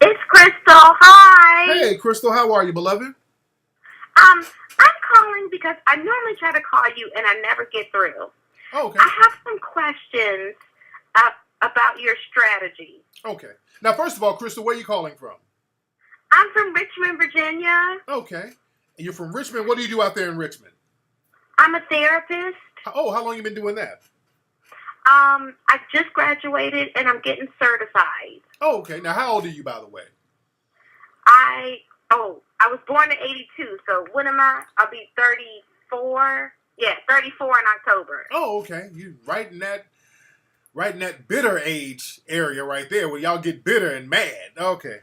It's Crystal. Hi. Hey, Crystal. How are you, beloved? I'm calling because I normally try to call you and I never get through. Oh, okay. I have some questions about your strategy. Okay. Now, first of all, Crystal, where are you calling from? I'm from Richmond, Virginia. Okay. And you're from Richmond. What do you do out there in Richmond? I'm a therapist. Oh, how long you been doing that? I just graduated and I'm getting certified. Oh, okay. Now, how old are you, by the way? I was born in 82, so when am I? I'll be 34. Yeah, 34 in October. Oh, okay. You right in that bitter age area right there where y'all get bitter and mad. Okay.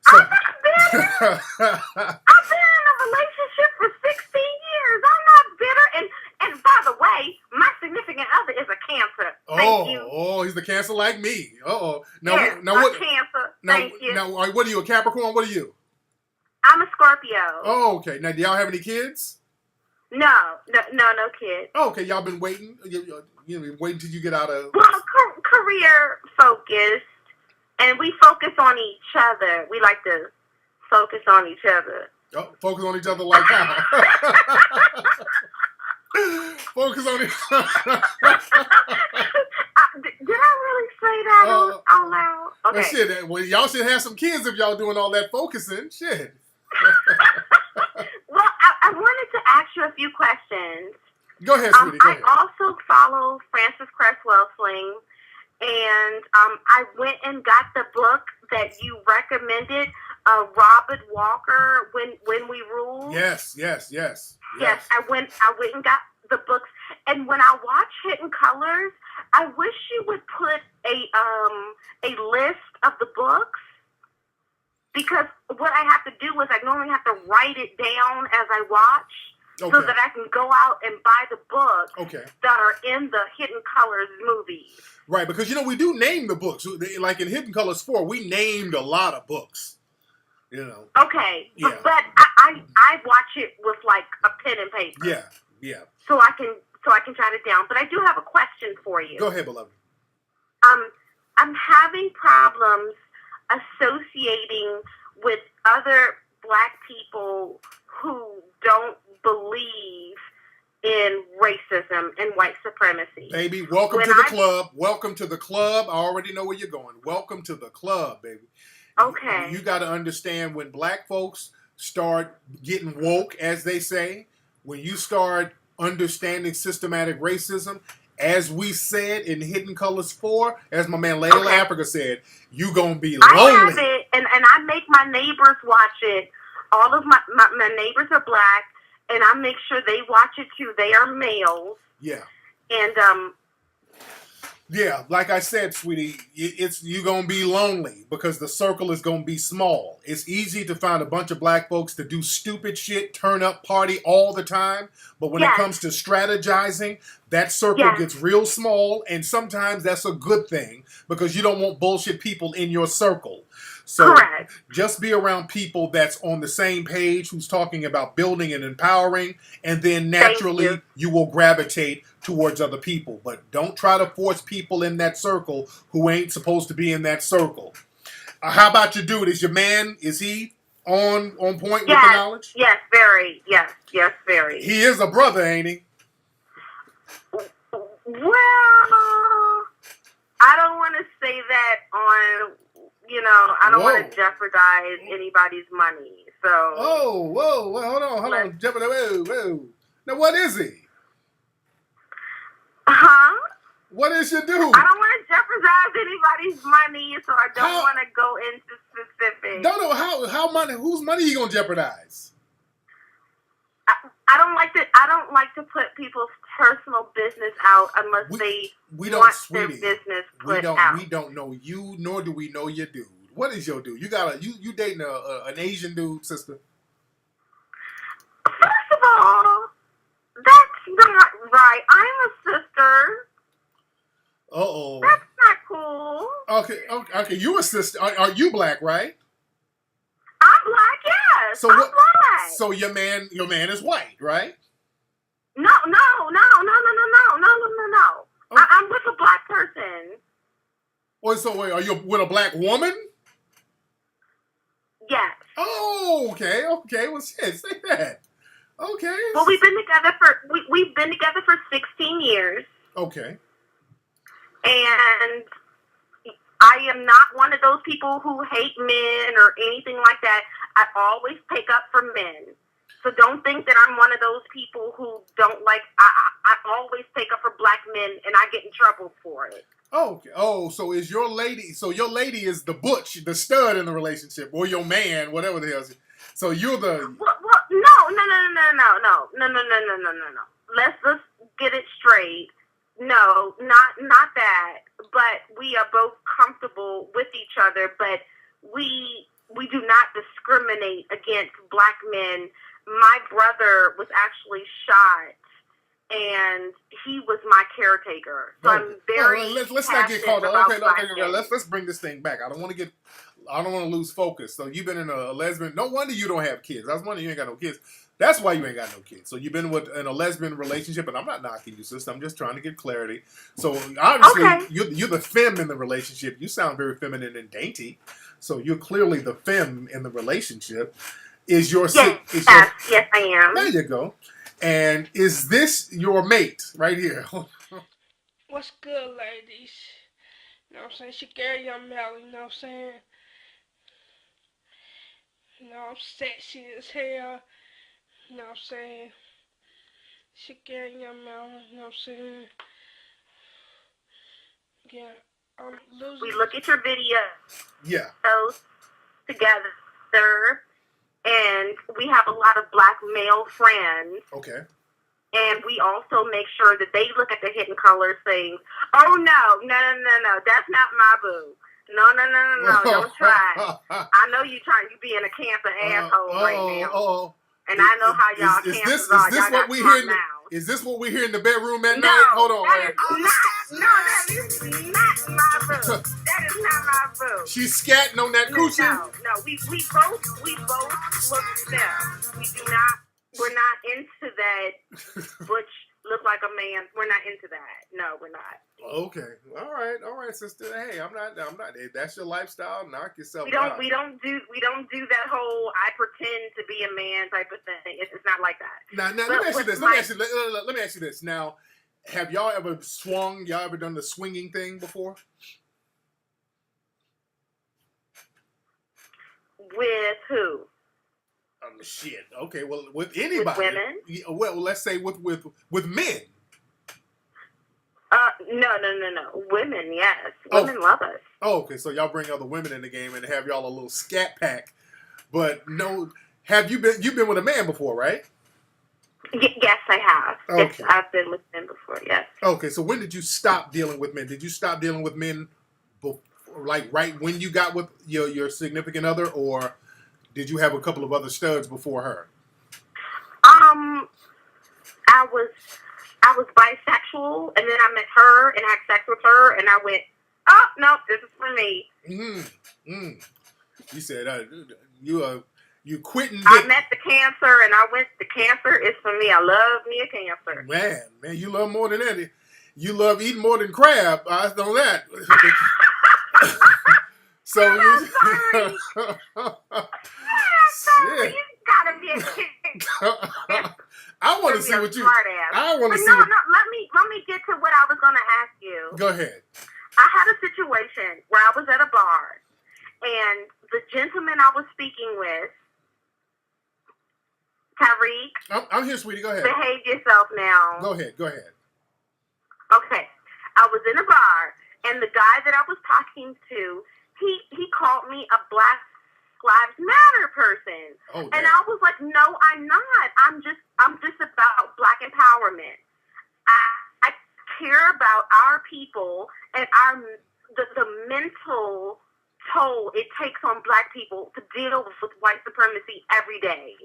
So, I'm not bitter. I've been in a relationship for 16 years. I'm not bitter. And by the way, my significant other is a Cancer. Thank you. Oh, he's the Cancer like me. Uh-oh. Yes, what? Cancer. Thank you. Now, what are you, a Capricorn? What are you? I'm a Scorpio. Oh, okay. Now, do y'all have any kids? No kids. Oh, okay. Y'all been waiting? You waiting till you get out of... Well, career focused, and we focus on each other. We like to focus on each other. Oh, focus on each other like how? Focus on each other. Did I really say that out loud? Okay. Well, shit, y'all should have some kids if y'all doing all that focusing. Shit. Well, I wanted to ask you a few questions. Go ahead, sweetie. Go ahead. I also follow Francis Cresswell Sling, and I went and got the book that you recommended, Robert Walker, When We Rule. Yes. Yes, I went and got the books, and when I watch Hidden Colors, I wish you would put a list of the books, because what I have to do is I normally have to write it down as I watch. Okay. So that I can go out and buy the books that are in the Hidden Colors movies. Right, because, we do name the books. Like in Hidden Colors 4, we named a lot of books. Okay, yeah. But I watch it with like a pen and paper. Yeah. So I can jot it down. But I do have a question for you. Go ahead, beloved. I'm having problems associating with other black people who don't believe in racism and white supremacy. Baby, welcome to the club. Welcome to the club. I already know where you're going. Welcome to the club, baby. Okay. You got to understand when black folks start getting woke, as they say, when you start understanding systematic racism, as we said in Hidden Colors 4, as my man Layla Africa said, you going to be lonely. I have it, and I make my neighbors watch it. All of my neighbors are black, and I make sure they watch it too. They are males. Yeah. And, yeah, like I said, sweetie, you're going to be lonely because the circle is going to be small. It's easy to find a bunch of black folks to do stupid shit, turn up, party all the time. But when it comes to strategizing, that circle gets real small. And sometimes that's a good thing because you don't want bullshit people in your circle. So just be around people that's on the same page, who's talking about building and empowering, and then naturally you will gravitate towards other people. But don't try to force people in that circle who ain't supposed to be in that circle. How about your dude? Is your man, is he on point with the knowledge? Yes, very. Yes, very. He is a brother, ain't he? Well, I don't want to say that on... I don't want to jeopardize anybody's money. So. Whoa, hold on. Jeopardize. Whoa. Now, what is he? Huh? What is your dude? I don't want to jeopardize anybody's money, so I don't want to go into specifics. No. How money? Whose money you gonna jeopardize? I don't like to put people's personal business out unless they want their business put out. We don't know you, nor do we know your dude. What is your dude? You dating an Asian dude, sister? First of all, that's not right. I'm a sister. Uh-oh. That's not cool. Okay. You a sister? Are you black, right? I'm black, yes. I'm black. So your man is white, right? No. Oh. I'm with a black person. So wait, are you with a black woman? Yes. Oh, okay. Well, shit, say that. Okay. Well, we've been together for 16 years. Okay. And I am not one of those people who hate men or anything like that. I always pick up for men. So don't think that I'm one of those people who don't like... I always take up for black men, and I get in trouble for it. Okay. Oh, so is your lady... So your lady is the butch, the stud in the relationship, or your man, whatever the hell. So you're the... Well, no. Let's just get it straight. No, not that. But we are both comfortable with each other, but we do not discriminate against black men. My brother was actually shot, and he was my caretaker. So I'm very let's not get caught up. Okay, let's bring this thing back. I don't want to lose focus. So you've been in a lesbian. No wonder you don't have kids. I was wondering you ain't got no kids. That's why you ain't got no kids. So you've been in a lesbian relationship, and I'm not knocking you, sister. I'm just trying to get clarity. So obviously you're the femme in the relationship. You sound very feminine and dainty. So you're clearly the femme in the relationship. Yes, I am. There you go. And is this your mate right here? What's good, ladies? You know what I'm saying? She Gary Young Melly, you know what I'm saying? You know, I'm sexy as hell. You know what I'm saying? She Gary Young Melly, you know what I'm saying? Yeah, I'm losing. We look at your video. Yeah. Together. And we have a lot of black male friends. Okay. And we also make sure that they look at the Hidden Colors saying, oh, no, that's not my boo. No, don't try. I know you being a cancer asshole right now. And I know how y'all cancers are. Is this what we hear in the bedroom at night? Hold on. That is not my boo. That is not my boo. She's scatting on that coochie? No, we both look stiff. We're not into that butch look like a man. We're not into that. No, we're not. Okay. All right, sister. Hey, I'm not. If that's your lifestyle, knock yourself We don't. out. We don't do that whole I pretend to be a man type of thing. It's not like that. Now let me ask you this. Let me ask you this. Now, have y'all ever swung? Y'all ever done the swinging thing before? With who? Shit. Okay. Well, with anybody. With women? Yeah, well, let's say with men. No. Women, yes. Women love us. Oh, okay. So y'all bring other women in the game and have y'all a little scat pack. But no, have you been? You've been with a man before, right? Yes, I have. Okay. Yes, I've been with men before. Yes. Okay. So when did you stop dealing with men? Did you stop dealing with men, like right when you got with your significant other, or did you have a couple of other studs before her? I was bisexual, and then I met her and had sex with her, and I went, oh no, this is for me. You said you quitting. I met the cancer, and I went. The cancer is for me. I love me a cancer. Man, you love more than that. You love eating more than crab. I know that. So I'm sorry. You gotta be a kid. I want to see what you. I want to see. No. Let me get to what I was gonna ask you. Go ahead. I had a situation where I was at a bar, and the gentleman I was speaking with, Tariq. I'm here, sweetie. Go ahead. Behave yourself now. Go ahead. Okay. I was in a bar, and the guy that I was talking to, he called me a Black Lives Matter person. Oh, and I was like, no, I'm not. I'm just about Black empowerment. I care about our people and the mental toll it takes on Black people to deal with white supremacy every day.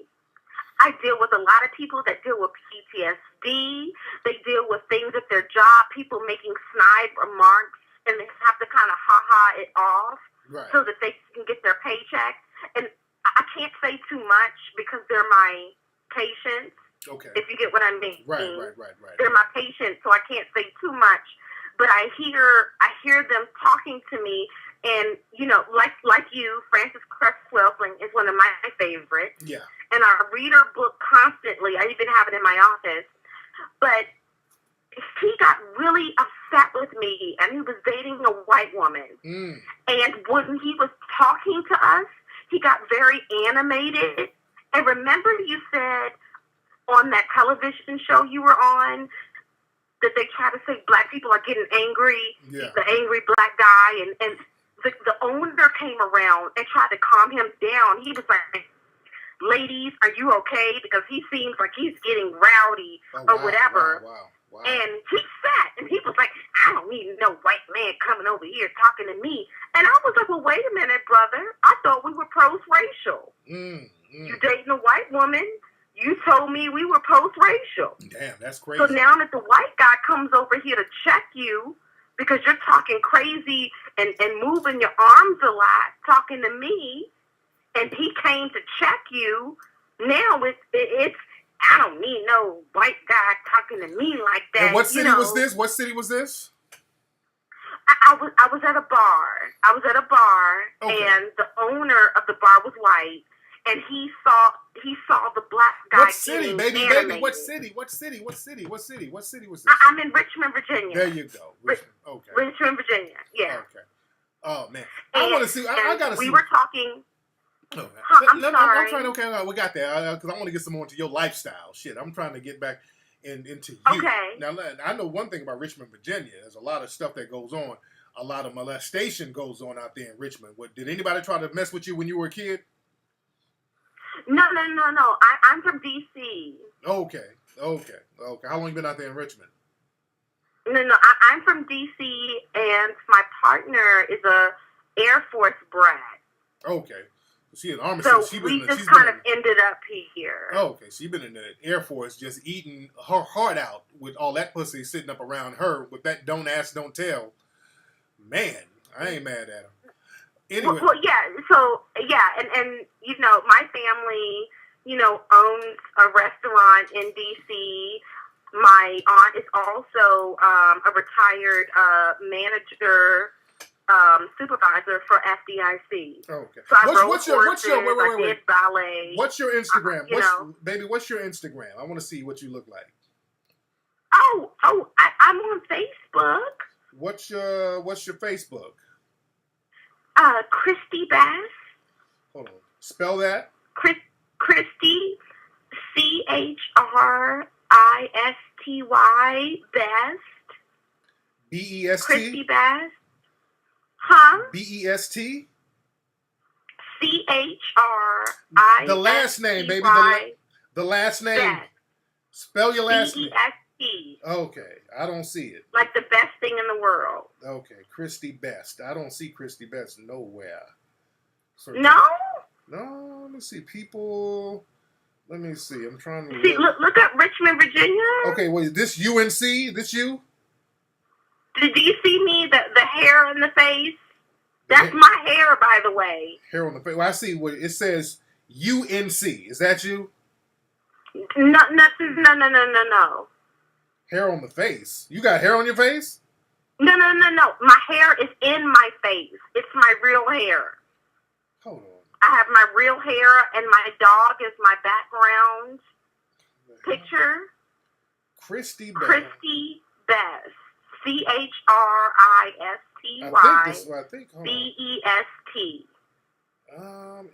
I deal with a lot of people that deal with PTSD. They deal with things at their job, people making snide remarks, and they have to kind of ha-ha it off so that they can get their paycheck. And I can't say too much because they're my patients. Okay. If you get what I mean. Right. They're my patients, so I can't say too much. But I hear them talking to me, and like you, Frances Cress Welsing is one of my favorites. Yeah. And I read her book constantly. I even have it in my office. But he got really upset with me, and he was dating a white woman. And when he was talking to us, he got very animated. And remember you said on that television show you were on that they try to say Black people are getting angry, the angry Black guy, and the owner came around and tried to calm him down. He was like, ladies, are you okay? Because he seems like he's getting rowdy or whatever. Wow. And he sat, and he was like, I don't need no white man coming over here talking to me. And I was like, well, wait a minute, brother. I thought we were post-racial. You dating a white woman. You told me we were post-racial. Damn, that's crazy. So now that the white guy comes over here to check you because you're talking crazy and moving your arms a lot, talking to me, and he came to check you, now it's I don't need no white guy talking to me like that. And what city was this? What city was this? I was at a bar. And the owner of the bar was white, and he saw the Black guy. What city, baby? What city was this? I'm in Richmond, Virginia. There you go. Richmond, Virginia. Yeah. Okay. Oh man, I want to see. I gotta see. We were talking. Oh, I'm sorry. I'm trying. Okay, we got there because I want to get some more into your lifestyle. Shit, I'm trying to get back into you. Okay. Now, I know one thing about Richmond, Virginia. There's a lot of stuff that goes on. A lot of molestation goes on out there in Richmond. Did anybody try to mess with you when you were a kid? No. I'm from D.C. Okay. How long you been out there in Richmond? No. I'm from D.C. and my partner is a Air Force brat. Okay. She an Army. So we just kind of ended up here. Oh, okay. She's been in the Air Force just eating her heart out with all that pussy sitting up around her with that don't ask, don't tell. Man, I ain't mad at her. Anyway. Well, yeah. So, yeah. And my family, owns a restaurant in D.C. my aunt is also a retired manager, supervisor for FDIC. Okay. So I wrote What's courses, your I did ballet. What's your Instagram? You know. Baby, what's your Instagram? I want to see what you look like. I'm on Facebook. What's your Facebook? Christy Bass. Hold on. Spell that. Christy, CHRISTY Best. BEST. Christy Bass. Huh? BEST. CHRISTY. The last name, baby. The last name. Best. Spell your last name. BEST. Okay, I don't see it. Like the best thing in the world. Okay, Christy Best. I don't see Christy Best nowhere. No? No, let me see. People. Let me see. I'm trying to see. Look up Richmond, Virginia. Okay, wait. This UNC? This you? Do you see me? The hair in the face? That's my hair, by the way. Hair on the face. Well, I see what it says. UNC. Is that you? No. Hair on the face. You got hair on your face? No. My hair is in my face. It's my real hair. Hold on. I have my real hair, and my dog is my background picture. Christy Best. Christy Best. CHRISTY BEST.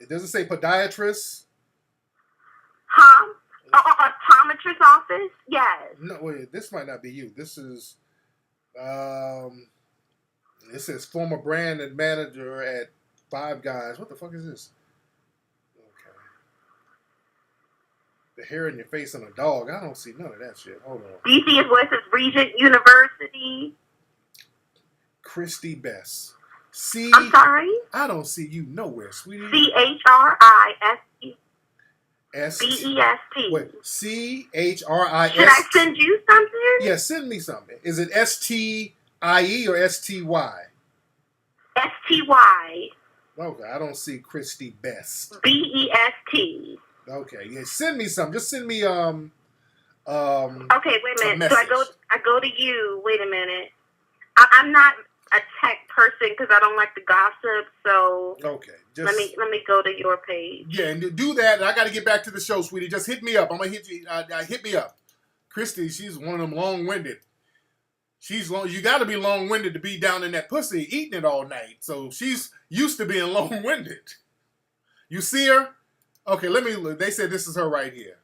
Does it say podiatrist? Huh? Optometrist office? Yes. No, wait. This might not be you. This is. It says former brand and manager at Five Guys. What the fuck is this? Okay. The hair in your face on a dog. I don't see none of that shit. Hold on. DC is what says Regent University. Christy Best. I'm sorry? I don't see you nowhere, sweetie. CHRISTY BEST. Wait, CHRIS. Should I send you something? Yeah, send me something. Is it STIE or STY? STY. Okay, I don't see Christy Best. BEST. Okay, yeah, send me something. Just send me Okay, wait a minute. So I go to you. Wait a minute. I'm not a tech person because I don't like the gossip. So okay, let me go to your page. Yeah, and do that. I got to get back to the show, sweetie. Just hit me up. I'm gonna hit you. Hit me up. Christy, she's one of them long-winded. She's long. You got to be long-winded to be down in that pussy eating it all night. So she's used to being long-winded. You see her? Okay, let me look. They said this is her right here.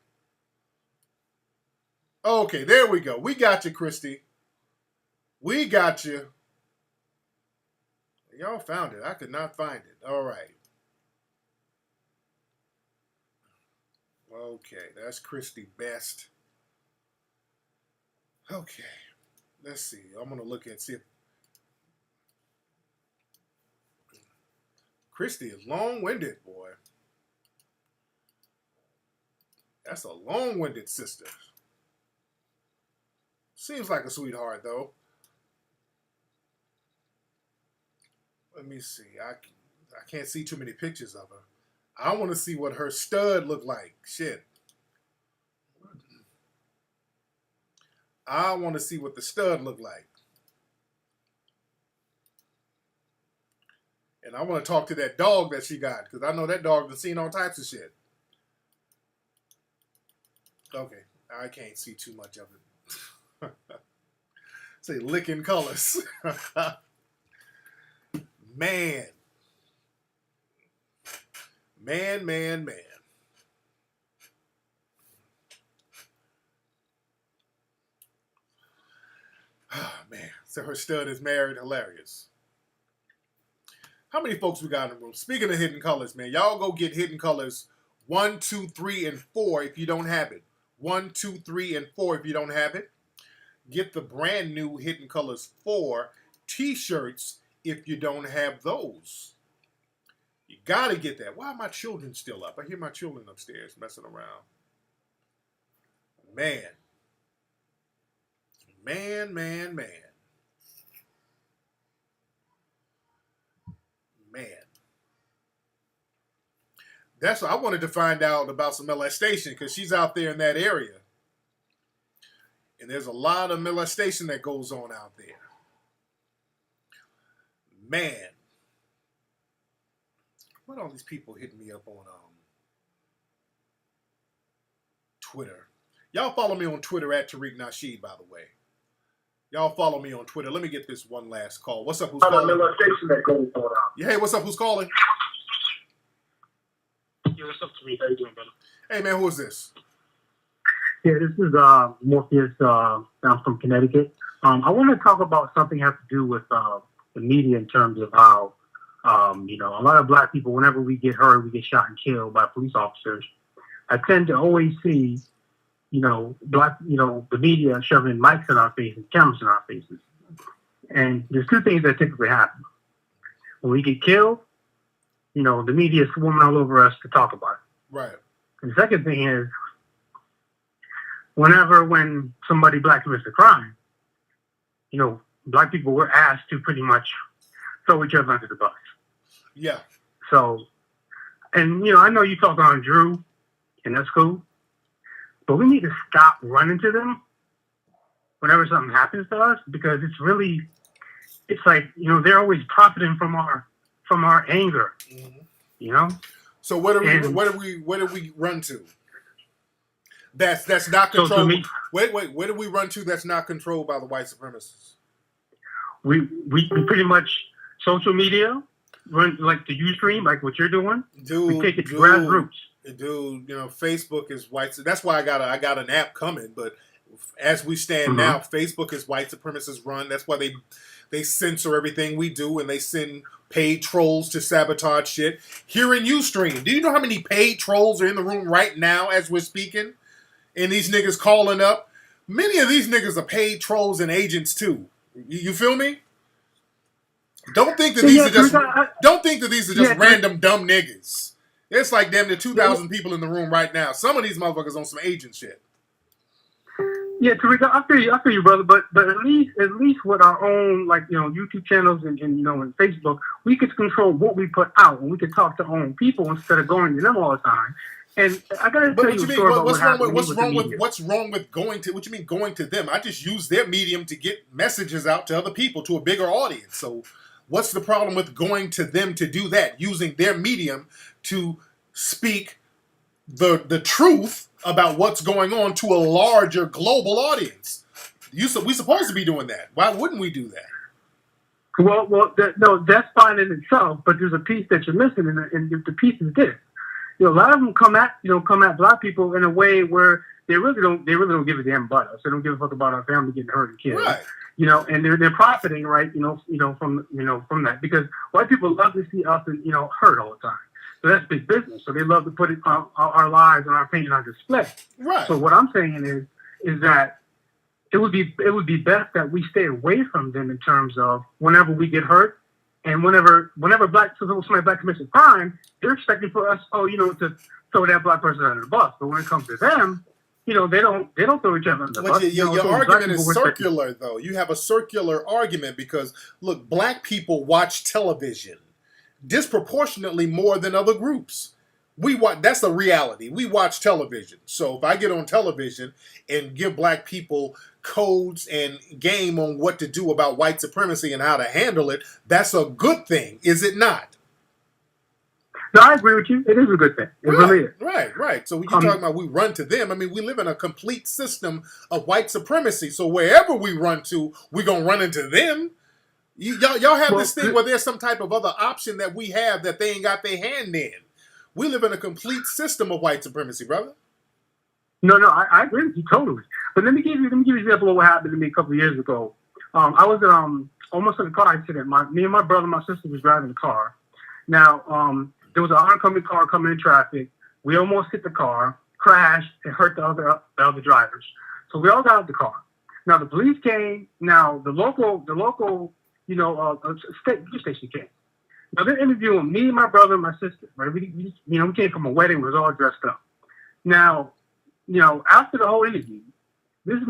Okay, there we go. We got you, Christy. We got you. Y'all found it. I could not find it. All right. Okay, that's Christy Best. Okay. Let's see. I'm going to look and see if Christy is long-winded, boy. That's a long-winded sister. Seems like a sweetheart, though. Let me see. I can't see too many pictures of her. I want to see what her stud looked like. Shit. I want to see what the stud looked like. And I want to talk to that dog that she got, because I know that dog has seen all types of shit. Okay. I can't see too much of it. Say licking colors. Man. Oh, man. So her stud is married. Hilarious. How many folks we got in the room? Speaking of Hidden Colors, man, y'all go get Hidden Colors 1, 2, 3, and 4 if you don't have it. 1, 2, 3, and 4 if you don't have it. Get the brand new Hidden Colors 4 t-shirts if you don't have those. You got to get that. Why are my children still up? I hear my children upstairs messing around. Man. That's what I wanted to find out about some molestation because she's out there in that area. And there's a lot of molestation that goes on out there. Man. What are all these people hitting me up on Twitter? Y'all follow me on Twitter at Tariq Nasheed, by the way. Y'all follow me on Twitter. Let me get this one last call. What's up? Who's calling? Yeah, hey, what's up? Who's calling? Yo, what's up, Tariq? How you doing, brother? Hey, man, who is this? Yeah, this is Morpheus. I'm from Connecticut. I want to talk about something that has to do with the media in terms of how, a lot of black people, whenever we get hurt, we get shot and killed by police officers. I tend to always see, the media shoving mics in our faces, cameras in our faces. And there's two things that typically happen. When we get killed, the media is swarming all over us to talk about it. Right. And the second thing is, when somebody black commits a crime, black people were asked to pretty much throw each other under the bus. Yeah. So, and I know you talk on Drew, and that's cool, but we need to stop running to them whenever something happens to us, because it's like they're always profiting from our anger. Mm-hmm. So where do we run to? That's not controlled. Wait. Where do we run to that's not controlled by the white supremacists? We pretty much social media, run like the Ustream, like what you're doing. Dude, we take it to grassroots. Dude, Facebook is white. That's why I got an app coming. But as we stand now, Facebook is white supremacist run. That's why they censor everything we do, and they send paid trolls to sabotage shit. Here in Ustream, do you know how many paid trolls are in the room right now as we're speaking? And these niggas calling up. Many of these niggas are paid trolls and agents too. You feel me? Don't think that these are just random dumb niggas. It's like damn near 2,000 people in the room right now. Some of these motherfuckers on some agent shit. Yeah, Tariq, I feel you, brother. But at least with our own YouTube channels and and Facebook, we could control what we put out, and we could talk to our own people instead of going to them all the time. And I gotta tell you a story about what happened. What's wrong with going to? What you mean going to them? I just use their medium to get messages out to other people, to a bigger audience. So, what's the problem with going to them to do that? Using their medium to speak the truth about what's going on to a larger global audience. We supposed to be doing that. Why wouldn't we do that? Well, that's fine in itself. But there's a piece that you're missing, and the piece is this. A lot of them come at black people in a way where they really don't give a damn about us. They don't give a fuck about our family getting hurt and killed. Right. And they're profiting, right? From that, because white people love to see us hurt all the time. So that's big business. So they love to put our lives and our pain on display. Right. So what I'm saying is that it would be best that we stay away from them in terms of whenever we get hurt. And whenever somebody black commits a crime, they're expecting for us, to throw that black person under the bus. But when it comes to them, they don't throw each other under the bus. Your argument is circular, though. You have a circular argument because, look, black people watch television disproportionately more than other groups. That's the reality. We watch television. So if I get on television and give black people codes and game on what to do about white supremacy and how to handle it, that's a good thing, is it not? No, I agree with you. It is a good thing. It really is. Right. So when you're talking about we run to them, I mean, we live in a complete system of white supremacy. So wherever we run to, we're going to run into them. Y'all have this thing where there's some type of other option that we have that they ain't got their hand in. We live in a complete system of white supremacy, brother. No, I agree with you totally. But let me give you an example of what happened to me a couple of years ago. I was almost in a car accident. Me and my brother and my sister was driving the car. Now, there was an oncoming car coming in traffic. We almost hit the car, crashed, and hurt the other drivers. So we all got out of the car. Now the police came. Now the local station came. Now they're interviewing me, my brother, and my sister. Right? We came from a wedding. We was all dressed up. Now, after the whole interview, this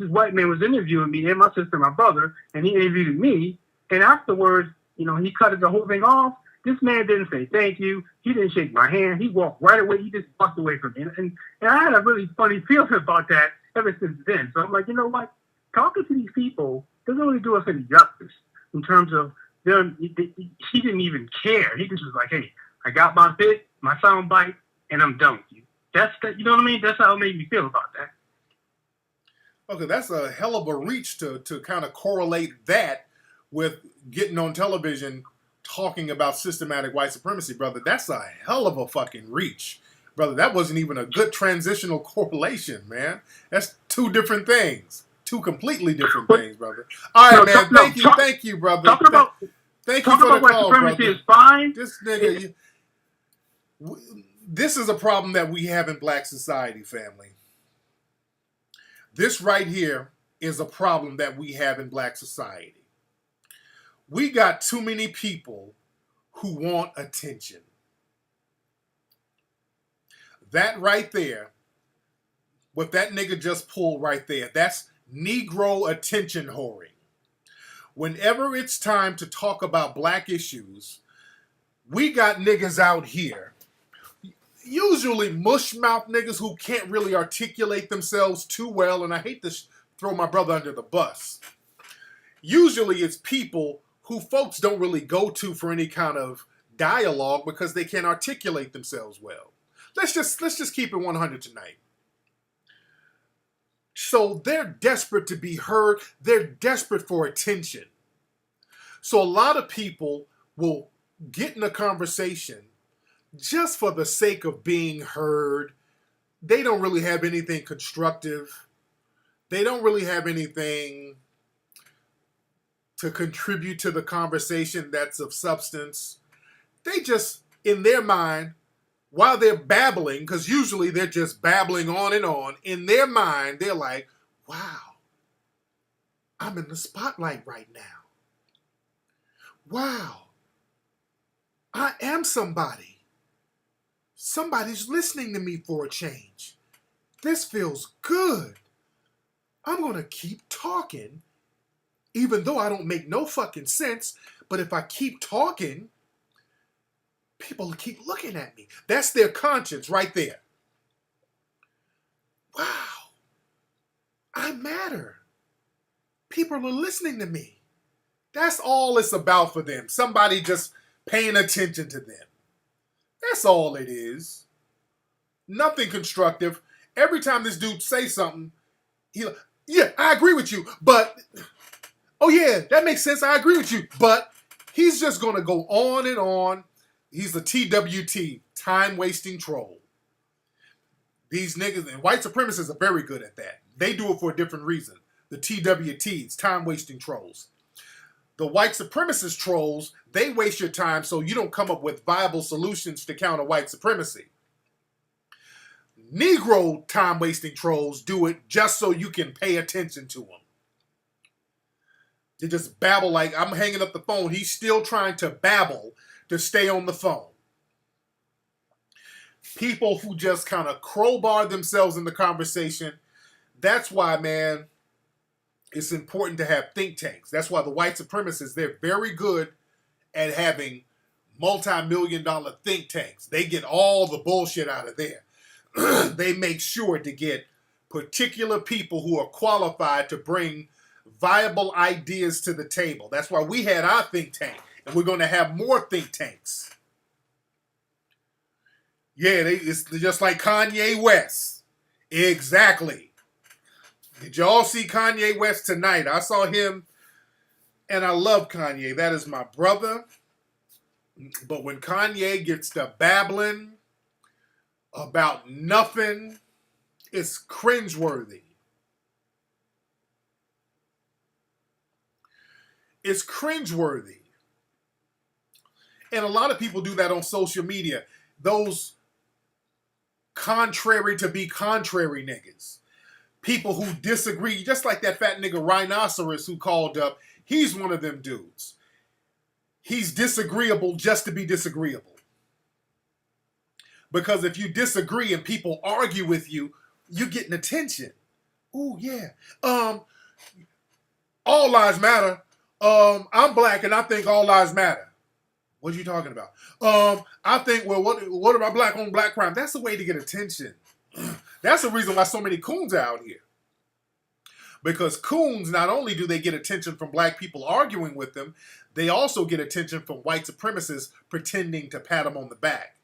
white man was interviewing me and my sister and my brother, and he interviewed me. And afterwards, he cut the whole thing off. This man didn't say thank you. He didn't shake my hand. He walked right away. He just walked away from me. And I had a really funny feeling about that. ever since then. So I'm like, you know what? Talking to these people doesn't really do us any justice in terms of them. He didn't even care. He just was like, hey, I got my bit, my sound bite, and I'm done with you. That's that. You know what I mean? That's how it made me feel about that. Okay, that's a hell of a reach to kind of correlate that with getting on television talking about systematic white supremacy, brother. That's a hell of a fucking reach, brother. That wasn't even a good transitional correlation, man. That's two different things. Two completely different things, brother. All right, man. Thank you, brother. Talking about thank you for the white call, supremacy brother. is fine. This nigga, this is a problem that we have in black society, family. This right here is a problem that we have in black society. We got too many people who want attention. That right there, what that nigga just pulled right there, that's Negro attention whoring. Whenever it's time to talk about black issues, we got niggas out here, usually mush-mouth niggas who can't really articulate themselves too well, and I hate to throw my brother under the bus. Usually it's people who folks don't really go to for any kind of dialogue because they can't articulate themselves well. Let's just keep it 100 tonight. So they're desperate to be heard. They're desperate for attention. So a lot of people will get in a conversation just for the sake of being heard. They don't really have anything constructive. They don't really have anything to contribute to the conversation that's of substance. They just, in their mind, while they're babbling, because usually they're just babbling on and on, in their mind, they're like, wow, I'm in the spotlight right now. Wow, I am somebody. Somebody's listening to me for a change. This feels good. I'm going to keep talking, even though I don't make no fucking sense. But if I keep talking, people will keep looking at me. That's their conscience right there. Wow, I matter. People are listening to me. That's all it's about for them. Somebody just paying attention to them. That's all it is. Nothing constructive. Every time this dude says something, he like, yeah, I agree with you, but, oh yeah, that makes sense, I agree with you, but he's just going to go on and on. He's the TWT, time-wasting troll. These niggas, and white supremacists are very good at that. They do it for a different reason. The TWTs, time-wasting trolls. The white supremacist trolls, they waste your time so you don't come up with viable solutions to counter white supremacy. Negro time-wasting trolls do it just so you can pay attention to them. They just babble like, I'm hanging up the phone. He's still trying to babble to stay on the phone. People who just kind of crowbar themselves in the conversation. That's why, man, it's important to have think tanks. That's why the white supremacists, they're very good at having multi-million-dollar think tanks. They get all the bullshit out of there. They make sure to get particular people who are qualified to bring viable ideas to the table. That's why we had our think tank, and we're going to have more think tanks. Yeah, it's just like Kanye West. Exactly. Did y'all see Kanye West tonight? I saw him, and I love Kanye. That is my brother. But when Kanye gets to babbling about nothing, it's cringeworthy. It's cringeworthy. And a lot of people do that on social media. Those contrary to be contrary niggas. People who disagree, just like that fat nigga Rhinoceros who called up. He's one of them dudes. He's disagreeable just to be disagreeable. Because if you disagree and people argue with you, you're getting attention. Ooh, yeah. All lives matter. I'm black and I think all lives matter. What are you talking about? I think, well, what about black on black crime? That's the way to get attention. That's the reason why so many coons are out here. Because coons, not only do they get attention from black people arguing with them, they also get attention from white supremacists pretending to pat them on the back.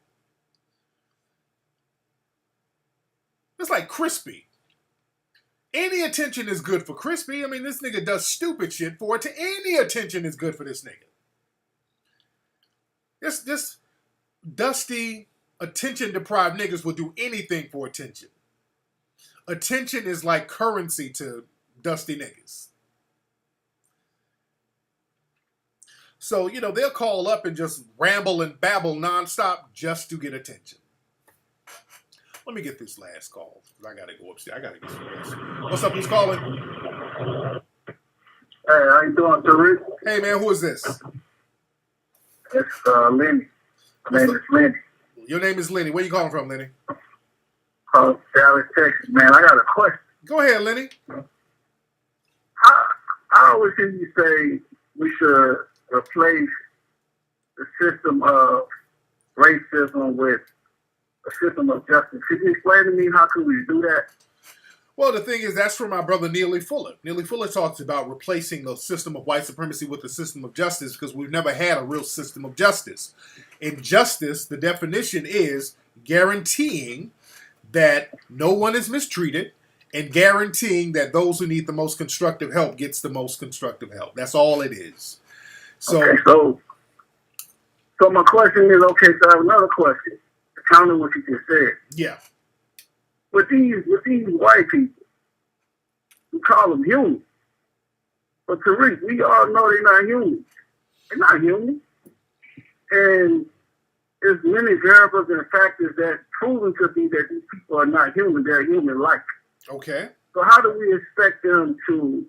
It's like Crispy. Any attention is good for Crispy. I mean, this nigga does stupid shit for it. Any attention is good for this nigga. This dusty, attention-deprived niggas will do anything for attention. Attention is like currency to dusty niggas. So, you know, they'll call up and just ramble and babble nonstop just to get attention. Let me get this last call. I gotta go upstairs. I gotta get some rest. What's up? Who's calling? Hey, how you doing, Tariq? Hey, man, who is this? It's Lenny. My name is Lenny. Your name is Lenny. Where you calling from, Lenny? Dallas, Texas. Man, I got a question. Go ahead, Lenny. I always hear you say we should replace the system of racism with a system of justice. Could you explain to me how can we do that? Well, the thing is, that's from my brother Neely Fuller. Neely Fuller talks about replacing the system of white supremacy with the system of justice because we've never had a real system of justice. In justice, the definition is guaranteeing that no one is mistreated and guaranteeing that those who need the most constructive help gets the most constructive help. That's all it is. So, okay, so my question is, okay, so I have another question. Counter what you just said. Yeah. With these white people, we call them human. But Tariq, we all know they're not human. They're not human. And there's many variables and factors that proven to be that these people are not human. They're human-like. Okay. So how do we expect them to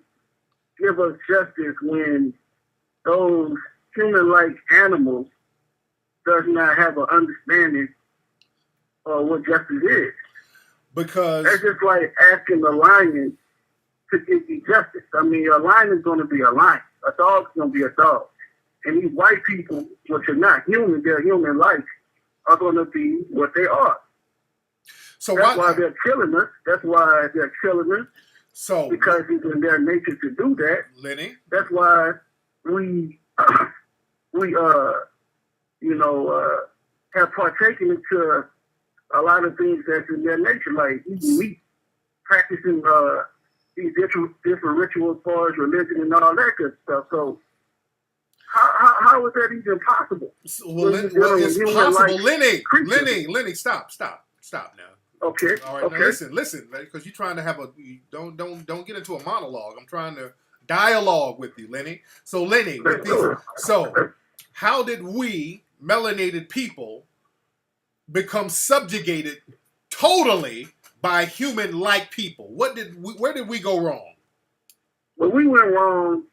give us justice when those human-like animals does not have an understanding of what justice is? Because that's just like asking a lion to give you justice. I mean, a lion is going to be a lion. A dog's going to be a dog. And these white people, which are not human, they're human-like, are going to be what they are. So that's why they're killing us. That's why they're killing us. So because it's in their nature to do that. Lenny. That's why we have partaken into a lot of things that's in their nature, like eating meat, practicing these different rituals as far as religion and all that good stuff. So how is that even possible? Well, it's possible. Lenny, stop now. Okay. All right. Okay. Now listen, because you're trying to have don't get into a monologue. I'm trying to dialogue with you, Lenny. So Lenny, how did we melanated people become subjugated totally by human-like people? Where did we go wrong? Well, we went wrong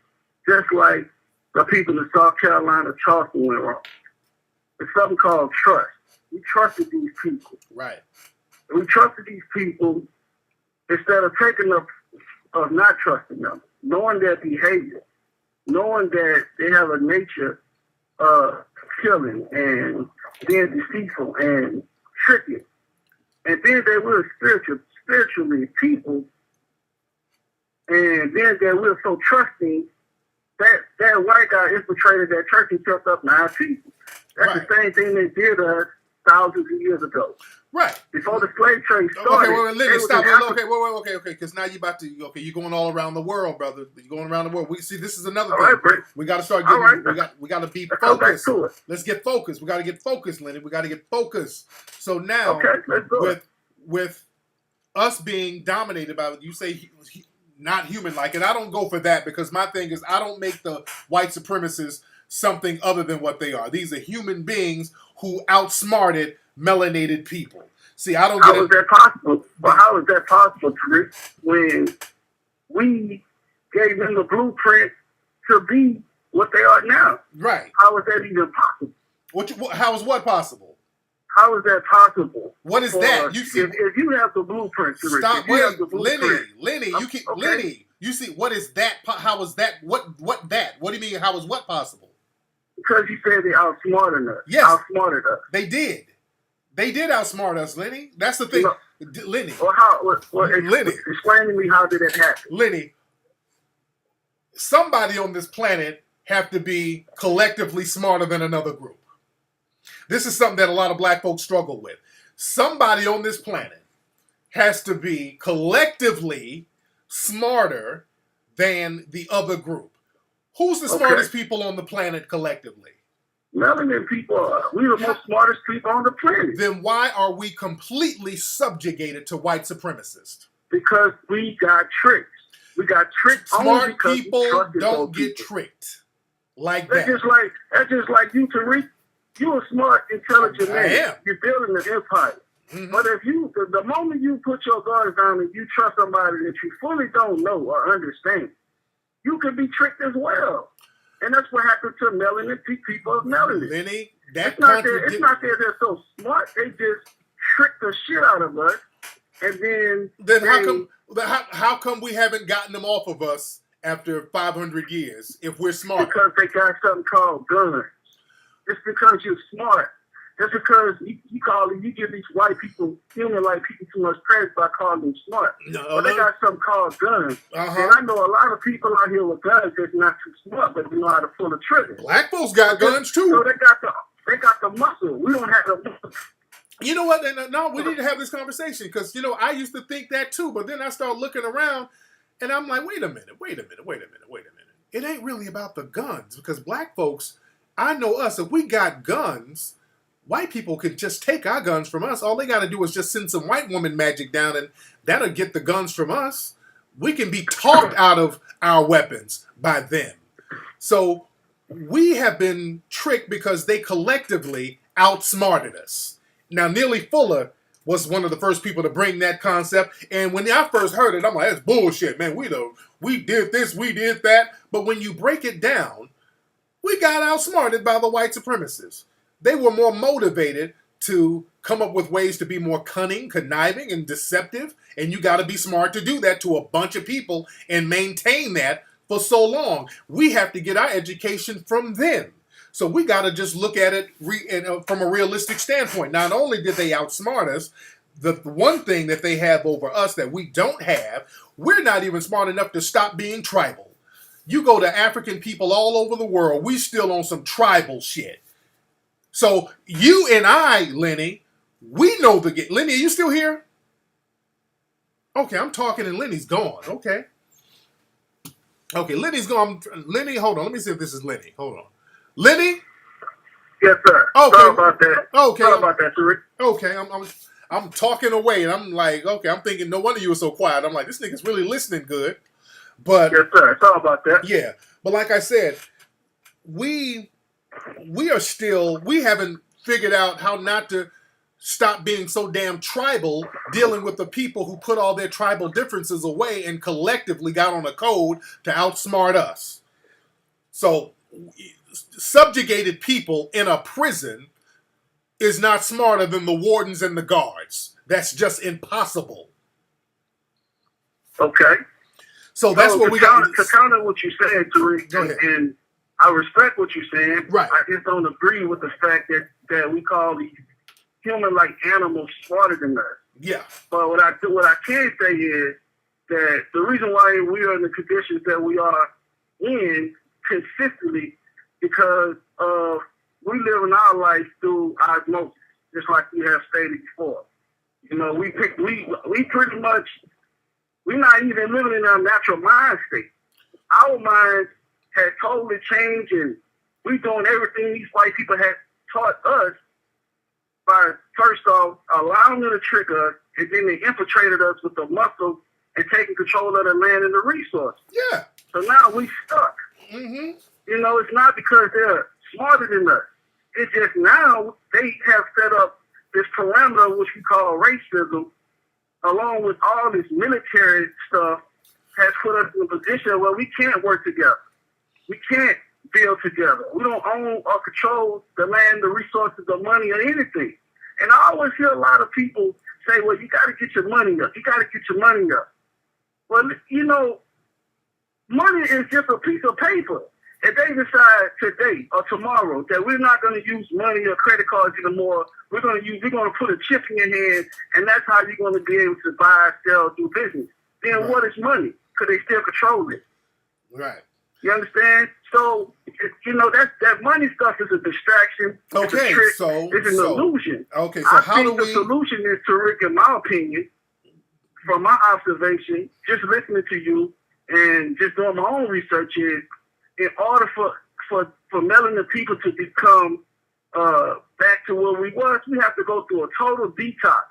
just like the people in South Carolina, Charleston went wrong. It's something called trust. We trusted these people. Right. We trusted these people instead of taking up of not trusting them, knowing their behavior, knowing that they have a nature of killing and being deceitful and tricky. And then they were spiritually people, and then they were so trusting that white guy infiltrated that church and killed up 9 people. That's right. The same thing they did to us thousands of years ago. Right. Before the slave trade started. Okay, Lenny, stop. Okay, because now you're going all around the world, brother. You're going around the world. We see this is another thing. Right, we got to start getting. We got to be focused. Let's get focused. We got to get focused, Lenny. We got to get focused. So now, with us being dominated by, you say not human-like, and I don't go for that because my thing is I don't make the white supremacists something other than what they are. These are human beings who outsmarted melanated people. See, I don't. How is that possible? Well, how is that possible, Tariq, when we gave them the blueprint to be what they are now? Right. How is that even possible? How is what possible? How is that possible? What is that? You see, if you have the blueprint, Tariq, stop. Wait, Lenny. You keep Lenny. You see, what is that? How is that? What that? What do you mean? How is what possible? Because you said they outsmarted us. Yes, outsmarted us. They did. They did outsmart us, Lenny. That's the thing, Lenny. Lenny, explain to me how did it happen? Lenny, somebody on this planet have to be collectively smarter than another group. This is something that a lot of black folks struggle with. Somebody on this planet has to be collectively smarter than the other group. Who's the smartest people on the planet collectively? Melanin people are. We're the most smartest people on the planet. Then why are we completely subjugated to white supremacists? Because we got tricked. We got tricked. Smart people don't get tricked like that. That's just like you, Tariq. You're a smart, intelligent man. I am. You're building an empire. Mm-hmm. But if you, the moment you put your guard down and you trust somebody that you fully don't know or understand, you can be tricked as well. And that's what happened to melanin people of melanin. Lenny, it's not that they're so smart. They just trick the shit out of us. And then how come we haven't gotten them off of us after 500 years if we're smart? Because they got something called guns. It's because you're smart. Just because you give these white people, human-like people, too much credit by calling them smart. But they got something called guns. And I know a lot of people out here with guns that's not too smart, but they know how to pull a trigger. Black folks got guns too. So they got the muscle. We don't have the muscle. You know what? No, we need to have this conversation because, I used to think that too, but then I started looking around and I'm like, wait a minute. It ain't really about the guns because black folks, I know us, if we got guns, white people could just take our guns from us. All they got to do is just send some white woman magic down and that'll get the guns from us. We can be talked out of our weapons by them. So we have been tricked because they collectively outsmarted us. Now, Neely Fuller was one of the first people to bring that concept. And when I first heard it, I'm like, that's bullshit, man. We did this, we did that. But when you break it down, we got outsmarted by the white supremacists. They were more motivated to come up with ways to be more cunning, conniving, and deceptive. And you got to be smart to do that to a bunch of people and maintain that for so long. We have to get our education from them. So we got to just look at it from a realistic standpoint. Not only did they outsmart us, the one thing that they have over us that we don't have, we're not even smart enough to stop being tribal. You go to African people all over the world, we still on some tribal shit. So you and I, Lenny, we know the game. Lenny, are you still here? Okay, I'm talking and Lenny's gone. Okay, Lenny's gone. Lenny, hold on. Let me see if this is Lenny. Hold on. Lenny? Yes, sir. Okay. Sorry about that. Okay. Sorry about that, Tariq. Okay, I'm talking away, and I'm like, okay, I'm thinking, no wonder you were so quiet. I'm like, this nigga's really listening good. But yes, sir. Sorry about that. Yeah, but like I said, we haven't figured out how not to stop being so damn tribal, dealing with the people who put all their tribal differences away and collectively got on a code to outsmart us. So subjugated people in a prison is not smarter than the wardens and the guards. That's just impossible. Okay. So that's what we got. To counter what you said, Tariq, and I respect what you're saying. Right. I just don't agree with the fact that we call these human-like animals smarter than us. Yeah. But what I can say is that the reason why we are in the conditions that we are in consistently because we live in our life through osmosis, just like we have stated before. We pretty much, we're not even living in our natural mind state. Our minds had totally changed, and we doing everything these white people had taught us by, first off, allowing them to trick us, and then they infiltrated us with the muscle and taking control of the land and the resources. Yeah. So now we stuck. Mm-hmm. It's not because they're smarter than us. It's just now they have set up this parameter, which we call racism, along with all this military stuff, has put us in a position where we can't work together. We can't build together. We don't own or control the land, the resources, the money, or anything. And I always hear a lot of people say, well, you got to get your money up. You got to get your money up. Well, money is just a piece of paper. If they decide today or tomorrow that we're not going to use money or credit cards anymore, we're going to put a chip in your hand, and that's how you're going to be able to buy, sell, do business. Then What is money? Could they still control it? Right. You understand? So, you know, that money stuff is a distraction. It's a trick. It's an illusion. Okay, so I how think do we... the solution is, Tariq, in my opinion, from my observation, just listening to you and just doing my own research, is in order for melanin people to become back to where we was, we have to go through a total detox.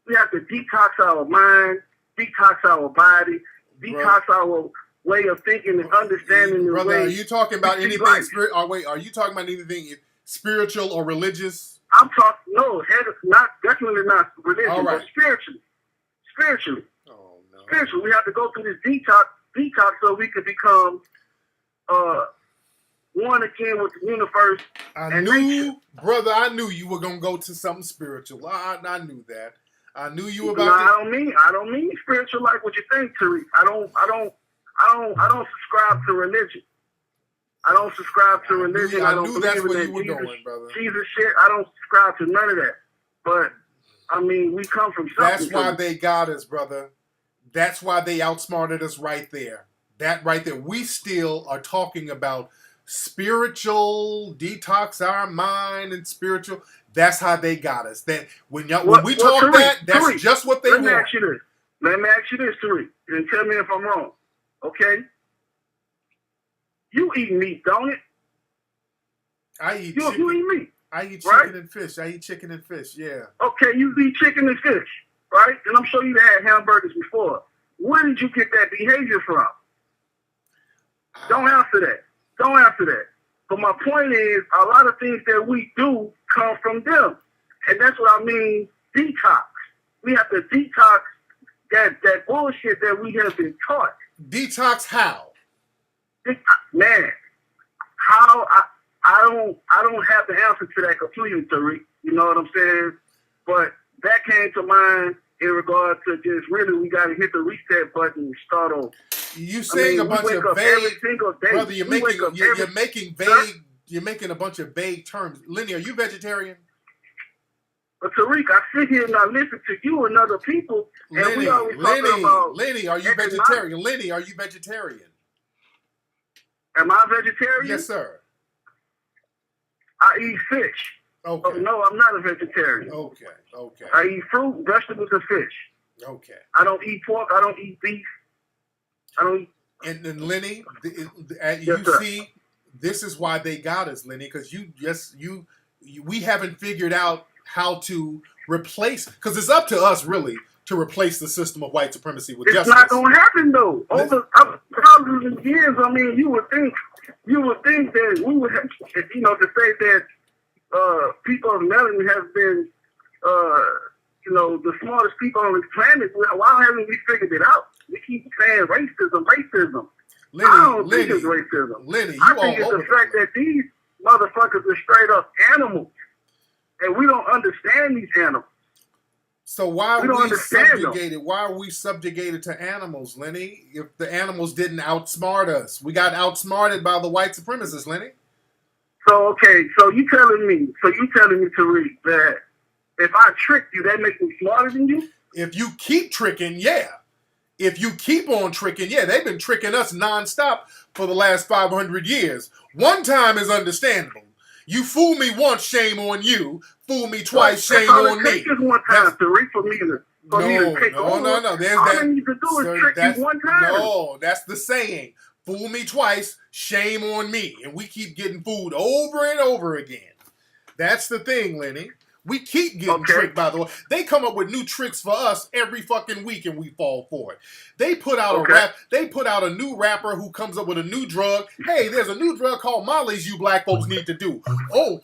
We have to detox our mind, detox our body, detox our way of thinking and understanding. Brother, way are you talking about anything? Are you talking about anything spiritual or religious? I'm talking definitely not religious, All right. but spiritually. Oh no. Spiritually, we have to go through this detox so we can become one again with the universe. I knew you were gonna go to something spiritual. I knew that. I knew you were about. I don't mean spiritual like what you think, Tariq. I don't subscribe to religion. I don't subscribe to religion. I don't knew believe that's in where that you were going, brother. Jesus shit. I don't subscribe to none of that. But I mean, we come from something. That's why they got us, brother. That's why they outsmarted us right there. That right there. We still are talking about spiritual detox our mind and spiritual. That's how they got us. That when we talk Tariq, that's Tariq, just what they want. Let me ask you this, Tariq, and tell me if I'm wrong. Okay? You eat meat, don't it? I eat chicken. You eat meat. I eat chicken and fish. I eat chicken and fish, yeah. Okay, you eat chicken and fish, right? And I'm sure you had hamburgers before. Where did you get that behavior from? Don't answer that. But my point is, a lot of things that we do come from them. And that's what I mean, detox. We have to detox that bullshit that we have been taught. Detox how? Man, how I don't have the answer to that completely, Tariq. You know what I'm saying? But that came to mind in regard to just really we got to hit the reset button and start over. You saying a bunch of vague, brother. You're making a bunch of vague terms. Lenny, are you vegetarian? But Tariq, I sit here and I listen to you and other people, and we always talking about Lenny, are you vegetarian? Lenny, are you vegetarian? Am I vegetarian? Yes, sir. I eat fish. Okay. Oh, no, I'm not a vegetarian. Okay. I eat fruit, vegetables, and fish. Okay. I don't eat pork. I don't eat beef. I don't eat... And Lenny, see, this is why they got us, Lenny, because we haven't figured out how to replace, because it's up to us, really, to replace the system of white supremacy with justice. It's not going to happen, though. Over thousands of years, I mean, you would think that we would have, to say that people of melanin have been, the smartest people on this planet. Why haven't we figured it out? We keep saying racism. Lenny, I don't think it's racism. Lenny, I think it's the fact that these motherfuckers are straight up animals, and we don't understand these animals. So why are we subjugated? Why are we subjugated to animals, Lenny? If the animals didn't outsmart us, we got outsmarted by the white supremacists, Lenny. So you telling me, Tariq, that if I trick you, that makes me smarter than you? If you keep tricking, yeah. If you keep on tricking, yeah. They've been tricking us nonstop for the last 500 years. One time is understandable. You fool me once, shame on you. Fool me twice, shame on me. Just one time, Tariq, for me to take over. No. All I need to do is trick you one time. No, that's the saying. Fool me twice, shame on me. And we keep getting fooled over and over again. That's the thing, Lenny. We keep getting tricked, by the way. They come up with new tricks for us every fucking week, and we fall for it. They put out a new rapper who comes up with a new drug. Hey, there's a new drug called Molly's you black folks need to do. Oh,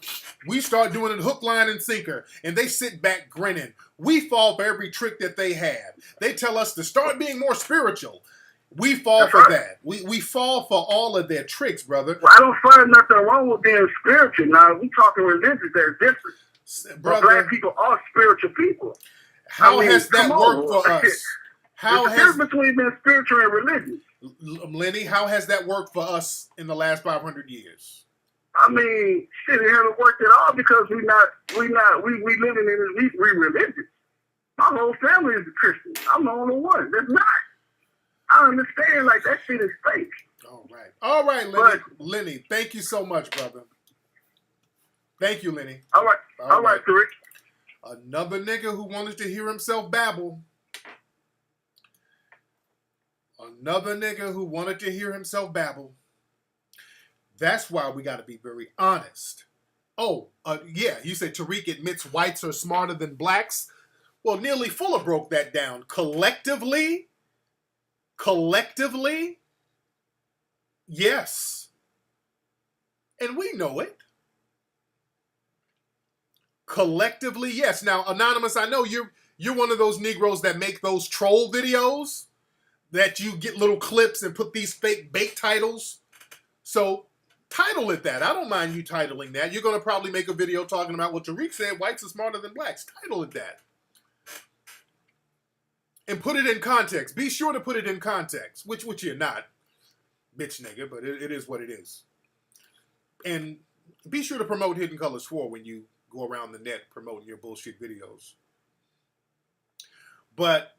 we start doing it hook, line, and sinker, and they sit back grinning. We fall for every trick that they have. They tell us to start being more spiritual. We fall for that. We fall for all of their tricks, brother. Well, I don't find nothing wrong with being spiritual. Now, we talking religion, there's difference. Brother, black people are spiritual people. How has that worked for us? There's a difference between being spiritual and religious. Lenny, how has that worked for us in the last 500 years? I mean, shit, it hasn't worked at all because we living in we religious. My whole family is a Christian. I'm the only one that's not. I understand, like, that shit is fake. All right, Lenny. Lenny, thank you so much, brother. Thank you, Lenny. All right, Tariq. Another nigga who wanted to hear himself babble. Another nigga who wanted to hear himself babble. That's why we got to be very honest. Oh, yeah, you said Tariq admits whites are smarter than blacks. Well, Nearly Fuller broke that down. Collectively, yes. And we know it. Collectively, yes. Now, Anonymous, I know you're one of those Negroes that make those troll videos that you get little clips and put these fake bait titles. So title it that. I don't mind you titling that. You're going to probably make a video talking about what Tariq said, whites are smarter than blacks. Title it that. And put it in context. Be sure to put it in context, which you're not, bitch nigga, but it is what it is. And be sure to promote Hidden Colors 4 when you go around the net promoting your bullshit videos. But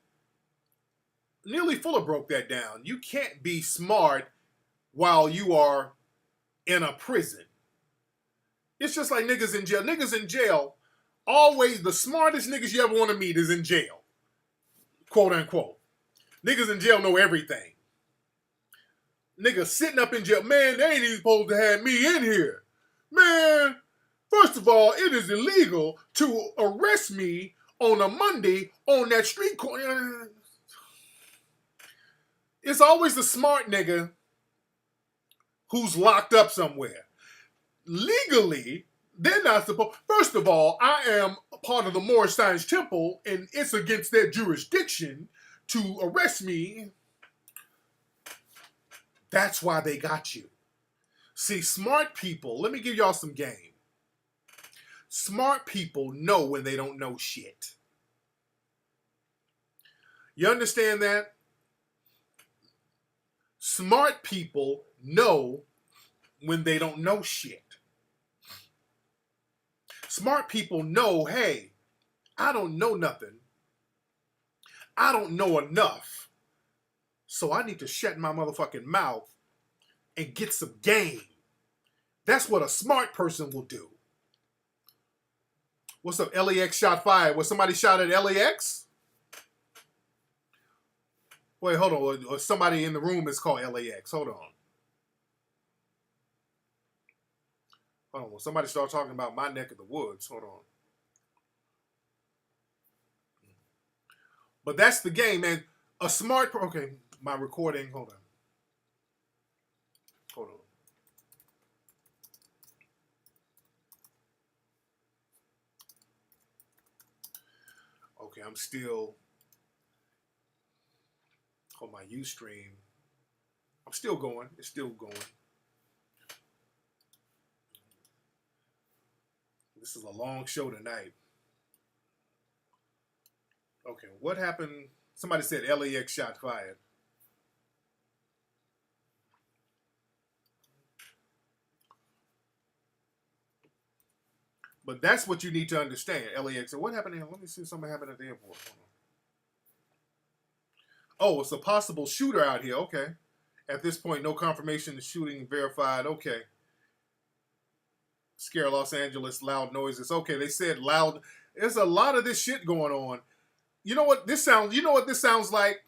Nearly Fuller broke that down. You can't be smart while you are in a prison. It's just like niggas in jail. Niggas in jail, always the smartest niggas you ever want to meet is in jail. Quote unquote. Niggas in jail know everything. Niggas sitting up in jail. Man, they ain't even supposed to have me in here. Man, first of all, it is illegal to arrest me on a Monday on that street corner. It's always the smart nigga who's locked up somewhere. Legally, they're not supposed... First of all, I am a part of the Moorish Science Temple, and it's against their jurisdiction to arrest me. That's why they got you. See, smart people... Let me give y'all some game. Smart people know when they don't know shit. You understand that? Smart people know when they don't know shit. Smart people know, hey, I don't know nothing. I don't know enough. So I need to shut my motherfucking mouth and get some game. That's what a smart person will do. What's up, LAX shot fired? Was somebody shot at LAX? Wait, hold on. Or somebody in the room is called LAX. Hold on. Hold on. When somebody start talking about my neck of the woods, hold on. But that's the game, man. A smart... Okay, my recording. Hold on. Hold on. Okay, I'm still... on my Ustream. I'm still going. It's still going. This is a long show tonight. Okay, what happened? Somebody said LAX shot fired. But that's what you need to understand, LAX. And what happened here? Let me see if something happened at the airport. Hold on. Oh, it's a possible shooter out here. Okay. At this point, no confirmation of shooting verified. Okay. Scare Los Angeles, loud noises. Okay, they said loud. There's a lot of this shit going on. You know what this sounds? You know what this sounds like?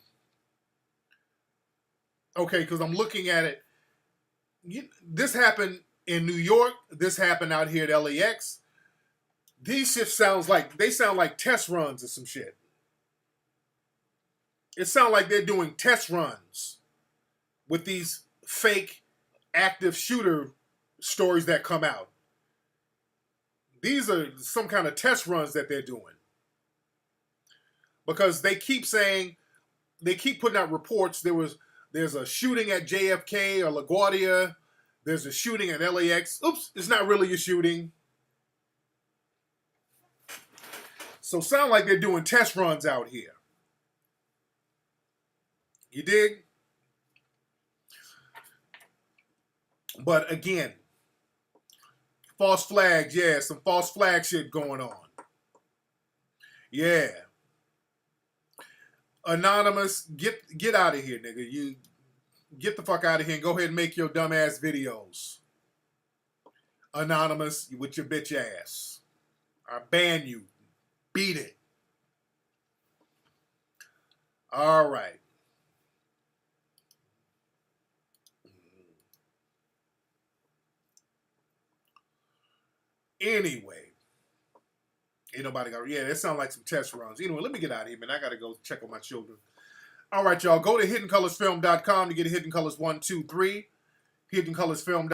Okay, because I'm looking at it. This happened in New York. This happened out here at LAX. These shit sound like test runs or some shit. It sounds like they're doing test runs with these fake active shooter stories that come out. These are some kind of test runs that they're doing. Because they keep saying, they keep putting out reports. There's a shooting at JFK or LaGuardia. There's a shooting at LAX. Oops, it's not really a shooting. So sound like they're doing test runs out here. You dig? But again, false flags, yeah, some false flag shit going on. Yeah. Anonymous, get out of here, nigga. Get the fuck out of here and go ahead and make your dumbass videos. Anonymous with your bitch ass. I ban you. Beat it. All right. Anyway. Ain't nobody got... Yeah, that sounds like some test runs. Anyway, let me get out of here, man. I got to go check on my children. All right, y'all. Go to HiddenColorsFilm.com to get Hidden Colors 1, 2, 3. HiddenColorsFilm.com.